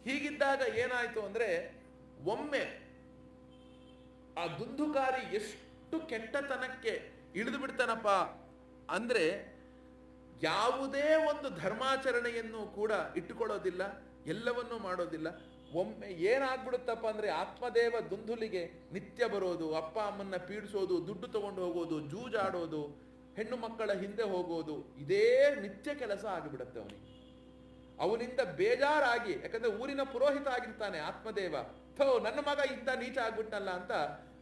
ಹೀಗಿದ್ದಾಗ ಏನಾಯ್ತು ಅಂದ್ರೆ, ಒಮ್ಮೆ ಆ ದುಂದುಕಾರಿ ಎಷ್ಟು ಕೆಟ್ಟತನಕ್ಕೆ ಇಳಿದು ಬಿಡ್ತಾನಪ್ಪ ಅಂದ್ರೆ, ಯಾವುದೇ ಒಂದು ಧರ್ಮಾಚರಣೆಯನ್ನು ಕೂಡ ಇಟ್ಟುಕೊಳ್ಳೋದಿಲ್ಲ, ಎಲ್ಲವನ್ನೂ ಮಾಡೋದಿಲ್ಲ. ಒಮ್ಮೆ ಏನಾಗ್ಬಿಡುತ್ತಪ್ಪ ಅಂದ್ರೆ, ಆತ್ಮದೇವ ದುಂದುಲಿಗೆ ನಿತ್ಯ ಬರೋದು, ಅಪ್ಪ ಅಮ್ಮನ್ನ ಪೀಡಿಸೋದು, ದುಡ್ಡು ತಗೊಂಡು ಹೋಗೋದು, ಜೂಜಾಡೋದು, ಹೆಣ್ಣು ಮಕ್ಕಳ ಹಿಂದೆ ಹೋಗೋದು, ಇದೇ ನಿತ್ಯ ಕೆಲಸ ಆಗಿಬಿಡುತ್ತೆ ಅವನಿಗೆ. ಅವನಿಂದ ಬೇಜಾರಾಗಿ, ಯಾಕಂದ್ರೆ ಊರಿನ ಪುರೋಹಿತ ಆಗಿರ್ತಾನೆ ಆತ್ಮದೇವ, ನನ್ನ ಮಗ ಇಂಥ ನೀಚ ಆಗ್ಬಿಟ್ನಲ್ಲ ಅಂತ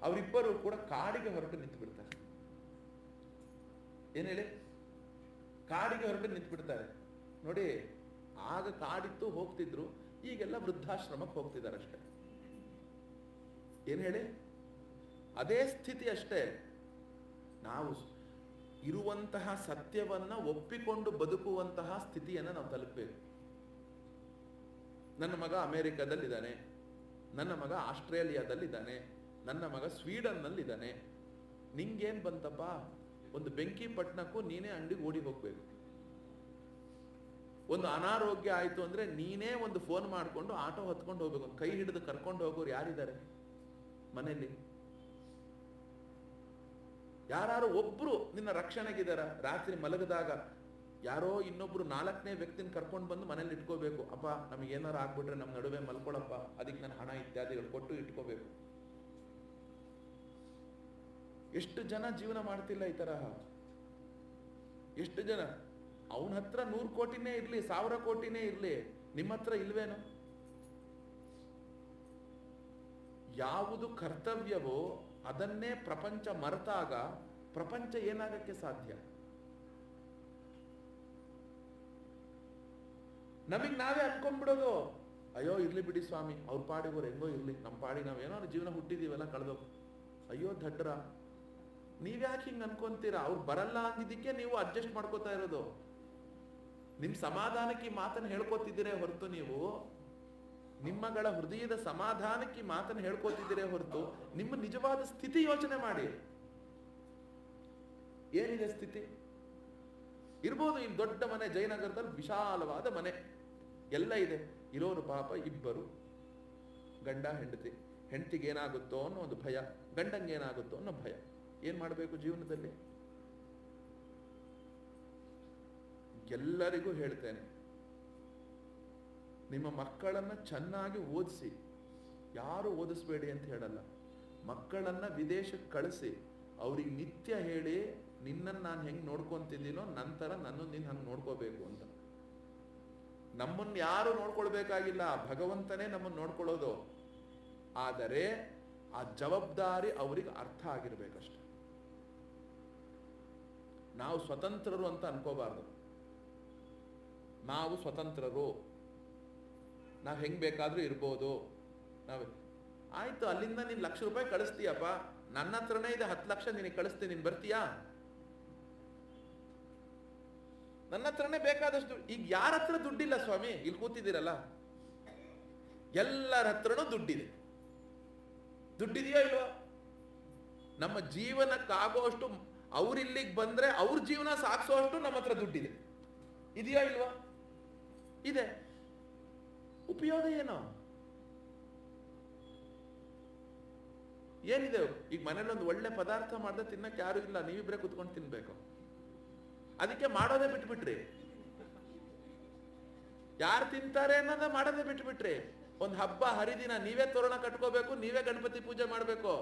ಅವರಿಬ್ಬರು ಕೂಡ ಕಾಡಿಗೆ ಹೊರಟು ನಿಂತು ಬಿಡ್ತಾರೆ. ಏನ್ ಹೇಳಿ, ಕಾಡಿಗೆ ಹೊರಟು ನಿಂತು ಬಿಡ್ತಾರೆ. ನೋಡಿ, ಆಗ ಕಾಡಿತ್ತು ಹೋಗ್ತಿದ್ರು, ಈಗೆಲ್ಲ ವೃದ್ಧಾಶ್ರಮಕ್ಕೆ ಹೋಗ್ತಿದ್ದಾರೆ ಅಷ್ಟೇ. ಏನ್ ಹೇಳಿ, ಅದೇ ಸ್ಥಿತಿ ಅಷ್ಟೇ. ನಾವು ಇರುವಂತಹ ಸತ್ಯವನ್ನ ಒಪ್ಪಿಕೊಂಡು ಬದುಕುವಂತಹ ಸ್ಥಿತಿಯನ್ನ ನಾವು ತಲುಪಬೇಕು. ನನ್ನ ಮಗ ಅಮೆರಿಕದಲ್ಲಿದ್ದಾನೆ, ನನ್ನ ಮಗ ಆಸ್ಟ್ರೇಲಿಯಾದಲ್ಲಿದ್ದಾನೆ, ನನ್ನ ಮಗ ಸ್ವೀಡನ್ನಲ್ಲಿದ್ದಾನೆ. ನಿಂಗೇನ್ ಬಂತಪ್ಪ? ಒಂದು ಬೆಂಕಿ ಪಟ್ಟಣಕ್ಕೂ ನೀನೇ ಅಂಗಡಿಗೆ ಓಡಿ ಹೋಗ್ಬೇಕು. ಒಂದು ಅನಾರೋಗ್ಯ ಆಯ್ತು ಅಂದ್ರೆ ನೀನೇ ಒಂದು ಫೋನ್ ಮಾಡ್ಕೊಂಡು ಆಟೋ ಹೊತ್ಕೊಂಡು ಹೋಗ್ಬೇಕು. ಕೈ ಹಿಡಿದು ಕರ್ಕೊಂಡು ಹೋಗೋರು ಯಾರಿದ್ದಾರೆ ಮನೆಯಲ್ಲಿ? ಯಾರು ಒಬ್ರು ನಿನ್ನ ರಕ್ಷಣೆಗಿದಾರ? ರಾತ್ರಿ ಮಲಗದಾಗ ಯಾರೋ ಇನ್ನೊಬ್ರು 4ನೇ ವ್ಯಕ್ತಿನ ಕರ್ಕೊಂಡು ಬಂದು ಮನೇಲಿ ಇಟ್ಕೋಬೇಕು. ಅಪ್ಪ ನಮಗೆ ಏನಾರು ಆಗ್ಬಿಟ್ರೆ ನಮ್ಮ ನಡುವೆ ಮಲ್ಕೊಳಪ್ಪ, ಅದಕ್ಕೆ ನಾನು ಹಣ ಇತ್ಯಾದಿಗಳು ಕೊಟ್ಟು ಇಟ್ಕೋಬೇಕು. ಎಷ್ಟು ಜನ ಜೀವನ ಮಾಡ್ತಿಲ್ಲ ಈ ತರಹ? ಎಷ್ಟು ಜನ? ಅವನ ಹತ್ರ 100 ಕೋಟಿನೇ ಇರ್ಲಿ, 1000 ಕೋಟಿನೇ ಇರ್ಲಿ, ನಿಮ್ಮ ಹತ್ರ ಇಲ್ವೇನೋ? ಯಾವುದು ಕರ್ತವ್ಯವೋ ಅದನ್ನೇ ಪ್ರಪಂಚ ಮರೆತಾಗ ಪ್ರಪಂಚ ಏನಾಗಕ್ಕೆ ಸಾಧ್ಯ? ನಮಗ್ ನಾವೇ ಅನ್ಕೊಂಡ್ಬಿಡೋದು, ಅಯ್ಯೋ ಇರ್ಲಿ ಬಿಡಿ ಸ್ವಾಮಿ, ಅವ್ರ ಪಾಡಿಗೋರು ಹೆಂಗೋ ಇರ್ಲಿ, ನಮ್ಮ ಪಾಡಿ ನಾವೇನೋ ಜೀವನ ಹುಟ್ಟಿದೀವಲ್ಲ ಕಳೆದೋಗು, ಅಯ್ಯೋ ದಡ್ರ. ನೀವ್ಯಾಕೆ ಹಿಂಗ್ ಅನ್ಕೊಂತೀರಾ? ಅವ್ರು ಬರಲ್ಲ ಅಂದಿದ್ದಕ್ಕೆ ನೀವು ಅಡ್ಜಸ್ಟ್ ಮಾಡ್ಕೋತಾ ಇರೋದು. ನಿಮ್ ಸಮಾಧಾನಕ್ಕೆ ಈ ಮಾತನ್ನು ಹೇಳ್ಕೊತಿದ್ದೀರೇ ಹೊರತು, ನೀವು ನಿಮ್ಮಗಳ ಹೃದಯದ ಸಮಾಧಾನಕ್ಕೆ ಈ ಮಾತನ್ನು ಹೇಳ್ಕೊತಿದ್ದೀರೇ ಹೊರತು ನಿಮ್ಮ ನಿಜವಾದ ಸ್ಥಿತಿ ಯೋಚನೆ ಮಾಡಿ. ಏನಿದೆ ಸ್ಥಿತಿ? ಇರ್ಬೋದು ಇಲ್ಲಿ ದೊಡ್ಡ ಮನೆ, ಜಯನಗರದಲ್ಲಿ ವಿಶಾಲವಾದ ಮನೆ ಎಲ್ಲ ಇದೆ, ಇರೋರು ಪಾಪ ಇಬ್ಬರು, ಗಂಡ ಹೆಂಡತಿ. ಹೆಂಡತಿಗೆ ಏನಾಗುತ್ತೋ ಅನ್ನೋ ಒಂದು ಭಯ, ಗಂಡಂಗೆ ಏನಾಗುತ್ತೋ ಅನ್ನೋ ಭಯ. ಏನ್ ಮಾಡಬೇಕು ಜೀವನದಲ್ಲಿ? ಎಲ್ಲರಿಗೂ ಹೇಳ್ತೇನೆ, ನಿಮ್ಮ ಮಕ್ಕಳನ್ನ ಚೆನ್ನಾಗಿ ಓದಿಸಿ. ಯಾರು ಓದಿಸ್ಬೇಡಿ ಅಂತ ಹೇಳಲ್ಲ. ಮಕ್ಕಳನ್ನ ವಿದೇಶಕ್ಕೆ ಕಳಿಸಿ, ಅವ್ರಿಗೆ ನಿತ್ಯ ಹೇಳಿ, ನಿನ್ನನ್ನು ನಾನು ಹೆಂಗ್ ನೋಡ್ಕೊಂತಿದ್ದೀನೋ ನಂತರ ನನ್ನ ನೀನು ಹಂಗೆ ನೋಡ್ಕೋಬೇಕು ಅಂತ. ನಮ್ಮನ್ನು ಯಾರು ನೋಡ್ಕೊಳ್ಬೇಕಾಗಿಲ್ಲ, ಭಗವಂತನೇ ನಮ್ಮನ್ನು ನೋಡ್ಕೊಳ್ಳೋದು. ಆದರೆ ಆ ಜವಾಬ್ದಾರಿ ಅವರಿಗೆ ಅರ್ಥ ಆಗಿರ್ಬೇಕಷ್ಟೆ. ನಾವು ಸ್ವತಂತ್ರರು ಅಂತ ಅನ್ಕೋಬಾರ್ದು. ನಾವು ಸ್ವತಂತ್ರರು, ನಾವು ಹೆಂಗ್ ಬೇಕಾದ್ರೂ ಇರ್ಬೋದು. ನಾವು ಆಯ್ತು, ಅಲ್ಲಿಂದ ನೀನ್ ₹1,00,000 ಕಳಿಸ್ತೀಯಪ್ಪ, ನನ್ನ ಹತ್ರನೇ ಇದೆ 10 ಲಕ್ಷ ನಿನಗೆ ಕಳಿಸ್ತೀನಿ, ನೀನ್ ಬರ್ತೀಯಾ? ನನ್ನ ಹತ್ರನೇ ಬೇಕಾದಷ್ಟು. ಈಗ ಯಾರ ಹತ್ರ ದುಡ್ಡಿಲ್ಲ ಸ್ವಾಮಿ? ಇಲ್ಲಿ ಕೂತಿದ್ದೀರಲ್ಲ, ಎಲ್ಲರ ಹತ್ರನೂ ದುಡ್ಡಿದೆ. ದುಡ್ಡಿದೆಯೋ ಇಲ್ವೋ? ನಮ್ಮ ಜೀವನಕ್ಕಾಗೋಷ್ಟು ಅವ್ರಿಲ್ಲಿಗೆ ಬಂದ್ರೆ ಅವ್ರ ಜೀವನ ಸಾಗಿಸೋಷ್ಟು ನಮ್ಮ ಹತ್ರ ದುಡ್ಡಿದೆ. ಇದೆಯೋ ಇಲ್ವಾ? ಇದೆ. ಉಪಯೋಗ ಏನೋ? ಏನಿದೆ? ಈಗ ಮನೇಲಿ ಒಂದು ಒಳ್ಳೆ ಪದಾರ್ಥ ಮಾಡಿದ್ರೆ ತಿನ್ನಕ್ಕೆ ಯಾರು ಇಲ್ಲ, ನೀವಿಬ್ರೆ ಕುತ್ಕೊಂಡು ತಿನ್ಬೇಕು. ಅದಕ್ಕೆ ಮಾಡೋದೇ ಬಿಟ್ಬಿಟ್ರಿ. ಯಾರು ತಿಂತಾರೆ ಅನ್ನೋದ ಮಾಡೋದೇ ಬಿಟ್ಬಿಟ್ರಿ. ಒಂದು ಹಬ್ಬ ಹರಿದಿನ ನೀವೇ ತೋರಣ ಕಟ್ಕೋಬೇಕು, ನೀವೇ ಗಣಪತಿ ಪೂಜೆ ಮಾಡ್ಬೇಕು,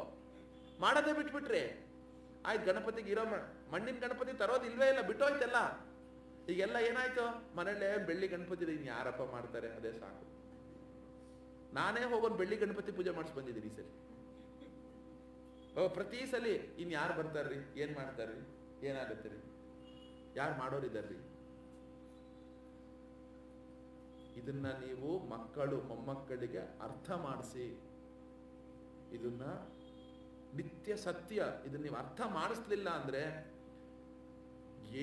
ಮಾಡೋದೇ ಬಿಟ್ಬಿಟ್ರಿ. ಆಯ್ತು, ಗಣಪತಿಗೆ ಇರೋ ಮಣ್ಣಿನ ಗಣಪತಿ ತರೋದು ಇಲ್ವೇ ಇಲ್ಲ, ಬಿಟ್ಟೋಯ್ತಲ್ಲ. ಈಗೆಲ್ಲ ಏನಾಯ್ತು? ಮನೇಲೆ ಬೆಳ್ಳಿ ಗಣಪತಿ ಇನ್ ಯಾರಪ್ಪ ಮಾಡ್ತಾರೆ, ಅದೇ ಸಾಕು. ನಾನೇ ಹೋಗೋದು ಬೆಳ್ಳಿ ಗಣಪತಿ ಪೂಜೆ ಮಾಡಿಸ್ ಬಂದಿದ್ದೀನಿ ಈ ಸರಿ. ಪ್ರತಿ ಸಲ ಇನ್ ಯಾರು ಬರ್ತಾರ್ರಿ, ಏನ್ ಮಾಡ್ತಾರ್ರಿ, ಏನಾಗತ್ತೆ ರೀ, ಯಾರು ಮಾಡೋರಿದ್ದಾರ್ರಿ? ಇದನ್ನ ನೀವು ಮಕ್ಕಳು ಮೊಮ್ಮಕ್ಕಳಿಗೆ ಅರ್ಥ ಮಾಡಿಸಿ. ಇದನ್ನ ನಿತ್ಯ ಸತ್ಯ. ಇದನ್ನ ನೀವು ಅರ್ಥ ಮಾಡಿಸ್ಲಿಲ್ಲ ಅಂದ್ರೆ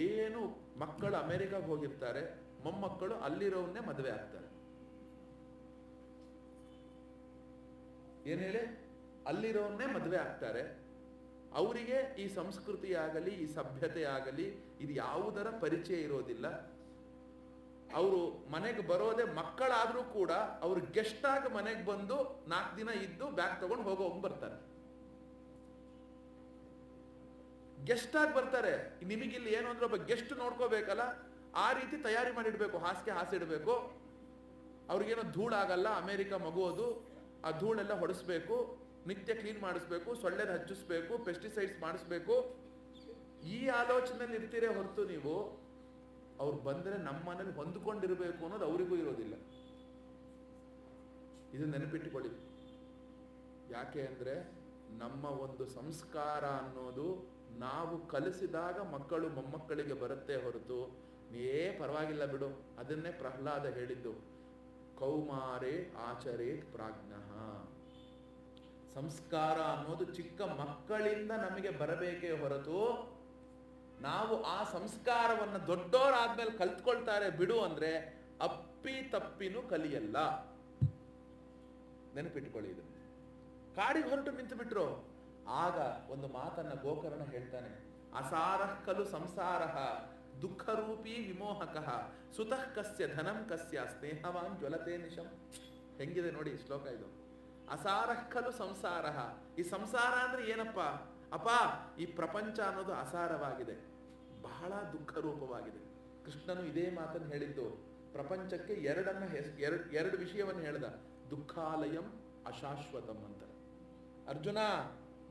ಏನು, ಮಕ್ಕಳು ಅಮೆರಿಕಾಗೆ ಹೋಗಿರ್ತಾರೆ, ಮೊಮ್ಮಕ್ಕಳು ಅಲ್ಲಿರೋವನ್ನೇ ಮದುವೆ ಆಗ್ತಾರೆ. ಏನ್ ಹೇಳಿ? ಅಲ್ಲಿರೋವನ್ನೇ ಮದುವೆ ಆಗ್ತಾರೆ. ಅವರಿಗೆ ಈ ಸಂಸ್ಕೃತಿ ಆಗಲಿ ಈ ಸಭ್ಯತೆ ಆಗಲಿ ಇದು ಯಾವುದರ ಪರಿಚಯ ಇರೋದಿಲ್ಲ. ಅವರು ಮನೆಗೆ ಬರೋದೇ, ಮಕ್ಕಳಾದ್ರೂ ಕೂಡ ಅವರು ಗೆಸ್ಟ್ ಆಗಿ ಮನೆಗೆ ಬಂದು 4 ದಿನ ಇದ್ದು ಬ್ಯಾಗ್ ತಗೊಂಡು ಹೋಗೋಂಗ್ ಬರ್ತಾರೆ. ಗೆಸ್ಟ್ ಆಗಿ ಬರ್ತಾರೆ. ನಿಮಗಿಲ್ಲಿ ಏನು ಅಂದ್ರೆ ಒಬ್ಬ ಗೆಸ್ಟ್ ನೋಡ್ಕೋಬೇಕಲ್ಲ, ಆ ರೀತಿ ತಯಾರಿ ಮಾಡಿಡ್ಬೇಕು. ಹಾಸಿಡಬೇಕು. ಅವ್ರಿಗೇನೋ ಧೂಳಾಗಲ್ಲ, ಅಮೆರಿಕ ಮಗುವುದು, ಆ ಧೂಳೆಲ್ಲ ಹೊಡಿಸ್ಬೇಕು, ನಿತ್ಯ ಕ್ಲೀನ್ ಮಾಡಿಸ್ಬೇಕು, ಸೊಳ್ಳೆದ ಹಚ್ಚಿಸ್ಬೇಕು, ಪೆಸ್ಟಿಸೈಡ್ಸ್ ಮಾಡಿಸ್ಬೇಕು. ಈ ಆಲೋಚನೆಯಲ್ಲಿ ಇರ್ತೀರೇ ಹೊರತು ನೀವು ಅವ್ರು ಬಂದ್ರೆ ನಮ್ಮ ಮನೇಲಿ ಹೊಂದ್ಕೊಂಡಿರ್ಬೇಕು ಅನ್ನೋದು ಅವರಿಗೂ ಇರೋದಿಲ್ಲ. ಇದು ನೆನಪಿಟ್ಟುಕೊಳ್ಳಿ. ಯಾಕೆ ಅಂದ್ರೆ ನಮ್ಮ ಒಂದು ಸಂಸ್ಕಾರ ಅನ್ನೋದು ನಾವು ಕಲಿಸಿದಾಗ ಮಕ್ಕಳು ಮೊಮ್ಮಕ್ಕಳಿಗೆ ಬರುತ್ತೆ ಹೊರತು ಪರವಾಗಿಲ್ಲ ಬಿಡು. ಅದನ್ನೇ ಪ್ರಹ್ಲಾದ ಹೇಳಿದ್ದು, ಕೌಮಾರೇ ಆಚರೇತ್ ಪ್ರಾಜ್ಞಃ. ಸಂಸ್ಕಾರ ಅನ್ನೋದು ಚಿಕ್ಕ ಮಕ್ಕಳಿಂದ ನಮಗೆ ಬರಬೇಕೇ ಹೊರತು ನಾವು ಆ ಸಂಸ್ಕಾರವನ್ನು ದೊಡ್ಡವರಾದ್ಮೇಲೆ ಕಲ್ತ್ಕೊಳ್ತಾರೆ ಬಿಡು ಅಂದ್ರೆ ಅಪ್ಪಿ ತಪ್ಪಿನೂ ಕಲಿಯಲ್ಲ. ನೆನಪಿಟ್ಟುಕೊಳ್ಳಿ ಇದು. ಕಾಡಿಗೆ ಹೊರಟು ನಿಂತು ಬಿಟ್ರು. ಆಗ ಒಂದು ಮಾತನ್ನ ಗೋಕರ್ಣ ಹೇಳ್ತಾನೆ, ಅಸಾರಃ ಖಲು ಸಂಸಾರಃ ದುಃಖರೂಪಿ ವಿಮೋಹಕಃ ಸುತಃ ಕಸ್ಯ ಧನಂ ಕಸ್ಯ ಸ್ನೇಹವಾನ್ ಜ್ವಲತೆ ನಿಶಂ. ಹೆಂಗಿದೆ ನೋಡಿ ಶ್ಲೋಕ ಇದು. ಅಸಾರಃ ಖಲು ಸಂಸಾರಃ. ಈ ಸಂಸಾರ ಅಂದ್ರೆ ಏನಪ್ಪ? ಅಪ್ಪ, ಈ ಪ್ರಪಂಚ ಅನ್ನೋದು ಅಸಾರವಾಗಿದೆ, ಬಹಳ ದುಃಖ ರೂಪವಾಗಿದೆ. ಕೃಷ್ಣನು ಇದೇ ಮಾತನ್ನು ಹೇಳಿದ್ದು. ಪ್ರಪಂಚಕ್ಕೆ ಎರಡು ವಿಷಯವನ್ನು ಹೇಳ್ದ. ದುಃಖಾಲಯಂ ಅಶಾಶ್ವತಂ ಅಂತ. ಅರ್ಜುನ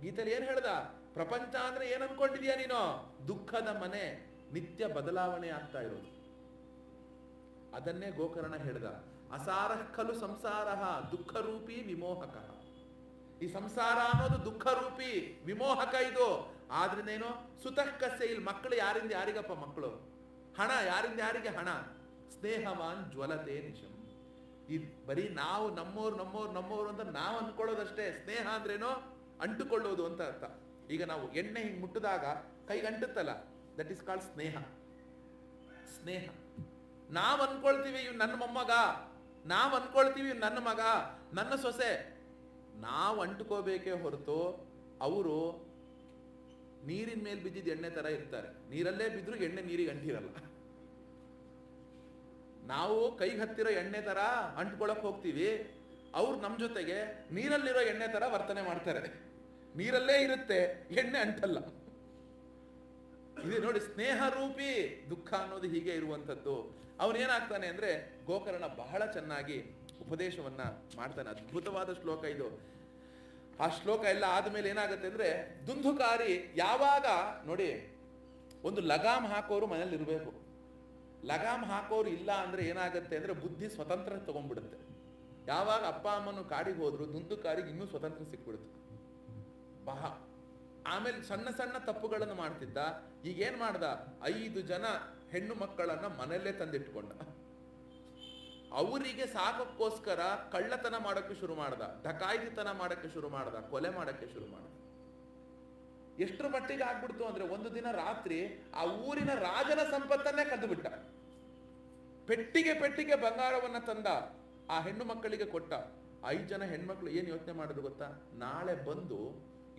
ಗೀತೆಯಲ್ಲಿ ಏನ್ ಹೇಳ್ದ? ಪ್ರಪಂಚ ಅಂದ್ರೆ ಏನ್ ಅನ್ಕೊಂಡಿದ್ಯಾ ನೀನು? ದುಃಖದ ಮನೆ, ನಿತ್ಯ ಬದಲಾವಣೆ ಆಗ್ತಾ ಇರೋದು. ಅದನ್ನೇ ಗೋಕರ್ಣ ಹೇಳ್ದ. ಅಸಾರಃ ಖಲು ಸಂಸಾರಃ ದುಃಖರೂಪಿ ವಿಮೋಹಕ. ಈ ಸಂಸಾರ ಅನ್ನೋದು ದುಃಖ ರೂಪಿ ವಿಮೋಹಕ. ಇದು ಆದ್ರೇನೇನು? ಸುತಃ ಕಸ್ಯ. ಇಲ್ಲಿ ಮಕ್ಕಳು ಯಾರಿಂದ ಯಾರಿಗಪ್ಪ ಮಕ್ಕಳು? ಹಣ ಯಾರಿಂದ ಯಾರಿಗೆ ಹಣ? ಸ್ನೇಹವಾನ್ ಜ್ವಲತೆ ನಿಶಂ. ಈ ಬರೀ ನಾವು ನಮ್ಮೋರು ಅಂತ ನಾವು ಅನ್ಕೊಳ್ಳೋದಷ್ಟೇ. ಸ್ನೇಹ ಅಂದ್ರೇನೋ ಅಂಟುಕೊಳ್ಳೋದು ಅಂತ ಅರ್ಥ. ಈಗ ನಾವು ಎಣ್ಣೆ ಹಿಂಗ್ ಮುಟ್ಟಿದಾಗ ಕೈಗೆ ಅಂಟುತ್ತಲ್ಲ, ದಟ್ ಇಸ್ ಕಾಲ್ಡ್ ಸ್ನೇಹ. ಸ್ನೇಹ. ನಾವ್ ಅನ್ಕೊಳ್ತೀವಿ ಇವ್ ನನ್ನ ಮೊಮ್ಮಗ, ನಾವ್ ಅನ್ಕೊಳ್ತೀವಿ ಇವ್ ನನ್ನ ಮಗ, ನನ್ನ ಸೊಸೆ. ನಾವು ಅಂಟುಕೋಬೇಕೇ ಹೊರತು ಅವರು ನೀರಿನ ಮೇಲೆ ಬಿದ್ದಿದ್ದು ಎಣ್ಣೆ ತರ ಇರ್ತಾರೆ. ನೀರಲ್ಲೇ ಬಿದ್ರು ಎಣ್ಣೆ ನೀರಿಗೆ ಅಂಟಿರಲ್ಲ. ನಾವು ಕೈಗೆ ಹತ್ತಿರೋ ಎಣ್ಣೆ ತರ ಅಂಟ್ಕೊಳಕ್ ಹೋಗ್ತೀವಿ, ಅವ್ರು ನಮ್ ಜೊತೆಗೆ ನೀರಲ್ಲಿರೋ ಎಣ್ಣೆ ತರ ವರ್ತನೆ ಮಾಡ್ತಾರೆ. ನೀರಲ್ಲೇ ಇರುತ್ತೆ, ಎಣ್ಣೆ ಅಂಟಲ್ಲ. ಇದು ನೋಡಿ, ಸ್ನೇಹ ರೂಪಿ ದುಃಖ ಅನ್ನೋದು ಹೀಗೆ ಇರುವಂಥದ್ದು. ಅವನೇನಾಗ್ತಾನೆ ಅಂದ್ರೆ, ಗೋಕರ್ಣ ಬಹಳ ಚೆನ್ನಾಗಿ ಉಪದೇಶವನ್ನ ಮಾಡ್ತಾನೆ. ಅದ್ಭುತವಾದ ಶ್ಲೋಕ ಇದು. ಆ ಶ್ಲೋಕ ಎಲ್ಲ ಆದ್ಮೇಲೆ ಏನಾಗುತ್ತೆ ಅಂದ್ರೆ, ದುಂದುಕಾರಿ ಯಾವಾಗ ನೋಡಿ, ಒಂದು ಲಗಾಮ್ ಹಾಕೋರು ಮನೇಲಿ ಇರಬೇಕು. ಲಗಾಮ್ ಹಾಕೋರು ಇಲ್ಲ ಅಂದ್ರೆ ಏನಾಗುತ್ತೆ ಅಂದ್ರೆ ಬುದ್ಧಿ ಸ್ವತಂತ್ರ ತಗೊಂಡ್ಬಿಡುತ್ತೆ. ಯಾವಾಗ ಅಪ್ಪ ಅಮ್ಮನು ಕಾಡಿಗೆ ಹೋದ್ರು ದುಂದುಕಾರಿಗೆ ಇನ್ನೂ ಸ್ವತಂತ್ರ ಸಿಕ್ಬಿಡುತ್ತೆ. ಆಮೇಲೆ ಸಣ್ಣ ಸಣ್ಣ ತಪ್ಪುಗಳನ್ನು ಮಾಡ್ತಿದ್ದ. ಈಗ ಏನ್ ಮಾಡ್ದ? 5 ಜನ ಹೆಣ್ಣು ಮಕ್ಕಳನ್ನ ಮನೆಯಲ್ಲೇ ತಂದಿಟ್ಕೊಂಡ. ಅವರಿಗೆ ಸಾಕಕ್ಕೋಸ್ಕರ ಕಳ್ಳತನ ಮಾಡಕ್ಕೆ ಶುರು ಮಾಡ್ದ, ಡಕಾಯಿತಿತನ ಮಾಡಕ್ಕೆ ಶುರು ಮಾಡ್ದ, ಕೊಲೆ ಮಾಡಕ್ಕೆ ಶುರು ಮಾಡ್ದ. ಎಷ್ಟರ ಮಟ್ಟಿಗೆ ಆಗ್ಬಿಡ್ತು ಅಂದ್ರೆ, ಒಂದು ದಿನ ರಾತ್ರಿ ಆ ಊರಿನ ರಾಜನ ಸಂಪತ್ತನ್ನೇ ಕದ್ದು ಬಿಟ್ಟ. ಪೆಟ್ಟಿಗೆ ಬಂಗಾರವನ್ನ ತಂದ, ಆ ಹೆಣ್ಣು ಮಕ್ಕಳಿಗೆ ಕೊಟ್ಟ. 5 ಜನ ಹೆಣ್ಮಕ್ಳು ಏನ್ ಯೋಚನೆ ಮಾಡಿದ್ರು ಗೊತ್ತಾ? ನಾಳೆ ಬಂದು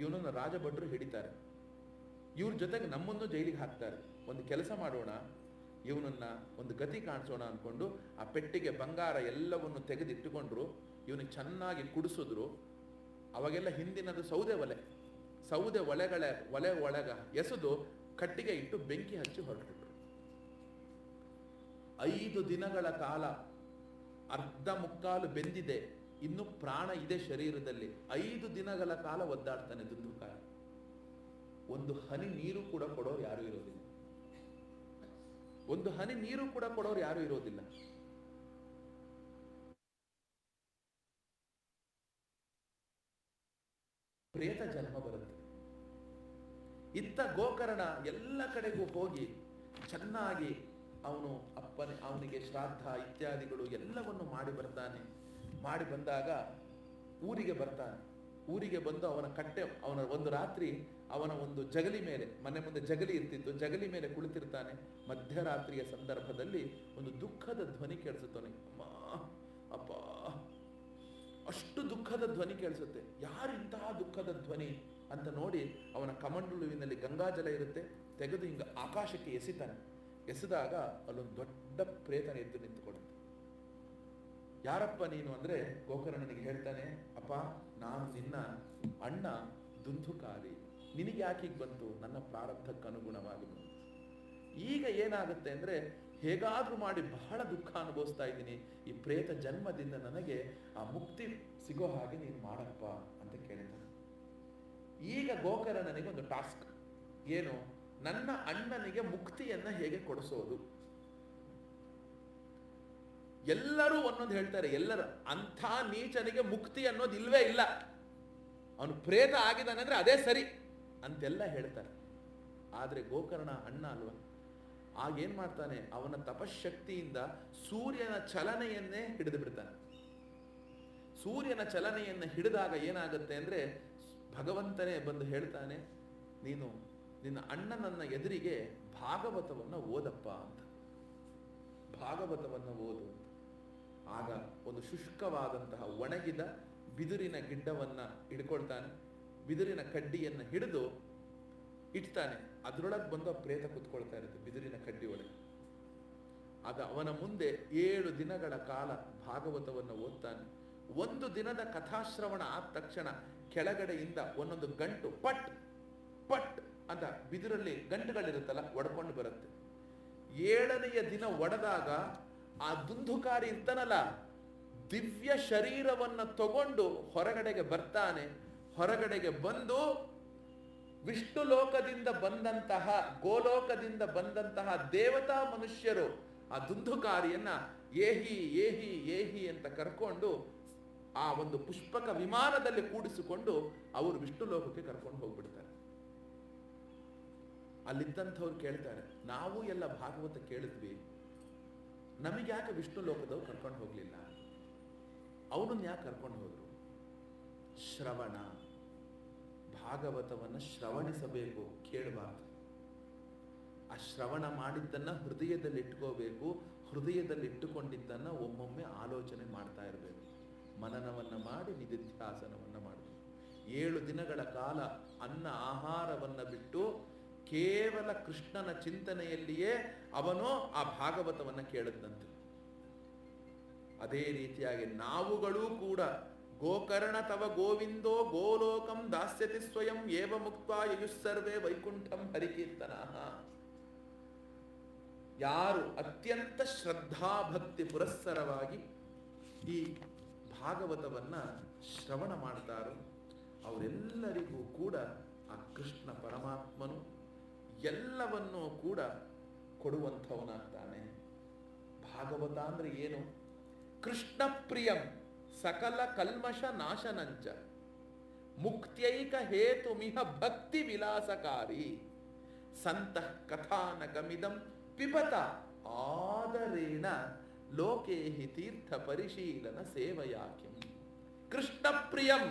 ಇವನನ್ನ ರಾಜಭಟ್ರು ಹಿಡಿತಾರೆ, ಇವ್ರ ಜೊತೆಗೆ ನಮ್ಮನ್ನು ಜೈಲಿಗೆ ಹಾಕ್ತಾರೆ. ಒಂದು ಕೆಲಸ ಮಾಡೋಣ, ಇವನನ್ನ ಒಂದು ಗತಿ ಕಾಣಿಸೋಣ ಅನ್ಕೊಂಡು ಆ ಪೆಟ್ಟಿಗೆ ಬಂಗಾರ ಎಲ್ಲವನ್ನು ತೆಗೆದಿಟ್ಟುಕೊಂಡ್ರು. ಇವನಿಗೆ ಚೆನ್ನಾಗಿ ಕುಡಿಸಿದ್ರು. ಅವಾಗೆಲ್ಲ ಹಿಂದಿನದು ಸೌದೆ ಒಲೆ ಒಳಗ ಎಸೆದು ಕಟ್ಟಿಗೆ ಇಟ್ಟು ಬೆಂಕಿ ಹಚ್ಚಿ ಹೊರಟಿದ್ರು. 5 ದಿನಗಳ ಕಾಲ ಅರ್ಧ ಮುಕ್ಕಾಲು ಬೆಂದಿದೆ, ಇನ್ನು ಪ್ರಾಣ ಇದೆ ಶರೀರದಲ್ಲಿ. 5 ದಿನಗಳ ಕಾಲ ಒದ್ದಾಡ್ತಾನೆ ದುಂದುಕಾರ. ಒಂದು ಹನಿ ನೀರು ಕೂಡ ಕೊಡೋರು ಯಾರು ಇರೋದಿಲ್ಲ. ಒಂದು ಹನಿ ನೀರು ಕೂಡ ಕೊಡೋರು ಯಾರು ಇರೋದಿಲ್ಲ. ಪ್ರೇತ ಜನ್ಮ ಬರುತ್ತೆ. ಇತ್ತ ಗೋಕರ್ಣ ಎಲ್ಲ ಕಡೆಗೂ ಹೋಗಿ ಚೆನ್ನಾಗಿ ಅವನಿಗೆ ಶ್ರಾದ್ದ ಇತ್ಯಾದಿಗಳು ಎಲ್ಲವನ್ನು ಮಾಡಿ ಬರ್ತಾನೆ. ಮಾಡಿ ಬಂದಾಗ ಊರಿಗೆ ಬರ್ತಾನೆ. ಊರಿಗೆ ಬಂದು ಅವನ ಒಂದು ರಾತ್ರಿ ಅವನ ಒಂದು ಜಗಲಿ ಮೇಲೆ, ಮನೆ ಮುಂದೆ ಜಗಲಿ ಇರ್ತಿತ್ತು, ಜಗಲಿ ಮೇಲೆ ಕುಳಿತಿರ್ತಾನೆ. ಮಧ್ಯರಾತ್ರಿಯ ಸಂದರ್ಭದಲ್ಲಿ ಒಂದು ದುಃಖದ ಧ್ವನಿ ಕೇಳಿಸುತ್ತಾನೆ. ಅಮ್ಮ, ಅಪ್ಪ, ಅಷ್ಟು ದುಃಖದ ಧ್ವನಿ ಕೇಳಿಸುತ್ತೆ. ಯಾರು ಇಂತಹ ದುಃಖದ ಧ್ವನಿ? ಅಂತ ನೋಡಿ ಅವನ ಕಮಂಡಲುವಿನಲ್ಲಿ ಗಂಗಾಜಲ ಇರುತ್ತೆ, ತೆಗೆದು ಹಿಂಗ ಆಕಾಶಕ್ಕೆ ಎಸಿತಾನೆ. ಎಸೆದಾಗ ಅಲ್ಲೊಂದು ದೊಡ್ಡ ಪ್ರೇತನ ಎದ್ದು ನಿಂತುಕೊಳ್ಳುತ್ತೆ. ಯಾರಪ್ಪ ನೀನು ಅಂದ್ರೆ ಗೋಕರ್ಣನಿಗೆ ಹೇಳ್ತಾನೆ, ಅಪ್ಪ ನಾನು ನಿನ್ನ ಅಣ್ಣ ದುಂದುಕಾರಿ, ನಿನಗೆ ಯಾಕೆ ಬಂತು? ನನ್ನ ಪ್ರಾರಬ್ಧಕ್ಕೆ ಅನುಗುಣವಾಗಿ ಬಂತು. ಈಗ ಏನಾಗುತ್ತೆ ಅಂದ್ರೆ, ಹೇಗಾದ್ರೂ ಮಾಡಿ ಬಹಳ ದುಃಖ ಅನುಭವಿಸ್ತಾ ಇದ್ದೀನಿ, ಈ ಪ್ರೇತ ಜನ್ಮದಿಂದ ನನಗೆ ಆ ಮುಕ್ತಿ ಸಿಗೋ ಹಾಗೆ ನೀನು ಮಾಡಪ್ಪ ಅಂತ ಕೇಳ್ತಾನೆ. ಈಗ ಗೋಕರ್ಣನಿಗೆ ಒಂದು ಟಾಸ್ಕ್ ಏನು? ನನ್ನ ಅಣ್ಣನಿಗೆ ಮುಕ್ತಿಯನ್ನ ಹೇಗೆ ಕೊಡಿಸೋದು? ಎಲ್ಲರೂ ಒಂದೊಂದು ಹೇಳ್ತಾರೆ. ಎಲ್ಲರೂ ಅಂಥ ನೀಚನಿಗೆ ಮುಕ್ತಿ ಅನ್ನೋದು ಇಲ್ವೇ ಇಲ್ಲ, ಅವನು ಪ್ರೇತ ಆಗಿದ್ದಾನೆ ಅಂದ್ರೆ ಅದೇ ಸರಿ ಅಂತೆಲ್ಲ ಹೇಳ್ತಾರೆ. ಆದ್ರೆ ಗೋಕರ್ಣ ಅಣ್ಣ ಅಲ್ವಾ, ಆಗೇನ್ ಮಾಡ್ತಾನೆ? ಅವನ ತಪಶಕ್ತಿಯಿಂದ ಸೂರ್ಯನ ಚಲನೆಯನ್ನೇ ಹಿಡಿದು ಬಿಡ್ತಾನೆ. ಸೂರ್ಯನ ಚಲನೆಯನ್ನು ಹಿಡಿದಾಗ ಏನಾಗುತ್ತೆ ಅಂದ್ರೆ, ಭಗವಂತನೇ ಬಂದು ಹೇಳ್ತಾನೆ, ನೀನು ನಿನ್ನ ಅಣ್ಣನನ್ನ ಎದುರಿಗೆ ಭಾಗವತವನ್ನ ಓದಪ್ಪ ಅಂತ. ಭಾಗವತವನ್ನ ಓದು. ಆಗ ಒಂದು ಶುಷ್ಕವಾದಂತಹ ಒಣಗಿದ ಬಿದಿರಿನ ಗಿಡ್ಡವನ್ನ ಹಿಡ್ಕೊಳ್ತಾನೆ, ಬಿದಿರಿನ ಕಡ್ಡಿಯನ್ನು ಹಿಡಿದು ಇಡ್ತಾನೆ. ಅದರೊಳಗೆ ಬಂದು ಆ ಪ್ರೇತ ಕುತ್ಕೊಳ್ತಾ ಇರುತ್ತೆ ಬಿದಿರಿನ ಕಡ್ಡಿ ಒಳಗೆ. ಆಗ ಅವನ ಮುಂದೆ 7 ದಿನಗಳ ಕಾಲ ಭಾಗವತವನ್ನು ಓದ್ತಾನೆ. ಒಂದು ದಿನದ ಕಥಾಶ್ರವಣ ಆದ ತಕ್ಷಣ ಕೆಳಗಡೆಯಿಂದ ಒಂದೊಂದು ಗಂಟು ಪಟ್ ಪಟ್ ಅಂತ ಬಿದಿರಲ್ಲಿ ಗಂಟುಗಳಿರುತ್ತಲ್ಲ ಒಡ್ಕೊಂಡು ಬರುತ್ತೆ. 7ನೆಯ ದಿನ ಒಡೆದಾಗ ಆ ದುಂದುಕಾರಿ ಇರ್ತಾನಲ್ಲ, ದಿವ್ಯ ಶರೀರವನ್ನ ತಗೊಂಡು ಹೊರಗಡೆಗೆ ಬರ್ತಾನೆ. ಹೊರಗಡೆಗೆ ಬಂದು ವಿಷ್ಣು ಲೋಕದಿಂದ ಬಂದಂತಹ, ಗೋಲೋಕದಿಂದ ಬಂದಂತಹ ದೇವತಾ ಮನುಷ್ಯರು ಆ ದುಂದುಕಾರಿಯನ್ನ ಏಹಿ ಏಹಿ ಏಹಿ ಅಂತ ಕರ್ಕೊಂಡು ಆ ಒಂದು ಪುಷ್ಪಕ ವಿಮಾನದಲ್ಲಿ ಕೂಡಿಸಿಕೊಂಡು ಅವರು ವಿಷ್ಣು ಲೋಕಕ್ಕೆ ಕರ್ಕೊಂಡು ಹೋಗ್ಬಿಡ್ತಾರೆ. ಅಲ್ಲಿದ್ದಂಥವ್ರು ಕೇಳ್ತಾರೆ, ನಾವು ಎಲ್ಲ ಭಾಗವತ ಕೇಳಿದ್ವಿ, ನಮಗೆ ಯಾಕೆ ವಿಷ್ಣು ಲೋಕದವ್ರು ಕರ್ಕೊಂಡು ಹೋಗ್ಲಿಲ್ಲ? ಅವನನ್ನ ಯಾಕೆ ಕರ್ಕೊಂಡು ಹೋದ್ರು? ಶ್ರವಣ, ಭಾಗವತವನ್ನು ಶ್ರವಣಿಸಬೇಕು, ಕೇಳಬಾರ್ದು. ಆ ಶ್ರವಣ ಮಾಡಿದ್ದನ್ನ ಹೃದಯದಲ್ಲಿ ಇಟ್ಕೋಬೇಕು. ಹೃದಯದಲ್ಲಿ ಇಟ್ಟುಕೊಂಡಿದ್ದನ್ನ ಒಮ್ಮೊಮ್ಮೆ ಆಲೋಚನೆ ಮಾಡ್ತಾ ಇರಬೇಕು. ಮನನವನ್ನ ಮಾಡಿ ನಿಧಿಧ್ಯಾಸನವನ್ನ ಮಾಡಬೇಕು. 7 ದಿನಗಳ ಕಾಲ ಅನ್ನ ಆಹಾರವನ್ನ ಬಿಟ್ಟು ಕೇವಲ ಕೃಷ್ಣನ ಚಿಂತನೆಯಲ್ಲಿಯೇ ಅವನು ಆ ಭಾಗವತವನ್ನ ಕೇಳದಂತೆ. ಅದೇ ರೀತಿಯಾಗಿ ನಾವುಗಳೂ ಕೂಡ ಗೋಕರ್ಣ ತವ ಗೋವಿಂದೋ ಗೋಲೋಕಂ ದಾಸ್ಯತಿ ಸ್ವಯಂ ಏವ ಮುಕ್ತ್ವಾ ಯಯುಸ್ಸರ್ವೇ ವೈಕುಂಠಂ ಹರಿಕೀರ್ತನ. ಯಾರು ಅತ್ಯಂತ ಶ್ರದ್ಧಾಭಕ್ತಿ ಪುರಸ್ಸರವಾಗಿ ಈ ಭಾಗವತವನ್ನ ಶ್ರವಣ ಮಾಡ್ತಾರೋ ಅವರೆಲ್ಲರಿಗೂ ಕೂಡ ಆ ಕೃಷ್ಣ ಪರಮಾತ್ಮನು ಎಲ್ಲವನ್ನೂ ಕೂಡ ಕೊಡುವಂಥವನಾಗ್ತಾನೆ. ಭಾಗವತ ಅಂದ್ರೆ ಏನು? ಕೃಷ್ಣ ಪ್ರಿಯಂ ಸಕಲ ಕಲ್ಮಶ ನಾಶನಂಚ ಮುಕ್ತ್ಯೈಕ ಹೇತುಮಿಹ ಭಕ್ತಿ ವಿಲಾಸಕಾರಿ ಸಂತಃ ಕಥಾನಕಮಿದಂ ಪಿಬತ ಆದರೇಣ ಲೋಕೇಹಿ ತೀರ್ಥ ಪರಿಶೀಲನ ಸೇವಯಾಕಿಂ. ಕೃಷ್ಣ ಪ್ರಿಯಂ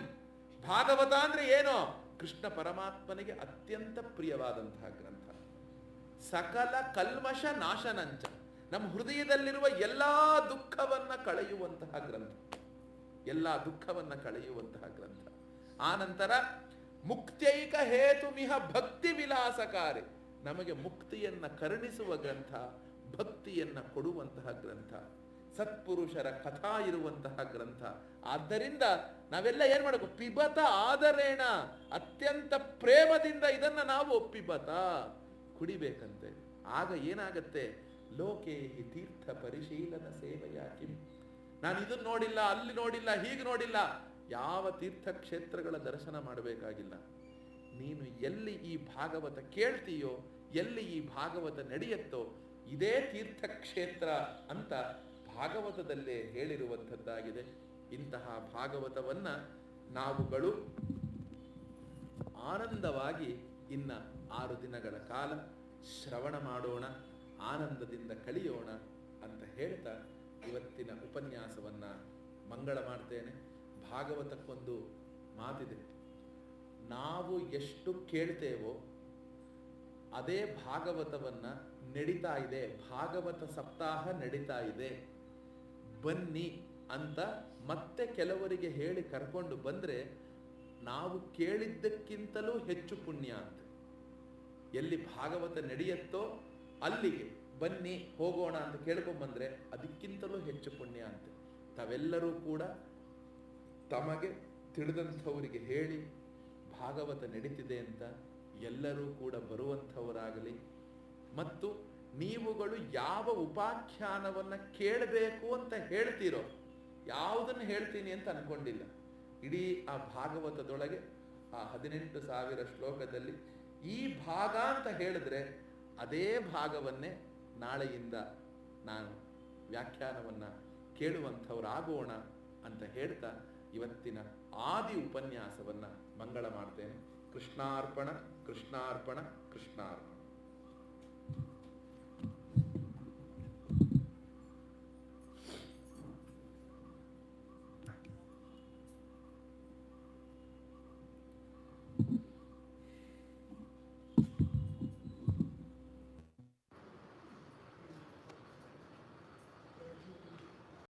ಭಾಗವತ ಅಂದ್ರೆ ಏನು? ಕೃಷ್ಣ ಪರಮಾತ್ಮನಿಗೆ ಅತ್ಯಂತ ಪ್ರಿಯವಾದಂತಹ ಗ್ರಂಥ. ಸಕಲ ಕಲ್ಮಶ ನಾಶನಂಚ, ನಮ್ಮ ಹೃದಯದಲ್ಲಿರುವ ಎಲ್ಲಾ ದುಃಖವನ್ನ ಕಳೆಯುವಂತಹ ಗ್ರಂಥ. ಎಲ್ಲಾ ದುಃಖವನ್ನ ಕಳೆಯುವಂತಹ ಗ್ರಂಥ. ಆ ನಂತರ ಮುಕ್ತೈಕ ಹೇತುಮಿಹ ಭಕ್ತಿ ವಿಲಾಸಕಾರಿ, ನಮಗೆ ಮುಕ್ತಿಯನ್ನ ಕರುಣಿಸುವ ಗ್ರಂಥ, ಭಕ್ತಿಯನ್ನ ಕೊಡುವಂತಹ ಗ್ರಂಥ, ಸತ್ಪುರುಷರ ಕಥಾ ಇರುವಂತಹ ಗ್ರಂಥ. ಆದ್ದರಿಂದ ನಾವೆಲ್ಲ ಏನ್ ಮಾಡಬೇಕು? ಪಿಬತ ಆದರೇಣ, ಅತ್ಯಂತ ಪ್ರೇಮದಿಂದ ಇದನ್ನ ನಾವು ಪಿಬತ ಕುಡಿಬೇಕಂತೆ. ಆಗ ಏನಾಗತ್ತೆ? ಲೋಕೇಹಿ ತೀರ್ಥ ಪರಿಶೀಲನ ಸೇವೆಯಾಕಿ. ನಾನು ಇದನ್ನ ನೋಡಿಲ್ಲ, ಅಲ್ಲಿ ನೋಡಿಲ್ಲ, ಹೀಗೆ ನೋಡಿಲ್ಲ, ಯಾವ ತೀರ್ಥಕ್ಷೇತ್ರಗಳ ದರ್ಶನ ಮಾಡಬೇಕಾಗಿಲ್ಲ. ನೀನು ಎಲ್ಲಿ ಈ ಭಾಗವತ ಕೇಳ್ತೀಯೋ, ಎಲ್ಲಿ ಈ ಭಾಗವತ ನಡೆಯುತ್ತೋ ಇದೇ ತೀರ್ಥಕ್ಷೇತ್ರ ಅಂತ ಭಾಗವತದಲ್ಲೇ ಹೇಳಿರುವಂಥದ್ದಾಗಿದೆ. ಇಂತಹ ಭಾಗವತವನ್ನ ನಾವುಗಳು ಆನಂದವಾಗಿ ಇನ್ನ 6 ದಿನಗಳ ಕಾಲ ಶ್ರವಣ ಮಾಡೋಣ, ಆನಂದದಿಂದ ಕಳೆಯೋಣ ಅಂತ ಹೇಳ್ತಾ ಇವತ್ತಿನ ಉಪನ್ಯಾಸವನ್ನ ಮಂಗಳ ಮಾಡ್ತೇನೆ. ಭಾಗವತಕ್ಕೊಂದು ಮಾತಿದೆ, ನಾವು ಎಷ್ಟು ಕೇಳ್ತೇವೋ ಅದೇ ಭಾಗವತವನ್ನ ನಡೀತಾ ಇದೆ, ಭಾಗವತ ಸಪ್ತಾಹ ನಡೀತಾ ಇದೆ, ಬನ್ನಿ ಅಂತ ಮತ್ತೆ ಕೆಲವರಿಗೆ ಹೇಳಿ ಕರ್ಕೊಂಡು ಬಂದ್ರೆ ನಾವು ಕೇಳಿದ್ದಕ್ಕಿಂತಲೂ ಹೆಚ್ಚು ಪುಣ್ಯ ಅಂತ. ಎಲ್ಲಿ ಭಾಗವತ ನಡೆಯುತ್ತೋ ಅಲ್ಲಿಗೆ ಬನ್ನಿ ಹೋಗೋಣ ಅಂತ ಕೇಳ್ಕೊಂಬಂದ್ರೆ ಅದಕ್ಕಿಂತಲೂ ಹೆಚ್ಚು ಪುಣ್ಯ ಅಂತ. ತಾವೆಲ್ಲರೂ ಕೂಡ ತಮಗೆ ತಿಳಿದಂಥವರಿಗೆ ಹೇಳಿ ಭಾಗವತ ನಡೀತಿದೆ ಅಂತ ಎಲ್ಲರೂ ಕೂಡ ಬರುವಂಥವರಾಗಲಿ. ಮತ್ತು ನೀವುಗಳು ಯಾವ ಉಪಾಖ್ಯಾನವನ್ನು ಕೇಳಬೇಕು ಅಂತ ಹೇಳ್ತೀರೋ, ಯಾವುದನ್ನು ಹೇಳ್ತೀನಿ ಅಂತ ಅನ್ಕೊಂಡಿಲ್ಲ, ಇಡೀ ಆ ಭಾಗವತದೊಳಗೆ ಆ 18,000 ಶ್ಲೋಕದಲ್ಲಿ ಈ ಭಾಗ ಅಂತ ಹೇಳಿದ್ರೆ ಅದೇ ಭಾಗವನ್ನೇ ನಾಳೆಯಿಂದ ನಾನು ವ್ಯಾಖ್ಯಾನವನ್ನು ಕೇಳುವಂಥವರಾಗೋಣ ಅಂತ ಹೇಳ್ತಾ ಇವತ್ತಿನ ಆದಿ ಉಪನ್ಯಾಸವನ್ನು ಮಂಗಳ ಮಾಡ್ತೇನೆ. ಕೃಷ್ಣಾರ್ಪಣ ಕೃಷ್ಣಾರ್ಪಣ ಕೃಷ್ಣಾರ್ಪಣ.